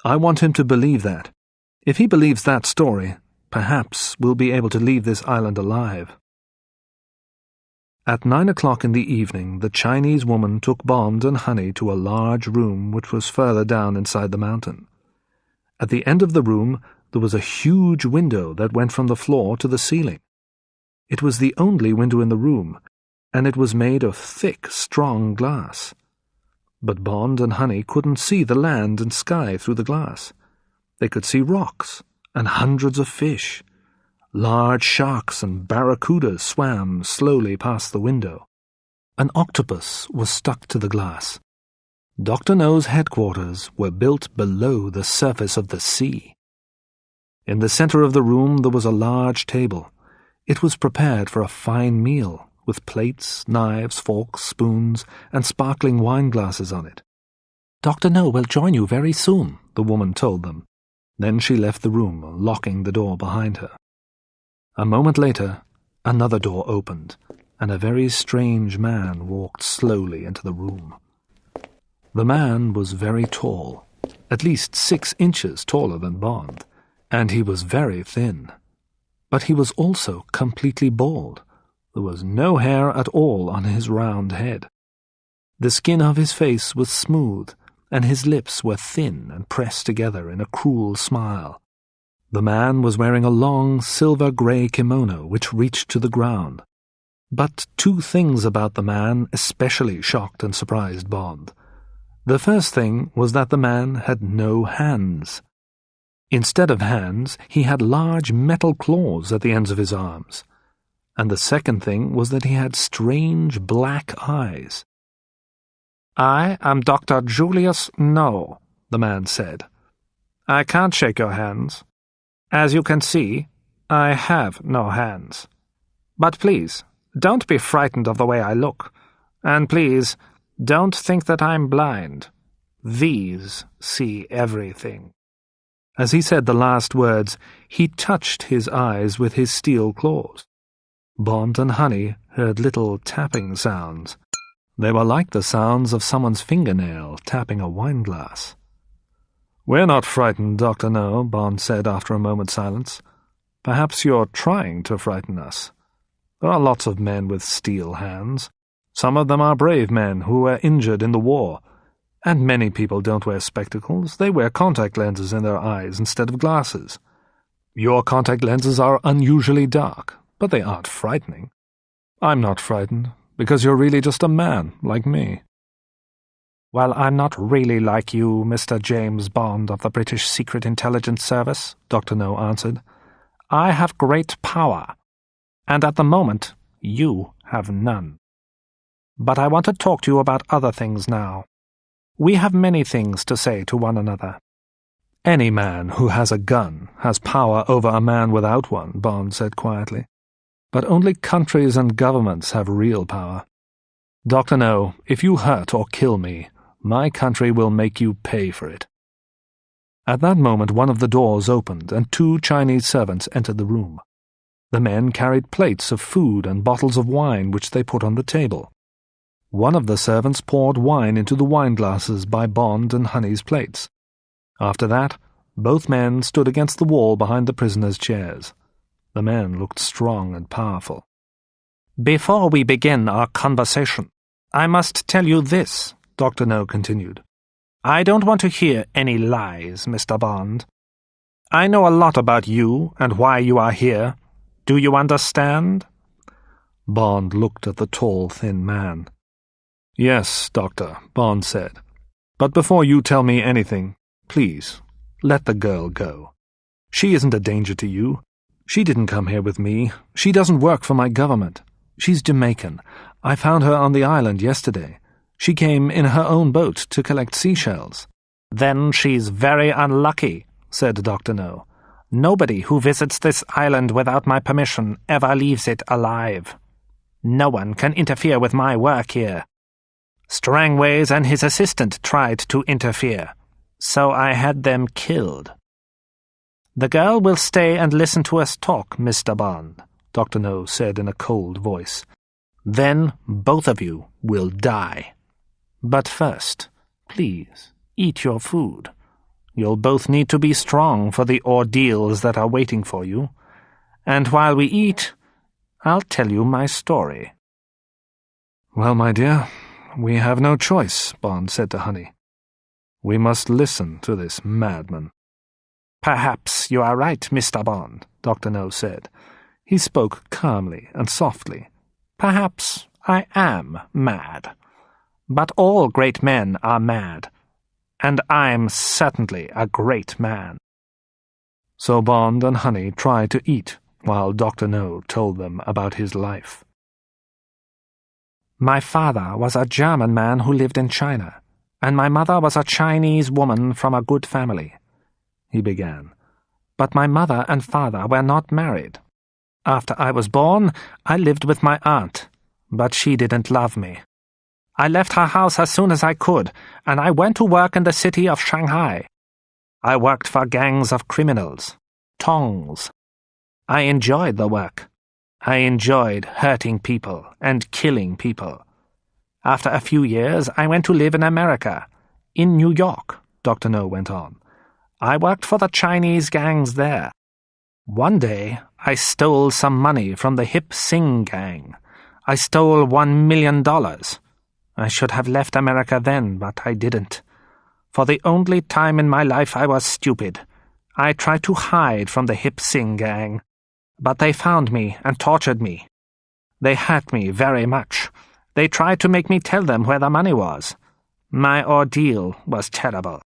I want him to believe that. If he believes that story, perhaps we'll be able to leave this island alive." At 9 o'clock in the evening, the Chinese woman took Bond and Honey to a large room which was further down inside the mountain. At the end of the room, there was a huge window that went from the floor to the ceiling. It was the only window in the room, and it was made of thick, strong glass. But Bond and Honey couldn't see the land and sky through the glass. They could see rocks and hundreds of fish. Large sharks and barracudas swam slowly past the window. An octopus was stuck to the glass. Dr. No's headquarters were built below the surface of the sea. In the center of the room there was a large table. It was prepared for a fine meal, with plates, knives, forks, spoons, and sparkling wine glasses on it. "Dr. No will join you very soon," the woman told them. Then she left the room, locking the door behind her. A moment later, another door opened, and a very strange man walked slowly into the room. The man was very tall, at least 6 inches taller than Bond, and he was very thin. But he was also completely bald. There was no hair at all on his round head. The skin of his face was smooth, and his lips were thin and pressed together in a cruel smile. The man was wearing a long silver-grey kimono which reached to the ground. But 2 things about the man especially shocked and surprised Bond. The first thing was that the man had no hands. Instead of hands, he had large metal claws at the ends of his arms. And the second thing was that he had strange black eyes. "I am Dr. Julius No," the man said. "I can't shake your hands. As you can see, I have no hands. But please, don't be frightened of the way I look. And please, don't think that I'm blind. These see everything." As he said the last words, he touched his eyes with his steel claws. Bond and Honey heard little tapping sounds. They were like the sounds of someone's fingernail tapping a wineglass. "We're not frightened, Dr. No," Bond said after a moment's silence. "Perhaps you're trying to frighten us. There are lots of men with steel hands. Some of them are brave men who were injured in the war. And many people don't wear spectacles. They wear contact lenses in their eyes instead of glasses. Your contact lenses are unusually dark, but they aren't frightening. I'm not frightened, because you're really just a man, like me." "Well, I'm not really like you, Mr. James Bond of the British Secret Intelligence Service," Dr. No answered. "I have great power, and at the moment you have none. But I want to talk to you about other things now. We have many things to say to one another." "Any man who has a gun has power over a man without one," Bond said quietly. "But only countries and governments have real power. Dr. No, if you hurt or kill me, my country will make you pay for it." At that moment one of the doors opened, and 2 Chinese servants entered the room. The men carried plates of food and bottles of wine which they put on the table. One of the servants poured wine into the wineglasses by Bond and Honey's plates. After that, both men stood against the wall behind the prisoners' chairs. The men looked strong and powerful. "Before we begin our conversation, I must tell you this," Dr. No continued. "I don't want to hear any lies, Mr. Bond. I know a lot about you and why you are here. Do you understand?" Bond looked at the tall, thin man. "Yes, Doctor," Bond said. "But before you tell me anything, please, let the girl go. She isn't a danger to you. She didn't come here with me. She doesn't work for my government. She's Jamaican. I found her on the island yesterday. She came in her own boat to collect seashells." "Then she's very unlucky," said Dr. No. "Nobody who visits this island without my permission ever leaves it alive. No one can interfere with my work here. Strangways and his assistant tried to interfere, so I had them killed." "The girl will stay and listen to us talk, Mr. Bond," Dr. No said in a cold voice. "Then both of you will die. But first, please, eat your food. You'll both need to be strong for the ordeals that are waiting for you. And while we eat, I'll tell you my story." "Well, my dear, we have no choice," Bond said to Honey. "We must listen to this madman." "Perhaps you are right, Mr. Bond," Dr. No said. He spoke calmly and softly. "Perhaps I am mad. But all great men are mad, and I'm certainly a great man." So Bond and Honey tried to eat while Dr. No told them about his life. "My father was a German man who lived in China, and my mother was a Chinese woman from a good family," he began. "But my mother and father were not married. After I was born, I lived with my aunt, but she didn't love me. I left her house as soon as I could, and I went to work in the city of Shanghai. I worked for gangs of criminals, tongs. I enjoyed the work. I enjoyed hurting people and killing people. After a few years, I went to live in America, in New York, Dr. No went on. I worked for the Chinese gangs there. One day, I stole some money from the Hip Sing gang. I stole $1 million. I should have left America then, but I didn't. For the only time in my life I was stupid. I tried to hide from the Hip Sing gang, but they found me and tortured me. They hurt me very much. They tried to make me tell them where the money was. My ordeal was terrible.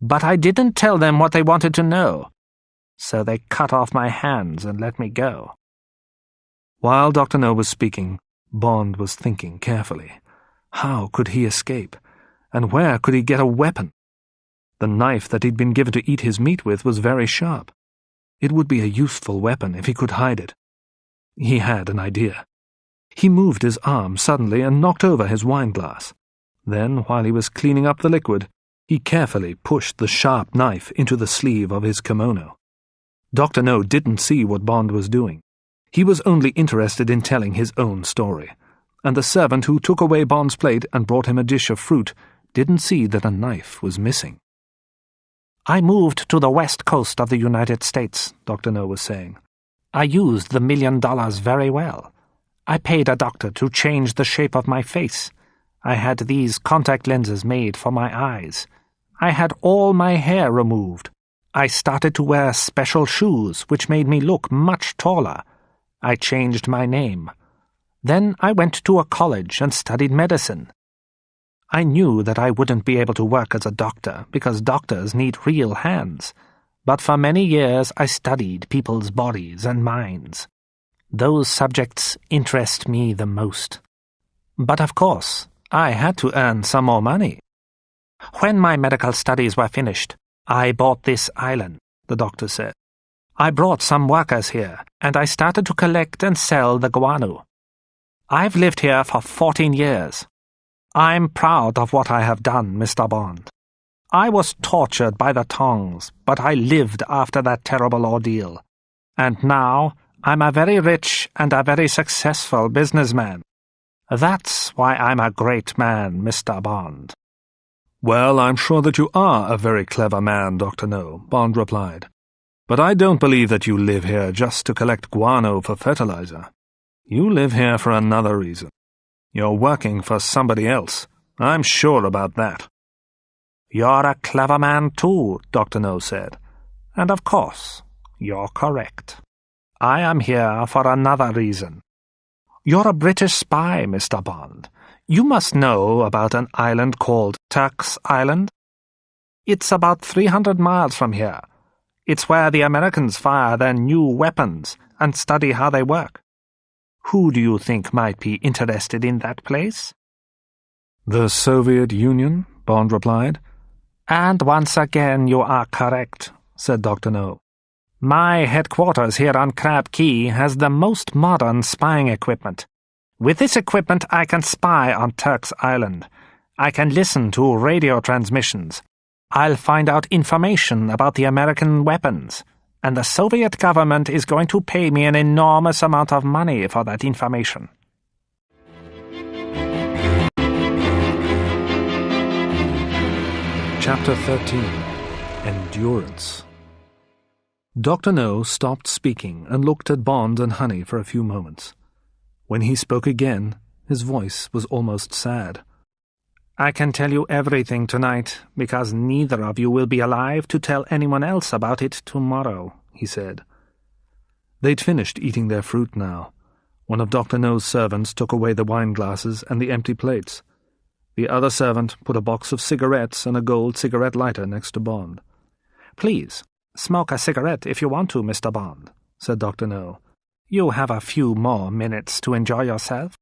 But I didn't tell them what they wanted to know. So they cut off my hands and let me go. While Dr. No was speaking, Bond was thinking carefully. How could he escape? And where could he get a weapon? The knife that he'd been given to eat his meat with was very sharp. It would be a useful weapon if he could hide it. He had an idea. He moved his arm suddenly and knocked over his wineglass. Then, while he was cleaning up the liquid, he carefully pushed the sharp knife into the sleeve of his kimono. Dr. No didn't see what Bond was doing. He was only interested in telling his own story, and the servant who took away Bond's plate and brought him a dish of fruit didn't see that a knife was missing. I moved to the west coast of the United States, Dr. No was saying. I used the $1 million very well. I paid a doctor to change the shape of my face. I had these contact lenses made for my eyes. I had all my hair removed. I started to wear special shoes, which made me look much taller. I changed my name. Then I went to a college and studied medicine. I knew that I wouldn't be able to work as a doctor because doctors need real hands. But for many years I studied people's bodies and minds. Those subjects interest me the most. But of course, I had to earn some more money. When my medical studies were finished, I bought this island, the doctor said. I brought some workers here, and I started to collect and sell the guano. I've lived here for 14 years. I'm proud of what I have done, Mr. Bond. I was tortured by the tongs, but I lived after that terrible ordeal. And now I'm a very rich and a very successful businessman. That's why I'm a great man, Mr. Bond. Well, I'm sure that you are a very clever man, Dr. No, Bond replied. But I don't believe that you live here just to collect guano for fertilizer. You live here for another reason. You're working for somebody else. I'm sure about that. You're a clever man too, Dr. No said. And of course, you're correct. I am here for another reason. You're a British spy, Mr. Bond. You must know about an island called Turk's Island. It's about 300 miles from here. It's where the Americans fire their new weapons and study how they work. Who do you think might be interested in that place? The Soviet Union, Bond replied. And once again you are correct, said Dr. No. My headquarters here on Crab Key has the most modern spying equipment. With this equipment I can spy on Turk's Island. I can listen to radio transmissions. I'll find out information about the American weapons, and the Soviet government is going to pay me an enormous amount of money for that information. Chapter 13. Endurance. Dr. No stopped speaking and looked at Bond and Honey for a few moments. When he spoke again, his voice was almost sad. I can tell you everything tonight, because neither of you will be alive to tell anyone else about it tomorrow, he said. They'd finished eating their fruit now. One of Dr. No's servants took away the wine glasses and the empty plates. The other servant put a box of cigarettes and a gold cigarette lighter next to Bond. Please, smoke a cigarette if you want to, Mr. Bond, said Dr. No. You have a few more minutes to enjoy yourself.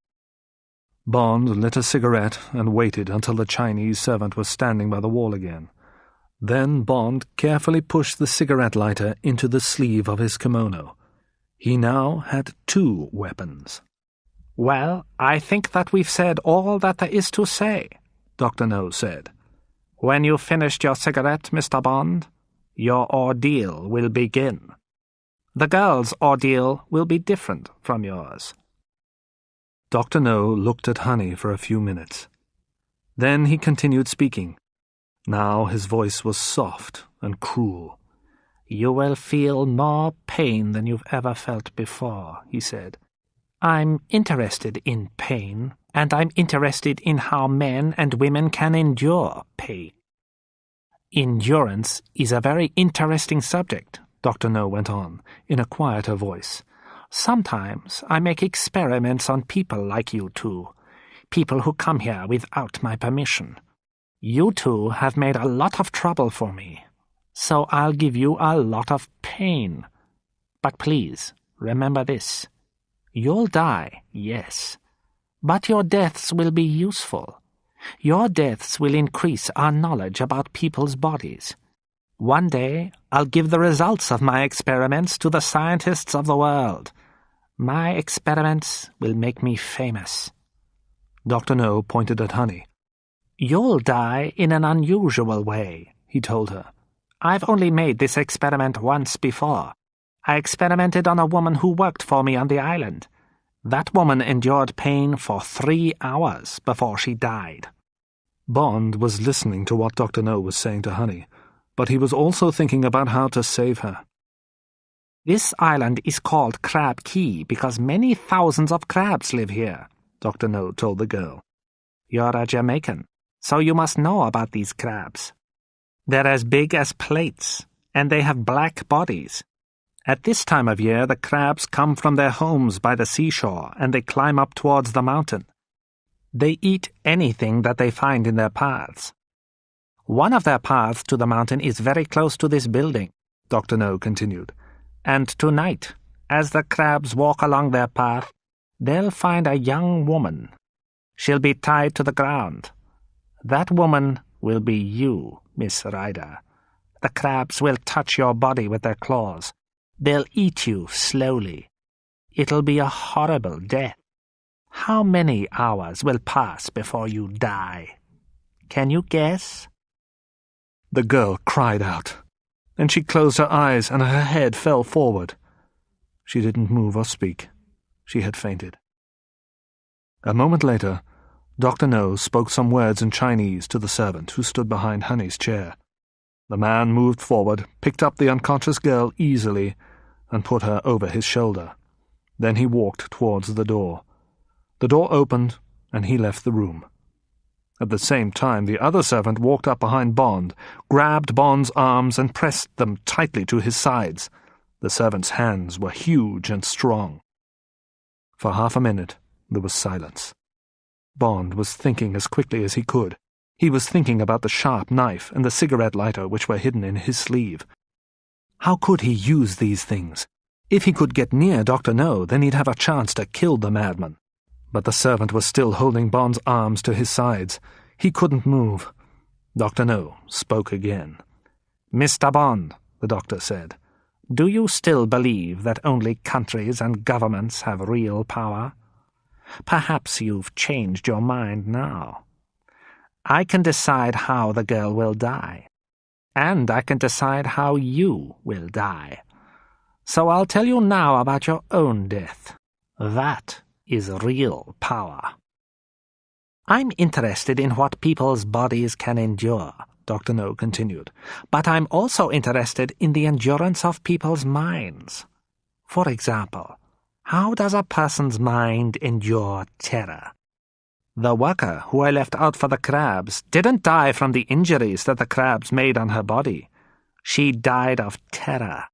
Bond lit a cigarette and waited until the Chinese servant was standing by the wall again. Then Bond carefully pushed the cigarette lighter into the sleeve of his kimono. He now had 2 weapons. "Well, I think that we've said all that there is to say," Dr. No said. "When you've finished your cigarette, Mr. Bond, your ordeal will begin. The girl's ordeal will be different from yours." Dr. No looked at Honey for a few minutes. Then he continued speaking. Now his voice was soft and cruel. "You will feel more pain than you've ever felt before," he said. "I'm interested in pain, and I'm interested in how men and women can endure pain." "Endurance is a very interesting subject," Dr. No went on, in a quieter voice. "Sometimes I make experiments on people like you two, people who come here without my permission. You two have made a lot of trouble for me, so I'll give you a lot of pain. But please, remember this. You'll die, yes, but your deaths will be useful. Your deaths will increase our knowledge about people's bodies. One day, I'll give the results of my experiments to the scientists of the world. My experiments will make me famous." Dr. No pointed at Honey. "You'll die in an unusual way," he told her. "I've only made this experiment once before. I experimented on a woman who worked for me on the island. That woman endured pain for 3 hours before she died." Bond was listening to what Dr. No was saying to Honey, but he was also thinking about how to save her. "This island is called Crab Key because many thousands of crabs live here," Dr. No told the girl. "You're a Jamaican, so you must know about these crabs. They're as big as plates, and they have black bodies. At this time of year, the crabs come from their homes by the seashore, and they climb up towards the mountain. They eat anything that they find in their paths. One of their paths to the mountain is very close to this building," Dr. No continued. "And tonight, as the crabs walk along their path, they'll find a young woman. She'll be tied to the ground. That woman will be you, Miss Rider. The crabs will touch your body with their claws. They'll eat you slowly. It'll be a horrible death. How many hours will pass before you die? Can you guess?" The girl cried out, and she closed her eyes and her head fell forward. She didn't move or speak. She had fainted. A moment later, Dr. No spoke some words in Chinese to the servant who stood behind Honey's chair. The man moved forward, picked up the unconscious girl easily, and put her over his shoulder. Then he walked towards the door. The door opened, and he left the room. At the same time, the other servant walked up behind Bond, grabbed Bond's arms and pressed them tightly to his sides. The servant's hands were huge and strong. For half a minute, there was silence. Bond was thinking as quickly as he could. He was thinking about the sharp knife and the cigarette lighter which were hidden in his sleeve. How could he use these things? If he could get near Dr. No, then he'd have a chance to kill the madman. But the servant was still holding Bond's arms to his sides. He couldn't move. Dr. No spoke again. "Mr. Bond," the doctor said, "do you still believe that only countries and governments have real power? Perhaps you've changed your mind now. I can decide how the girl will die, and I can decide how you will die. So I'll tell you now about your own death. That is real power." "I'm interested in what people's bodies can endure," Dr. No continued, "but I'm also interested in the endurance of people's minds. For example, how does a person's mind endure terror? The worker who I left out for the crabs didn't die from the injuries that the crabs made on her body. She died of terror.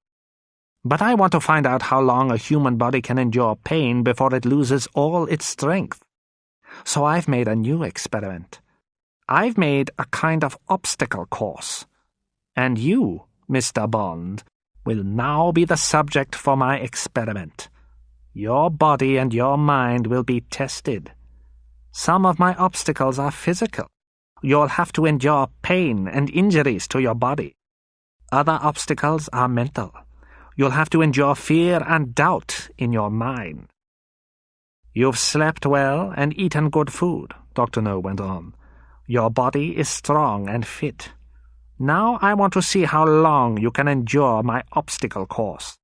But I want to find out how long a human body can endure pain before it loses all its strength. So I've made a new experiment. I've made a kind of obstacle course. And you, Mr. Bond, will now be the subject for my experiment. Your body and your mind will be tested. Some of my obstacles are physical. You'll have to endure pain and injuries to your body. Other obstacles are mental. You'll have to endure fear and doubt in your mind. "You've slept well and eaten good food," Dr. No went on. "Your body is strong and fit. Now I want to see how long you can endure my obstacle course.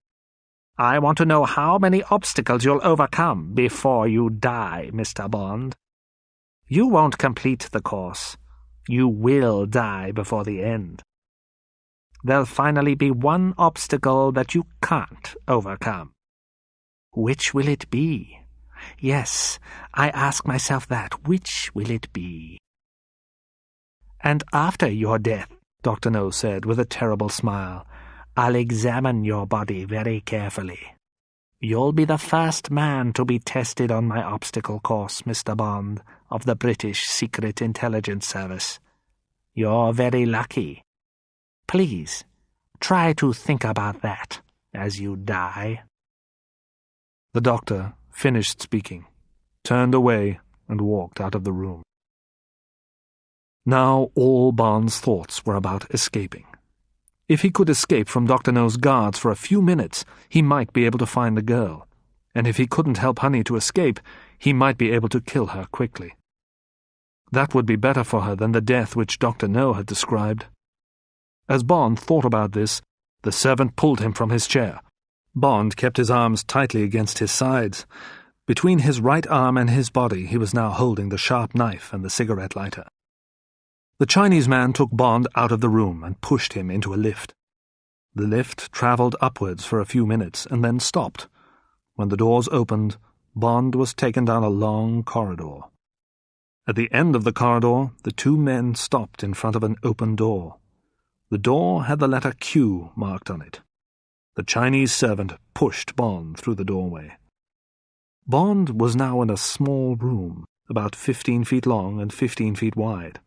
I want to know how many obstacles you'll overcome before you die, Mr. Bond. You won't complete the course. You will die before the end. There'll finally be one obstacle that you can't overcome. Which will it be? Yes, I ask myself that. Which will it be?" "And after your death," Dr. No said with a terrible smile, "I'll examine your body very carefully. You'll be the first man to be tested on my obstacle course, Mr. Bond, of the British Secret Intelligence Service. You're very lucky. Please, try to think about that as you die." The doctor finished speaking, turned away, and walked out of the room. Now all Bond's thoughts were about escaping. If he could escape from Dr. No's guards for a few minutes, he might be able to find the girl, and if he couldn't help Honey to escape, he might be able to kill her quickly. That would be better for her than the death which Dr. No had described. As Bond thought about this, the servant pulled him from his chair. Bond kept his arms tightly against his sides. Between his right arm and his body he was now holding the sharp knife and the cigarette lighter. The Chinese man took Bond out of the room and pushed him into a lift. The lift travelled upwards for a few minutes and then stopped. When the doors opened, Bond was taken down a long corridor. At the end of the corridor, the two men stopped in front of an open door. The door had the letter Q marked on it. The Chinese servant pushed Bond through the doorway. Bond was now in a small room, about 15 feet long and 15 feet wide.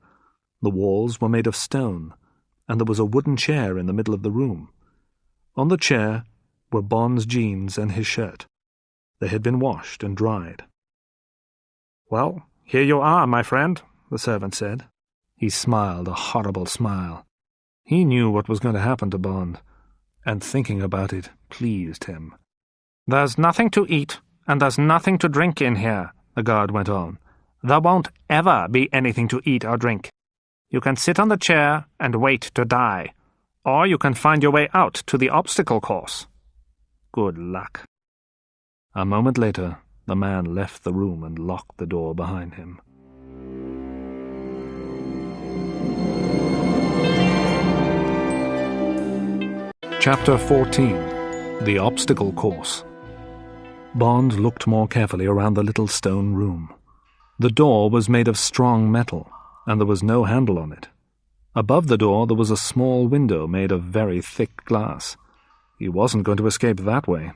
The walls were made of stone, and there was a wooden chair in the middle of the room. On the chair were Bond's jeans and his shirt. They had been washed and dried. "Well, here you are, my friend," the servant said. He smiled a horrible smile. He knew what was going to happen to Bond, and thinking about it pleased him. "There's nothing to eat, and there's nothing to drink in here," the guard went on. "There won't ever be anything to eat or drink. You can sit on the chair and wait to die, or you can find your way out to the obstacle course. Good luck." A moment later, the man left the room and locked the door behind him. Chapter 14. The Obstacle Course. Bond looked more carefully around the little stone room. The door was made of strong metal, and there was no handle on it. Above the door there was a small window made of very thick glass. He wasn't going to escape that way.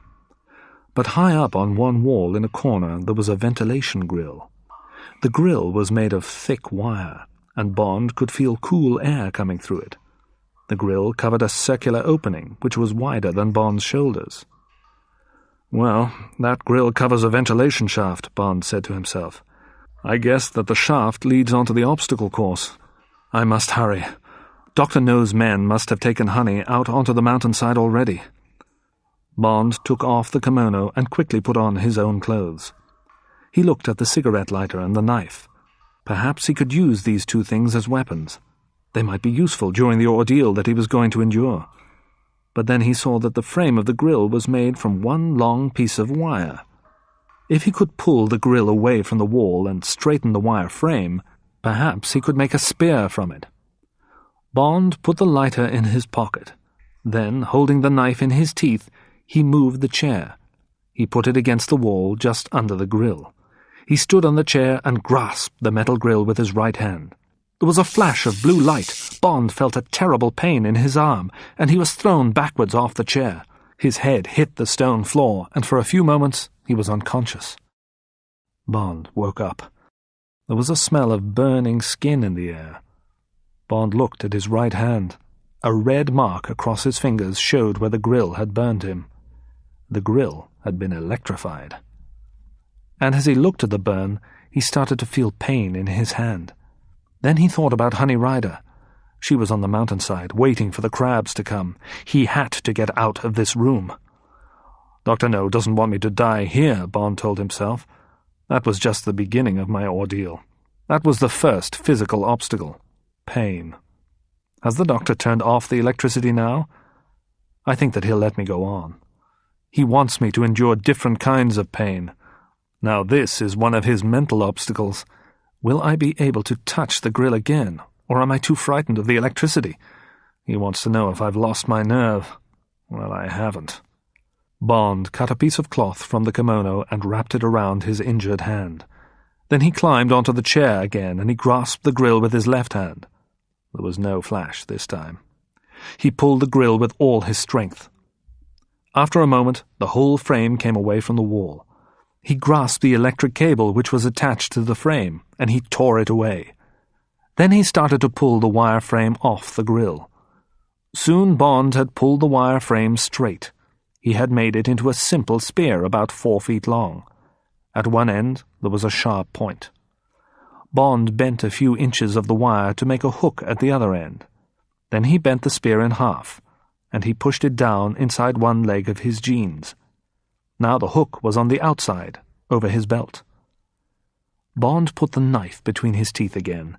But high up on one wall in a corner there was a ventilation grill. The grill was made of thick wire, and Bond could feel cool air coming through it. The grill covered a circular opening, which was wider than Bond's shoulders. "Well, that grill covers a ventilation shaft," Bond said to himself. "I guess that the shaft leads onto the obstacle course. I must hurry. Dr. No's men must have taken Honey out onto the mountainside already." Bond took off the kimono and quickly put on his own clothes. He looked at the cigarette lighter and the knife. Perhaps he could use these two things as weapons. They might be useful during the ordeal that he was going to endure. But then he saw that the frame of the grill was made from one long piece of wire. If he could pull the grill away from the wall and straighten the wire frame, perhaps he could make a spear from it. Bond put the lighter in his pocket. Then, holding the knife in his teeth, he moved the chair. He put it against the wall just under the grill. He stood on the chair and grasped the metal grill with his right hand. There was a flash of blue light. Bond felt a terrible pain in his arm, and he was thrown backwards off the chair. His head hit the stone floor, and for a few moments he was unconscious. Bond woke up. There was a smell of burning skin in the air. Bond looked at his right hand. A red mark across his fingers showed where the grill had burned him. The grill had been electrified. And as he looked at the burn, he started to feel pain in his hand. Then he thought about Honey Rider. She was on the mountainside, waiting for the crabs to come. He had to get out of this room. "Dr. No doesn't want me to die here," Bond told himself. That was just the beginning of my ordeal. That was the first physical obstacle. Pain. Has the doctor turned off the electricity now? I think that he'll let me go on. He wants me to endure different kinds of pain. Now this is one of his mental obstacles. Will I be able to touch the grill again, or am I too frightened of the electricity? He wants to know if I've lost my nerve. Well, I haven't. Bond cut a piece of cloth from the kimono and wrapped it around his injured hand. Then he climbed onto the chair again and he grasped the grill with his left hand. There was no flash this time. He pulled the grill with all his strength. After a moment, the whole frame came away from the wall. He grasped the electric cable which was attached to the frame, and he tore it away. Then he started to pull the wire frame off the grill. Soon Bond had pulled the wire frame straight. He had made it into a simple spear about 4 feet long. At one end there was a sharp point. Bond bent a few inches of the wire to make a hook at the other end. Then he bent the spear in half, and he pushed it down inside one leg of his jeans. Now the hook was on the outside, over his belt. Bond put the knife between his teeth again.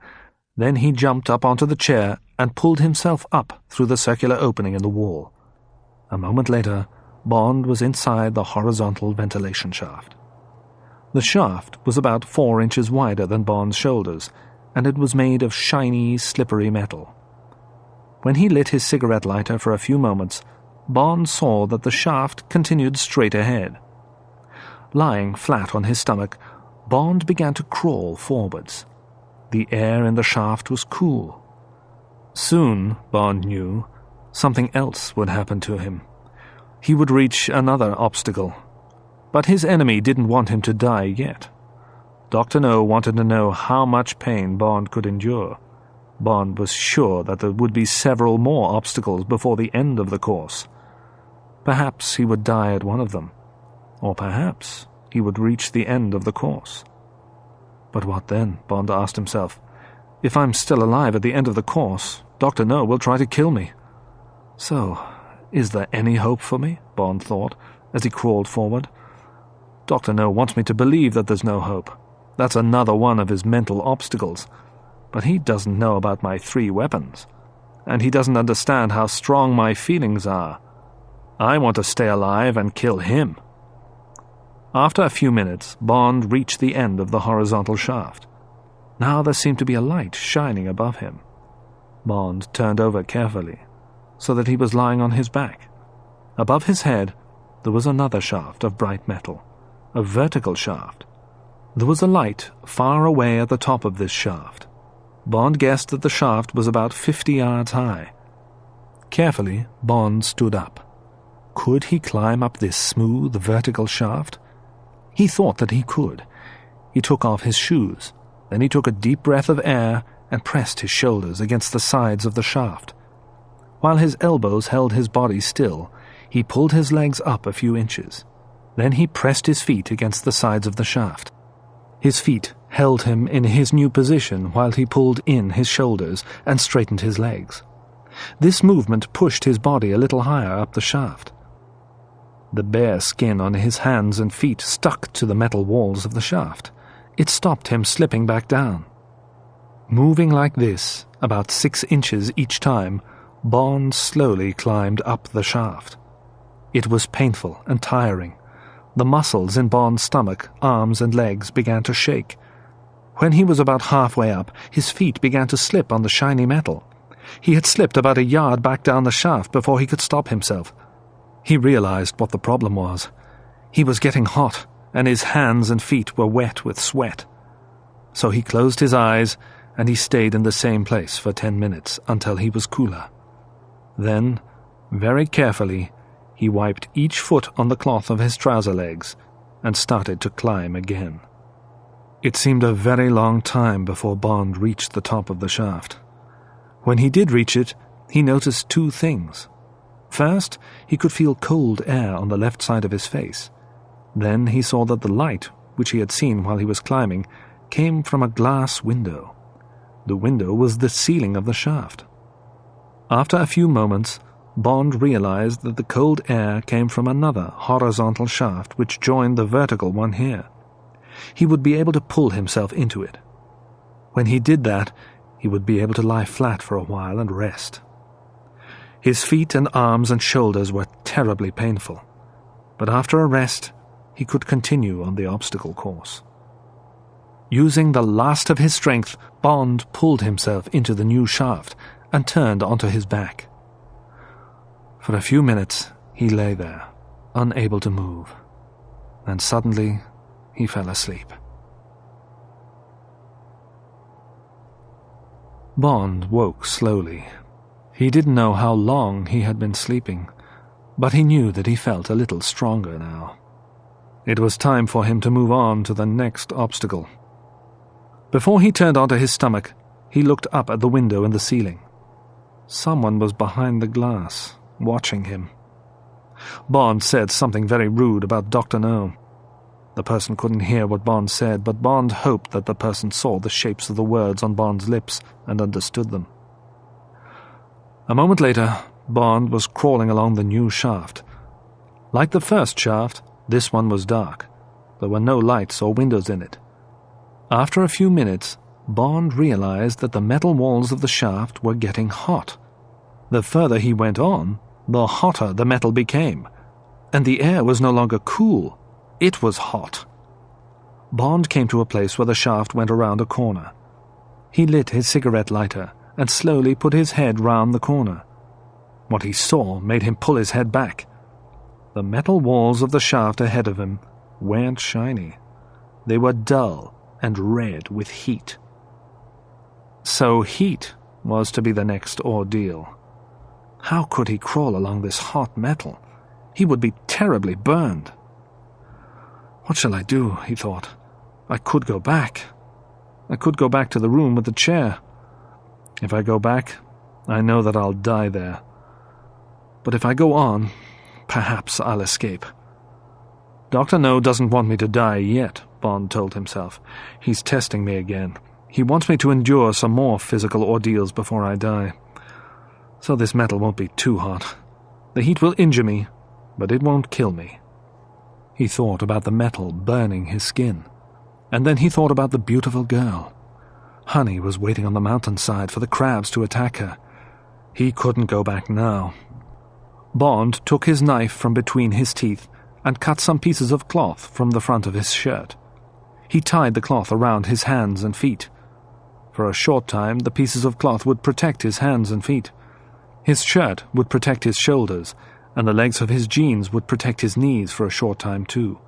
Then he jumped up onto the chair and pulled himself up through the circular opening in the wall. A moment later, Bond was inside the horizontal ventilation shaft. The shaft was about 4 inches wider than Bond's shoulders, and it was made of shiny, slippery metal. When he lit his cigarette lighter for a few moments, Bond saw that the shaft continued straight ahead. Lying flat on his stomach, Bond began to crawl forwards. The air in the shaft was cool. Soon, Bond knew, something else would happen to him. He would reach another obstacle. But his enemy didn't want him to die yet. Dr. No wanted to know how much pain Bond could endure. Bond was sure that there would be several more obstacles before the end of the course. Perhaps he would die at one of them, or perhaps he would reach the end of the course. But what then, Bond asked himself. If I'm still alive at the end of the course, Dr. No will try to kill me. So, is there any hope for me? Bond thought, as he crawled forward. Dr. No wants me to believe that there's no hope. That's another one of his mental obstacles. But he doesn't know about my 3 weapons. And he doesn't understand how strong my feelings are. I want to stay alive and kill him. After a few minutes, Bond reached the end of the horizontal shaft. Now there seemed to be a light shining above him. Bond turned over carefully, so that he was lying on his back. Above his head, there was another shaft of bright metal, a vertical shaft. There was a light far away at the top of this shaft. Bond guessed that the shaft was about 50 yards high. Carefully, Bond stood up. Could he climb up this smooth, vertical shaft? He thought that he could. He took off his shoes. Then he took a deep breath of air and pressed his shoulders against the sides of the shaft. While his elbows held his body still, he pulled his legs up a few inches. Then he pressed his feet against the sides of the shaft. His feet held him in his new position while he pulled in his shoulders and straightened his legs. This movement pushed his body a little higher up the shaft. The bare skin on his hands and feet stuck to the metal walls of the shaft. It stopped him slipping back down. Moving like this, about 6 inches each time, Bond slowly climbed up the shaft. It was painful and tiring. The muscles in Bond's stomach, arms and legs began to shake. When he was about halfway up, his feet began to slip on the shiny metal. He had slipped about a yard back down the shaft before he could stop himself. He realized what the problem was. He was getting hot, and his hands and feet were wet with sweat. So he closed his eyes, and he stayed in the same place for 10 minutes until he was cooler. Then, very carefully, he wiped each foot on the cloth of his trouser legs and started to climb again. It seemed a very long time before Bond reached the top of the shaft. When he did reach it, he noticed 2 things. First, he could feel cold air on the left side of his face. Then he saw that the light, which he had seen while he was climbing, came from a glass window. The window was the ceiling of the shaft. After a few moments, Bond realized that the cold air came from another horizontal shaft which joined the vertical one here. he would be able to pull himself into it. When he did that, he would be able to lie flat for a while and rest. His feet and arms and shoulders were terribly painful, but after a rest, he could continue on the obstacle course. Using the last of his strength, Bond pulled himself into the new shaft and turned onto his back. For a few minutes, he lay there, unable to move, and suddenly he fell asleep. Bond woke slowly. He didn't know how long he had been sleeping, but he knew that he felt a little stronger now. It was time for him to move on to the next obstacle. Before he turned onto his stomach, he looked up at the window in the ceiling. Someone was behind the glass, watching him. Bond said something very rude about Dr. No. The person couldn't hear what Bond said, but Bond hoped that the person saw the shapes of the words on Bond's lips and understood them. A moment later, Bond was crawling along the new shaft. Like the first shaft, this one was dark. There were no lights or windows in it. After a few minutes, Bond realized that the metal walls of the shaft were getting hot. The further he went on, the hotter the metal became, and the air was no longer cool. It was hot. Bond came to a place where the shaft went around a corner. He lit his cigarette lighter and slowly put his head round the corner. What he saw made him pull his head back. The metal walls of the shaft ahead of him weren't shiny. They were dull and red with heat. So heat was to be the next ordeal. How could he crawl along this hot metal? He would be terribly burned. What shall I do? He thought. I could go back. I could go back to the room with the chair. If I go back, I know that I'll die there. But if I go on, perhaps I'll escape. Dr. No doesn't want me to die yet, Bond told himself. He's testing me again. He wants me to endure some more physical ordeals before I die. So this metal won't be too hot. The heat will injure me, but it won't kill me. He thought about the metal burning his skin. And then he thought about the beautiful girl. Honey was waiting on the mountainside for the crabs to attack her. He couldn't go back now. Bond took his knife from between his teeth and cut some pieces of cloth from the front of his shirt. He tied the cloth around his hands and feet. For a short time, the pieces of cloth would protect his hands and feet. His shirt would protect his shoulders, and the legs of his jeans would protect his knees for a short time too.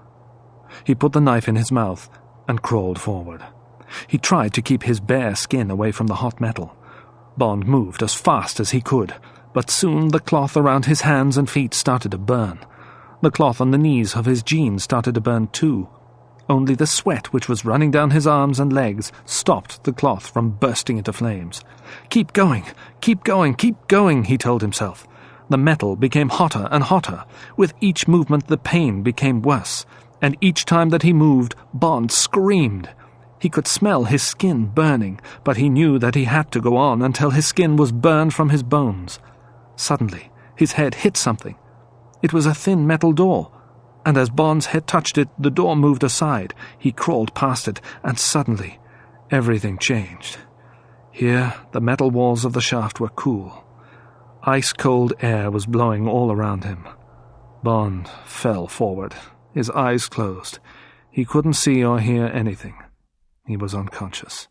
He put the knife in his mouth and crawled forward. He tried to keep his bare skin away from the hot metal. Bond moved as fast as he could, but soon the cloth around his hands and feet started to burn. The cloth on the knees of his jeans started to burn too. Only the sweat which was running down his arms and legs stopped the cloth from bursting into flames. Keep going, keep going, keep going, he told himself. The metal became hotter and hotter. With each movement the pain became worse, and each time that he moved, Bond screamed. He could smell his skin burning, but he knew that he had to go on until his skin was burned from his bones. Suddenly, his head hit something. It was a thin metal door, and as Bond's head touched it, the door moved aside. He crawled past it, and suddenly, everything changed. Here, the metal walls of the shaft were cool. Ice-cold air was blowing all around him. Bond fell forward, his eyes closed. He couldn't see or hear anything. He was unconscious.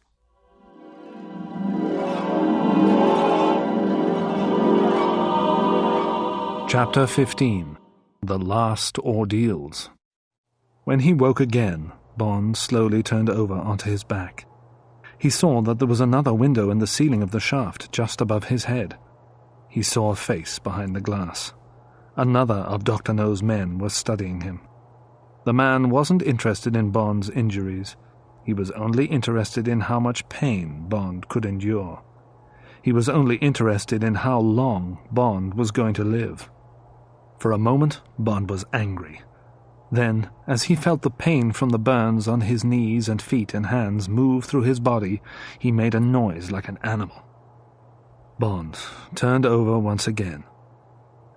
Chapter 15. The Last Ordeals. When he woke again, Bond slowly turned over onto his back. He saw that there was another window in the ceiling of the shaft just above his head. He saw a face behind the glass. Another of Dr. No's men was studying him. The man wasn't interested in Bond's injuries. He was only interested in how much pain Bond could endure. He was only interested in how long Bond was going to live. For a moment, Bond was angry. Then, as he felt the pain from the burns on his knees and feet and hands move through his body, he made a noise like an animal. Bond turned over once again.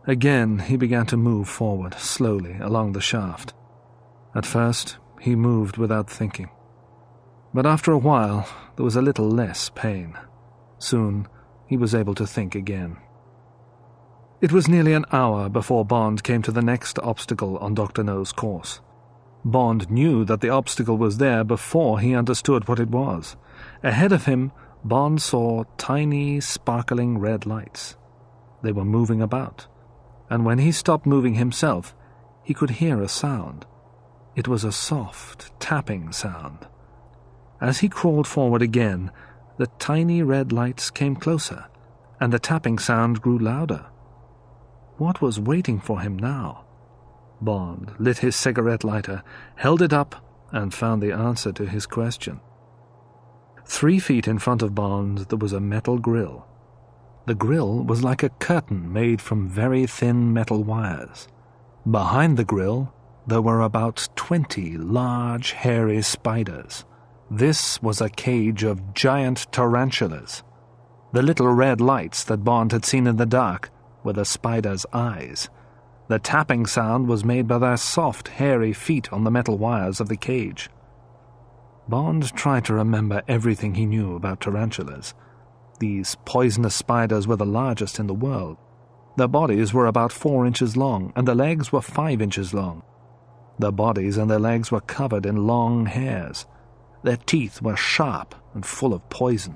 Again, he began to move forward, slowly, along the shaft. At first, he moved without thinking. But after a while, there was a little less pain. Soon, he was able to think again. It was nearly an hour before Bond came to the next obstacle on Dr. No's course. Bond knew that the obstacle was there before he understood what it was. Ahead of him, Bond saw tiny, sparkling red lights. They were moving about, and when he stopped moving himself, he could hear a sound. It was a soft, tapping sound. As he crawled forward again, the tiny red lights came closer, and the tapping sound grew louder. What was waiting for him now? Bond lit his cigarette lighter, held it up, and found the answer to his question. 3 feet in front of Bond there was a metal grill. The grill was like a curtain made from very thin metal wires. Behind the grill there were about 20 large, hairy spiders. This was a cage of giant tarantulas. The little red lights that Bond had seen in the dark were the spiders' eyes. The tapping sound was made by their soft, hairy feet on the metal wires of the cage. Bond tried to remember everything he knew about tarantulas. These poisonous spiders were the largest in the world. Their bodies were about 4 inches long, and their legs were 5 inches long. Their bodies and their legs were covered in long hairs. Their teeth were sharp and full of poison.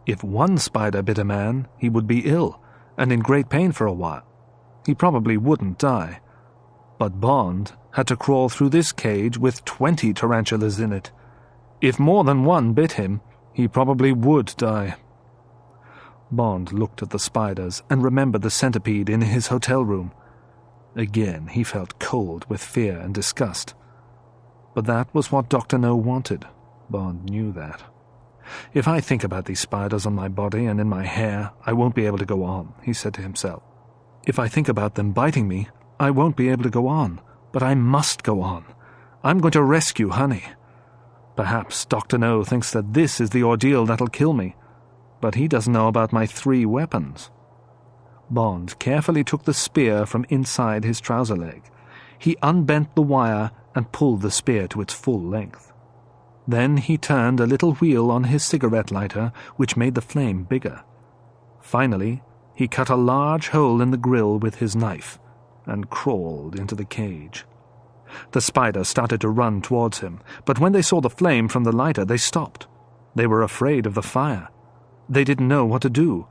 If one spider bit a man, he would be ill, and in great pain for a while. He probably wouldn't die. But Bond had to crawl through this cage with 20 tarantulas in it. If more than one bit him, he probably would die. Bond looked at the spiders and remembered the centipede in his hotel room. Again he felt cold with fear and disgust. But that was what Dr. No wanted. Bond knew that. If I think about these spiders on my body and in my hair, I won't be able to go on, he said to himself. If I think about them biting me, I won't be able to go on. But I must go on. I'm going to rescue Honey. Perhaps Dr. No thinks that this is the ordeal that'll kill me, but he doesn't know about my 3 weapons. Bond carefully took the spear from inside his trouser leg. He unbent the wire and pulled the spear to its full length. Then he turned a little wheel on his cigarette lighter, which made the flame bigger. Finally, he cut a large hole in the grill with his knife and crawled into the cage. The spiders started to run towards him, but when they saw the flame from the lighter, they stopped. They were afraid of the fire. They didn't know what to do,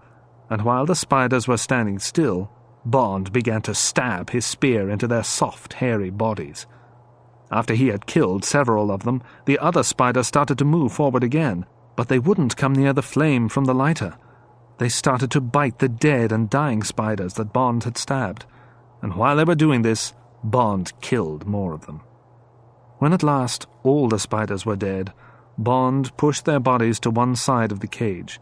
and while the spiders were standing still, Bond began to stab his spear into their soft, hairy bodies. After he had killed several of them, the other spiders started to move forward again, but they wouldn't come near the flame from the lighter. They started to bite the dead and dying spiders that Bond had stabbed, and while they were doing this, Bond killed more of them. When at last all the spiders were dead, Bond pushed their bodies to one side of the cage.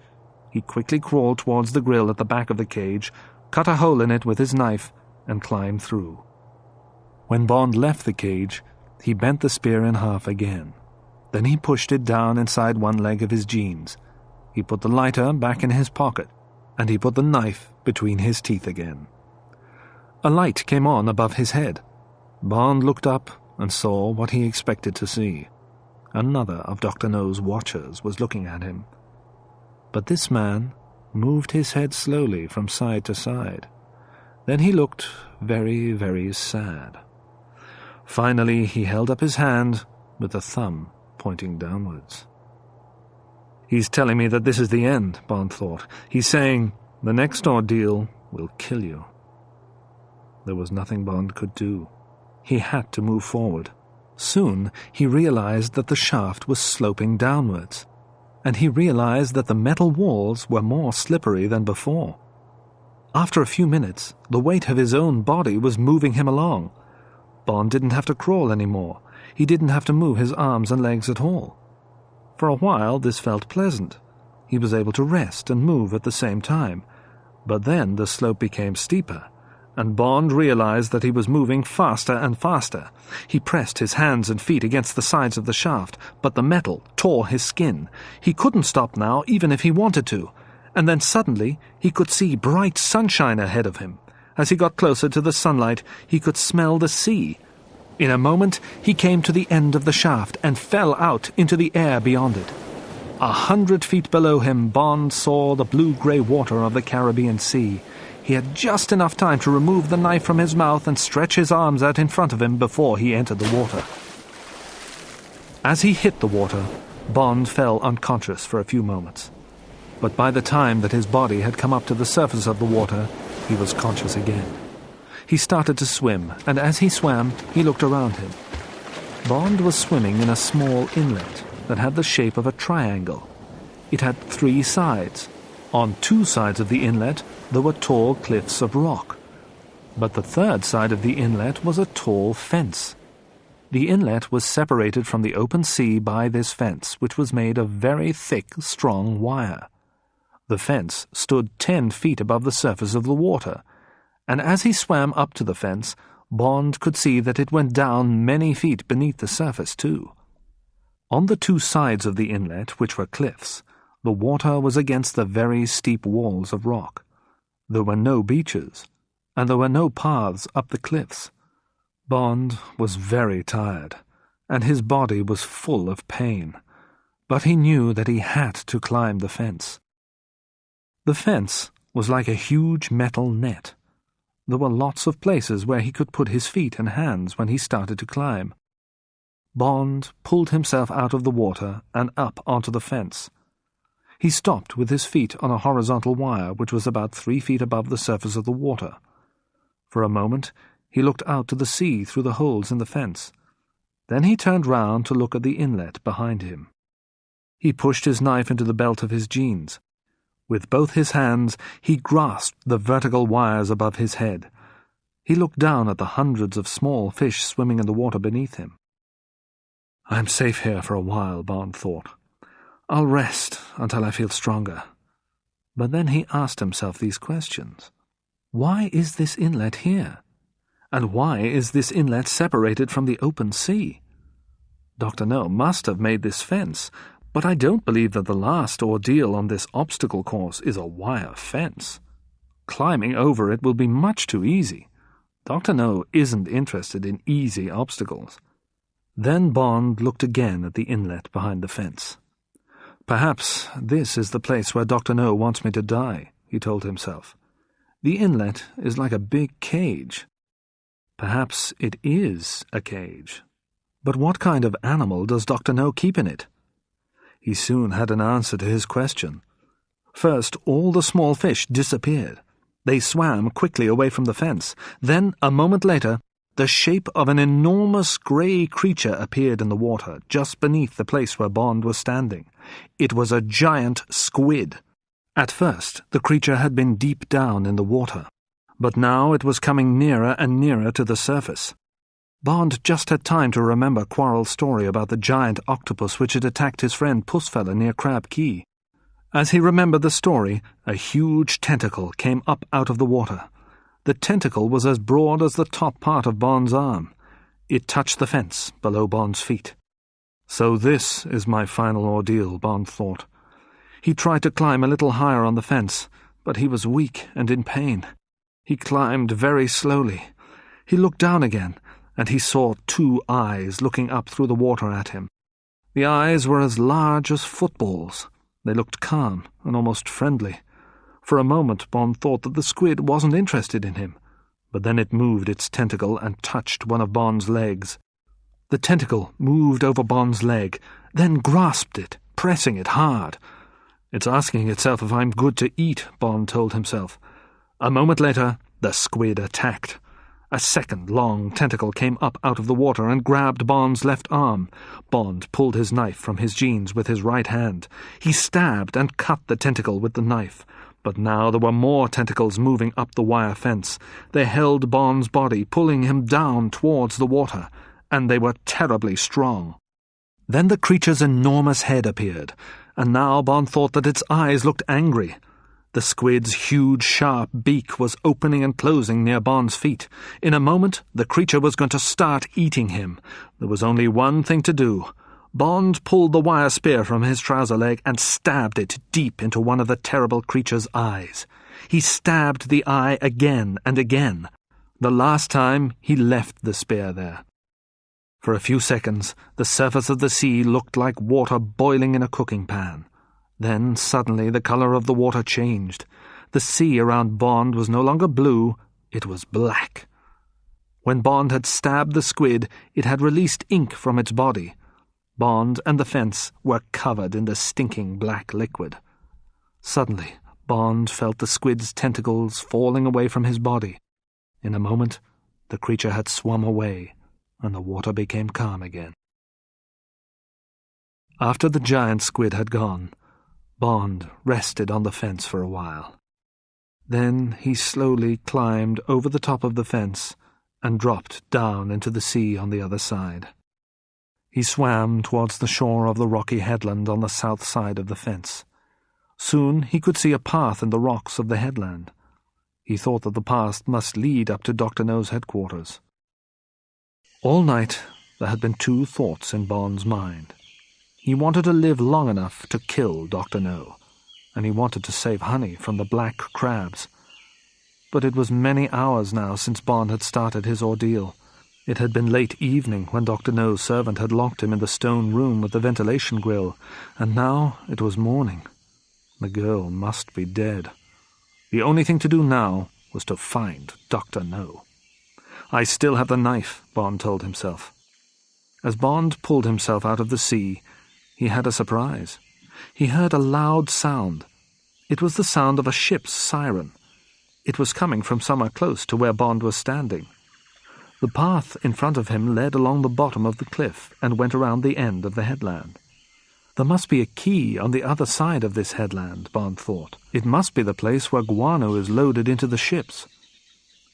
He quickly crawled towards the grill at the back of the cage, cut a hole in it with his knife, and climbed through. When Bond left the cage, he bent the spear in half again. Then he pushed it down inside one leg of his jeans. He put the lighter back in his pocket, and he put the knife between his teeth again. A light came on above his head. Bond looked up and saw what he expected to see. Another of Dr. No's watchers was looking at him. But this man moved his head slowly from side to side. Then he looked very, very sad. Finally, he held up his hand with the thumb pointing downwards. He's telling me that this is the end, Bond thought. He's saying, the next ordeal will kill you. There was nothing Bond could do. He had to move forward. Soon he realized that the shaft was sloping downwards, and he realized that the metal walls were more slippery than before. After a few minutes, the weight of his own body was moving him along. Bond didn't have to crawl anymore. He didn't have to move his arms and legs at all. For a while this felt pleasant. He was able to rest and move at the same time. But then the slope became steeper, and Bond realized that he was moving faster and faster. He pressed his hands and feet against the sides of the shaft, but the metal tore his skin. He couldn't stop now, even if he wanted to. And then suddenly he could see bright sunshine ahead of him. As he got closer to the sunlight, he could smell the sea. In a moment, he came to the end of the shaft and fell out into the air beyond it. 100 feet below him, Bond saw the blue-grey water of the Caribbean Sea. He had just enough time to remove the knife from his mouth and stretch his arms out in front of him before he entered the water. As he hit the water, Bond fell unconscious for a few moments. But by the time that his body had come up to the surface of the water, he was conscious again. He started to swim, and as he swam, he looked around him. Bond was swimming in a small inlet that had the shape of a triangle. It had 3 sides. On 2 sides of the inlet, there were tall cliffs of rock. But the 3rd side of the inlet was a tall fence. The inlet was separated from the open sea by this fence, which was made of very thick, strong wire. The fence stood 10 feet above the surface of the water, and as he swam up to the fence, Bond could see that it went down many feet beneath the surface, too. On the 2 sides of the inlet, which were cliffs, the water was against the very steep walls of rock. There were no beaches, and there were no paths up the cliffs. Bond was very tired, and his body was full of pain, but he knew that he had to climb the fence. The fence was like a huge metal net. There were lots of places where he could put his feet and hands when he started to climb. Bond pulled himself out of the water and up onto the fence. He stopped with his feet on a horizontal wire which was about 3 feet above the surface of the water. For a moment, he looked out to the sea through the holes in the fence. Then he turned round to look at the inlet behind him. He pushed his knife into the belt of his jeans. With both his hands, he grasped the vertical wires above his head. He looked down at the hundreds of small fish swimming in the water beneath him. "I'm safe here for a while," Bond thought. "I'll rest until I feel stronger." But then he asked himself these questions. Why is this inlet here? And why is this inlet separated from the open sea? Dr. No must have made this fence, but I don't believe that the last ordeal on this obstacle course is a wire fence. Climbing over it will be much too easy. Dr. No isn't interested in easy obstacles. Then Bond looked again at the inlet behind the fence. "Perhaps this is the place where Dr. No wants me to die," he told himself. "The inlet is like a big cage. Perhaps it is a cage. But what kind of animal does Dr. No keep in it?" He soon had an answer to his question. First, all the small fish disappeared. They swam quickly away from the fence. Then, a moment later, the shape of an enormous grey creature appeared in the water, just beneath the place where Bond was standing. It was a giant squid. At first, the creature had been deep down in the water, but now it was coming nearer and nearer to the surface. Bond just had time to remember Quarrel's story about the giant octopus which had attacked his friend Pussfella near Crab Key. As he remembered the story, a huge tentacle came up out of the water. The tentacle was as broad as the top part of Bond's arm. It touched the fence below Bond's feet. So this is my final ordeal, Bond thought. He tried to climb a little higher on the fence, but he was weak and in pain. He climbed very slowly. He looked down again, and he saw 2 eyes looking up through the water at him. The eyes were as large as footballs. They looked calm and almost friendly. For a moment Bond thought that the squid wasn't interested in him, but then it moved its tentacle and touched one of Bond's legs. The tentacle moved over Bond's leg, then grasped it, pressing it hard. "It's asking itself if I'm good to eat," Bond told himself. A moment later, the squid attacked. A second long tentacle came up out of the water and grabbed Bond's left arm. Bond pulled his knife from his jeans with his right hand. He stabbed and cut the tentacle with the knife. But now there were more tentacles moving up the wire fence. They held Bond's body, pulling him down towards the water, and they were terribly strong. Then the creature's enormous head appeared, and now Bond thought that its eyes looked angry. The squid's huge, sharp beak was opening and closing near Bond's feet. In a moment, the creature was going to start eating him. There was only one thing to do. Bond pulled the wire spear from his trouser leg and stabbed it deep into one of the terrible creature's eyes. He stabbed the eye again and again. The last time, he left the spear there. For a few seconds, the surface of the sea looked like water boiling in a cooking pan. Then, suddenly, the color of the water changed. The sea around Bond was no longer blue, it was black. When Bond had stabbed the squid, it had released ink from its body. Bond and the fence were covered in the stinking black liquid. Suddenly, Bond felt the squid's tentacles falling away from his body. In a moment, the creature had swum away, and the water became calm again. After the giant squid had gone, Bond rested on the fence for a while. Then he slowly climbed over the top of the fence and dropped down into the sea on the other side. He swam towards the shore of the rocky headland on the south side of the fence. Soon he could see a path in the rocks of the headland. He thought that the path must lead up to Dr. No's headquarters. All night there had been two thoughts in Bond's mind. He wanted to live long enough to kill Dr. No, and he wanted to save Honey from the black crabs. But it was many hours now since Bond had started his ordeal. It had been late evening when Dr. No's servant had locked him in the stone room with the ventilation grill, and now it was morning. The girl must be dead. The only thing to do now was to find Dr. No. "I still have the knife," Bond told himself. As Bond pulled himself out of the sea, he had a surprise. He heard a loud sound. It was the sound of a ship's siren. It was coming from somewhere close to where Bond was standing. The path in front of him led along the bottom of the cliff and went around the end of the headland. There must be a key on the other side of this headland, Bond thought. It must be the place where guano is loaded into the ships.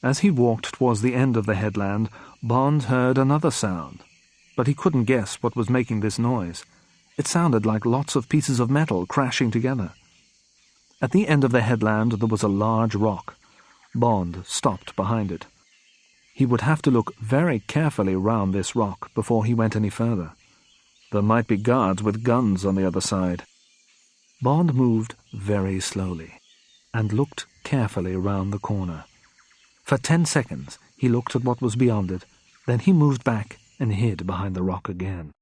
As he walked towards the end of the headland, Bond heard another sound, but he couldn't guess what was making this noise. It sounded like lots of pieces of metal crashing together. At the end of the headland there was a large rock. Bond stopped behind it. He would have to look very carefully round this rock before he went any further. There might be guards with guns on the other side. Bond moved very slowly and looked carefully round the corner. For 10 seconds he looked at what was beyond it, then he moved back and hid behind the rock again.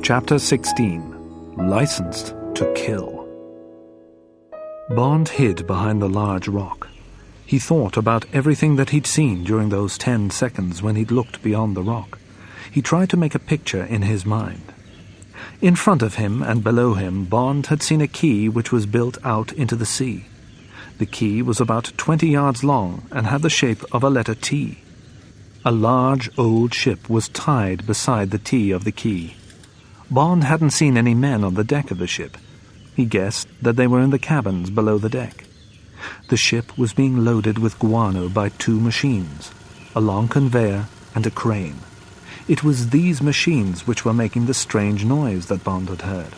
Chapter 16. Licensed to Kill. Bond hid behind the large rock. He thought about everything that he'd seen during those 10 seconds when he'd looked beyond the rock. He tried to make a picture in his mind. In front of him and below him, Bond had seen a quay which was built out into the sea. The quay was about 20 yards long and had the shape of a letter T. A large old ship was tied beside the T of the quay. Bond hadn't seen any men on the deck of the ship. He guessed that they were in the cabins below the deck. The ship was being loaded with guano by 2 machines, a long conveyor and a crane. It was these machines which were making the strange noise that Bond had heard.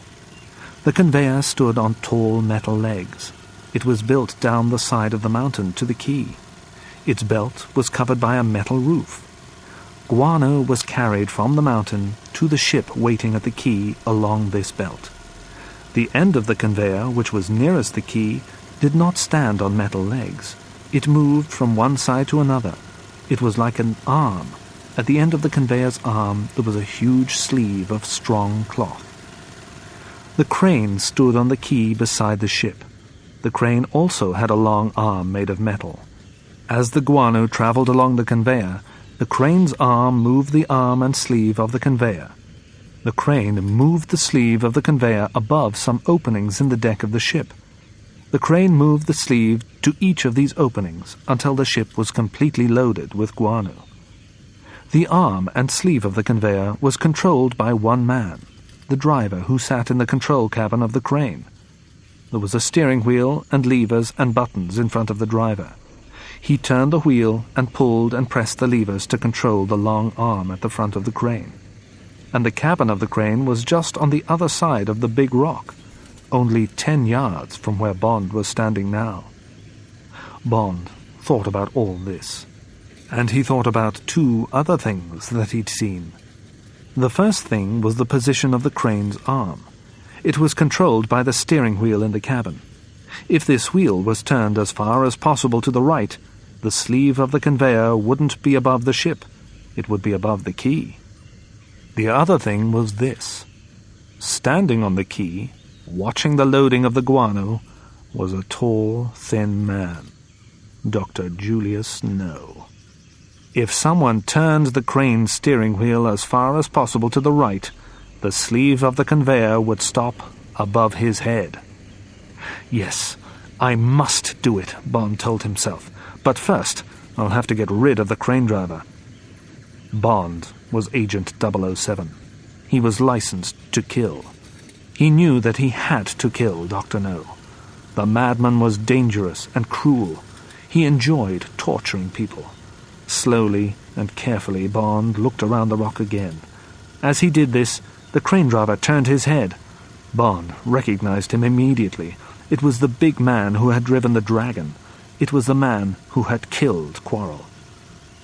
The conveyor stood on tall metal legs. It was built down the side of the mountain to the quay. Its belt was covered by a metal roof. Guano was carried from the mountain to the ship waiting at the quay along this belt. The end of the conveyor, which was nearest the quay, did not stand on metal legs. It moved from one side to another. It was like an arm. At the end of the conveyor's arm there was a huge sleeve of strong cloth. The crane stood on the quay beside the ship. The crane also had a long arm made of metal. As the guano traveled along the conveyor, the crane's arm moved the arm and sleeve of the conveyor. The crane moved the sleeve of the conveyor above some openings in the deck of the ship. The crane moved the sleeve to each of these openings until the ship was completely loaded with guano. The arm and sleeve of the conveyor was controlled by one man, the driver who sat in the control cabin of the crane. There was a steering wheel and levers and buttons in front of the driver. He turned the wheel and pulled and pressed the levers to control the long arm at the front of the crane. And the cabin of the crane was just on the other side of the big rock, only 10 yards from where Bond was standing now. Bond thought about all this. And he thought about 2 other things that he'd seen. The first thing was the position of the crane's arm. It was controlled by the steering wheel in the cabin. If this wheel was turned as far as possible to the right, the sleeve of the conveyor wouldn't be above the ship. It would be above the quay. The other thing was this. Standing on the quay, watching the loading of the guano, was a tall, thin man, Dr. Julius No. If someone turned the crane steering wheel as far as possible to the right, the sleeve of the conveyor would stop above his head. Yes, I must do it, Bond told himself. But first, I'll have to get rid of the crane driver. Bond was Agent 007. He was licensed to kill. He knew that he had to kill Dr. No. The madman was dangerous and cruel. He enjoyed torturing people. Slowly and carefully, Bond looked around the rock again. As he did this, the crane driver turned his head. Bond recognized him immediately. It was the big man who had driven the dragon. It was the man who had killed Quarrel.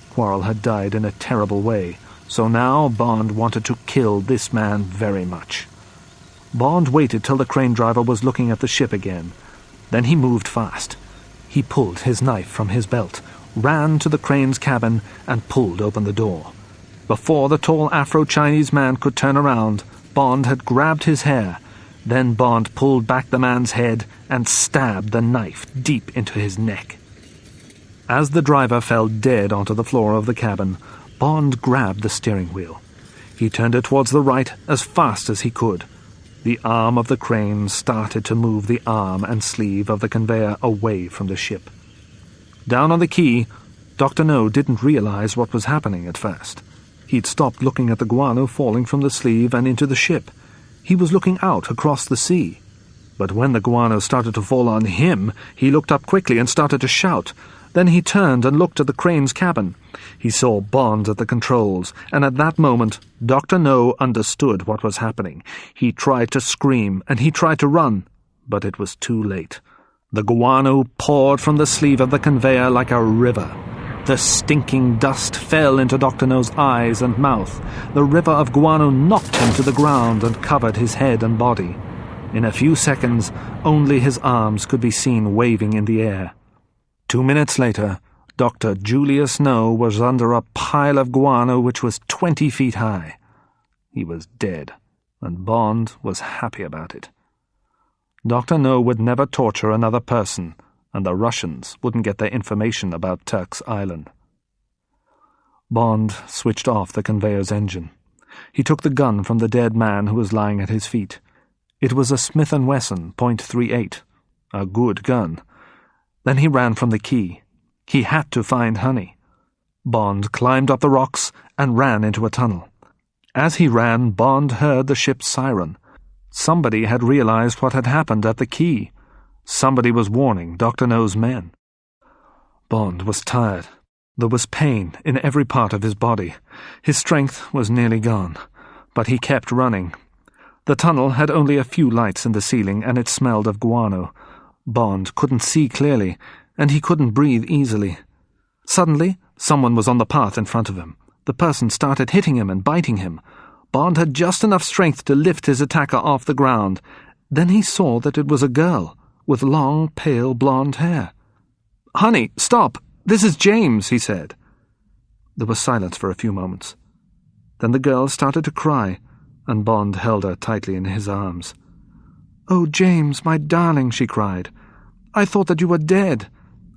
Quarrel had died in a terrible way, so now Bond wanted to kill this man very much. Bond waited till the crane driver was looking at the ship again. Then he moved fast. He pulled his knife from his belt, ran to the crane's cabin, and pulled open the door. Before the tall Afro-Chinese man could turn around, Bond had grabbed his hair. Then Bond pulled back the man's head and stabbed the knife deep into his neck. As the driver fell dead onto the floor of the cabin, Bond grabbed the steering wheel. He turned it towards the right as fast as he could. The arm of the crane started to move the arm and sleeve of the conveyor away from the ship. Down on the quay, Dr. No didn't realize what was happening at first. He'd stopped looking at the guano falling from the sleeve and into the ship. He was looking out across the sea. But when the guano started to fall on him, he looked up quickly and started to shout. Then he turned and looked at the crane's cabin. He saw Bond at the controls, and at that moment, Dr. No understood what was happening. He tried to scream, and he tried to run, but it was too late. The guano poured from the sleeve of the conveyor like a river. The stinking dust fell into Dr. No's eyes and mouth. The river of guano knocked him to the ground and covered his head and body. In a few seconds, only his arms could be seen waving in the air. 2 minutes later, Dr. Julius No was under a pile of guano which was 20 feet high. He was dead, and Bond was happy about it. Dr. No would never torture another person, and the Russians wouldn't get their information about Turk's Island. Bond switched off the conveyor's engine. He took the gun from the dead man who was lying at his feet. It was a Smith & Wesson .38, a good gun. Then he ran from the quay. He had to find Honey. Bond climbed up the rocks and ran into a tunnel. As he ran, Bond heard the ship's siren. Somebody had realized what had happened at the quay. Somebody was warning Dr. No's men. Bond was tired. There was pain in every part of his body. His strength was nearly gone, but he kept running. The tunnel had only a few lights in the ceiling, and it smelled of guano. Bond couldn't see clearly, and he couldn't breathe easily. Suddenly, someone was on the path in front of him. The person started hitting him and biting him. Bond had just enough strength to lift his attacker off the ground. Then he saw that it was a girl, with long, pale, blonde hair. "Honey, stop! This is James," he said. There was silence for a few moments. Then the girl started to cry, and Bond held her tightly in his arms. "Oh, James, my darling," she cried. "I thought that you were dead.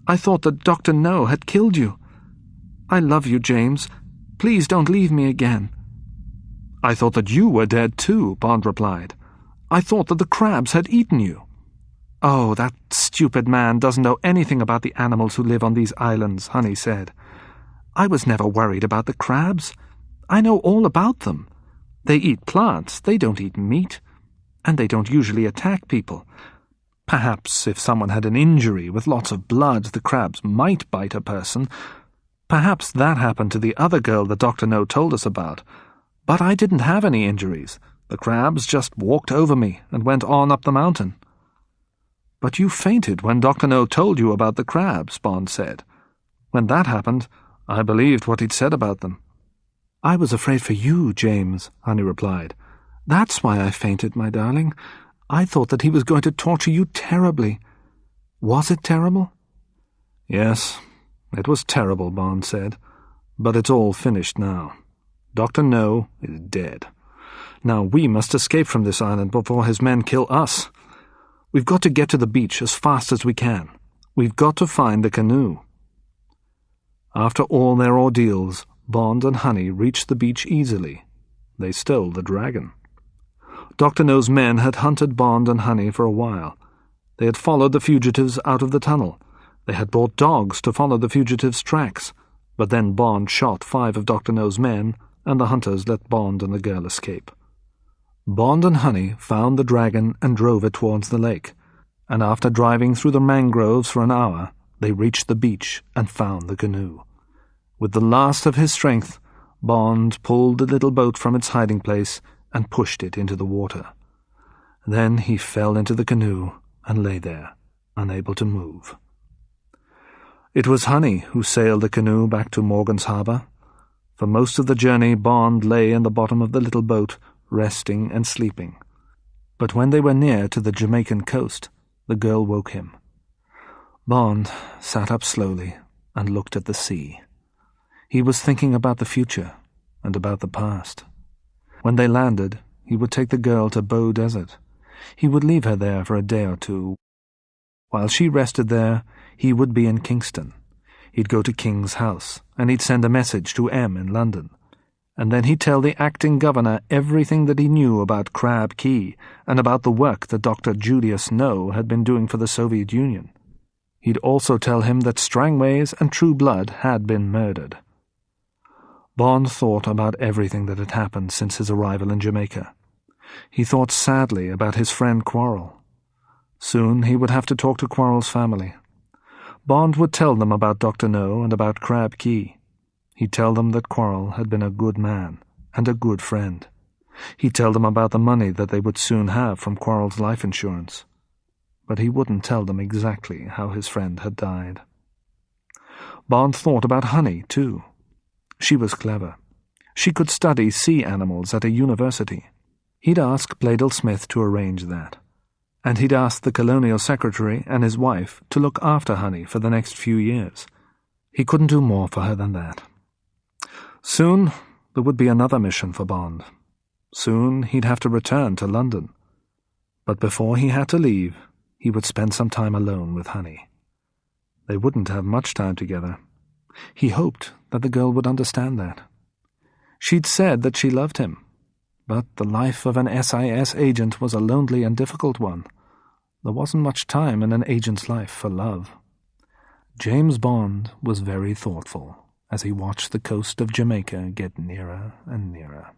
I thought that Dr. No had killed you. I love you, James. Please don't leave me again." "I thought that you were dead too," Bond replied. "I thought that the crabs had eaten you." "Oh, that stupid man doesn't know anything about the animals who live on these islands," Honey said. "I was never worried about the crabs. I know all about them. They eat plants, they don't eat meat, and they don't usually attack people. Perhaps if someone had an injury with lots of blood, the crabs might bite a person. Perhaps that happened to the other girl that Dr. No told us about. But I didn't have any injuries. The crabs just walked over me and went on up the mountain." "But you fainted when Dr. No told you about the crabs," Bond said. "When that happened, I believed what he'd said about them." "I was afraid for you, James," Honey replied. "That's why I fainted, my darling. I thought that he was going to torture you terribly. Was it terrible? Yes, it was terrible, Bond said. But it's all finished now. Dr. No is dead. Now we must escape from this island before his men kill us. We've got to get to the beach as fast as we can. We've got to find the canoe. After all their ordeals, Bond and Honey reached the beach easily. They stole the dragon. Dr. No's men had hunted Bond and Honey for a while. They had followed the fugitives out of the tunnel. They had brought dogs to follow the fugitives' tracks. But then Bond shot 5 of Dr. No's men, and the hunters let Bond and the girl escape. Bond and Honey found the dragon and drove it towards the lake, and after driving through the mangroves for an hour, they reached the beach and found the canoe. With the last of his strength, Bond pulled the little boat from its hiding place and pushed it into the water. Then he fell into the canoe and lay there, unable to move. It was Honey who sailed the canoe back to Morgan's Harbour. For most of the journey, Bond lay in the bottom of the little boat, resting and sleeping. But when they were near to the Jamaican coast, the girl woke him. Bond sat up slowly and looked at the sea. He was thinking about the future and about the past. When they landed, he would take the girl to Bow Desert. He would leave her there for a day or two. While she rested there, he would be in Kingston. He'd go to King's house, and he'd send a message to M in London. And then he'd tell the acting governor everything that he knew about Crab Key and about the work that Dr. Julius No had been doing for the Soviet Union. He'd also tell him that Strangways and True Blood had been murdered. Bond thought about everything that had happened since his arrival in Jamaica. He thought sadly about his friend Quarrel. Soon he would have to talk to Quarrel's family. Bond would tell them about Dr. No and about Crab Key. He'd tell them that Quarrel had been a good man and a good friend. He'd tell them about the money that they would soon have from Quarrel's life insurance. But he wouldn't tell them exactly how his friend had died. Bond thought about Honey, too. She was clever. She could study sea animals at a university. He'd ask Bladel Smith to arrange that. And he'd asked the colonial secretary and his wife to look after Honey for the next few years. He couldn't do more for her than that. Soon there would be another mission for Bond. Soon he'd have to return to London. But before he had to leave, he would spend some time alone with Honey. They wouldn't have much time together. He hoped that the girl would understand that. She'd said that she loved him. But the life of an SIS agent was a lonely and difficult one. There wasn't much time in an agent's life for love. James Bond was very thoughtful as he watched the coast of Jamaica get nearer and nearer.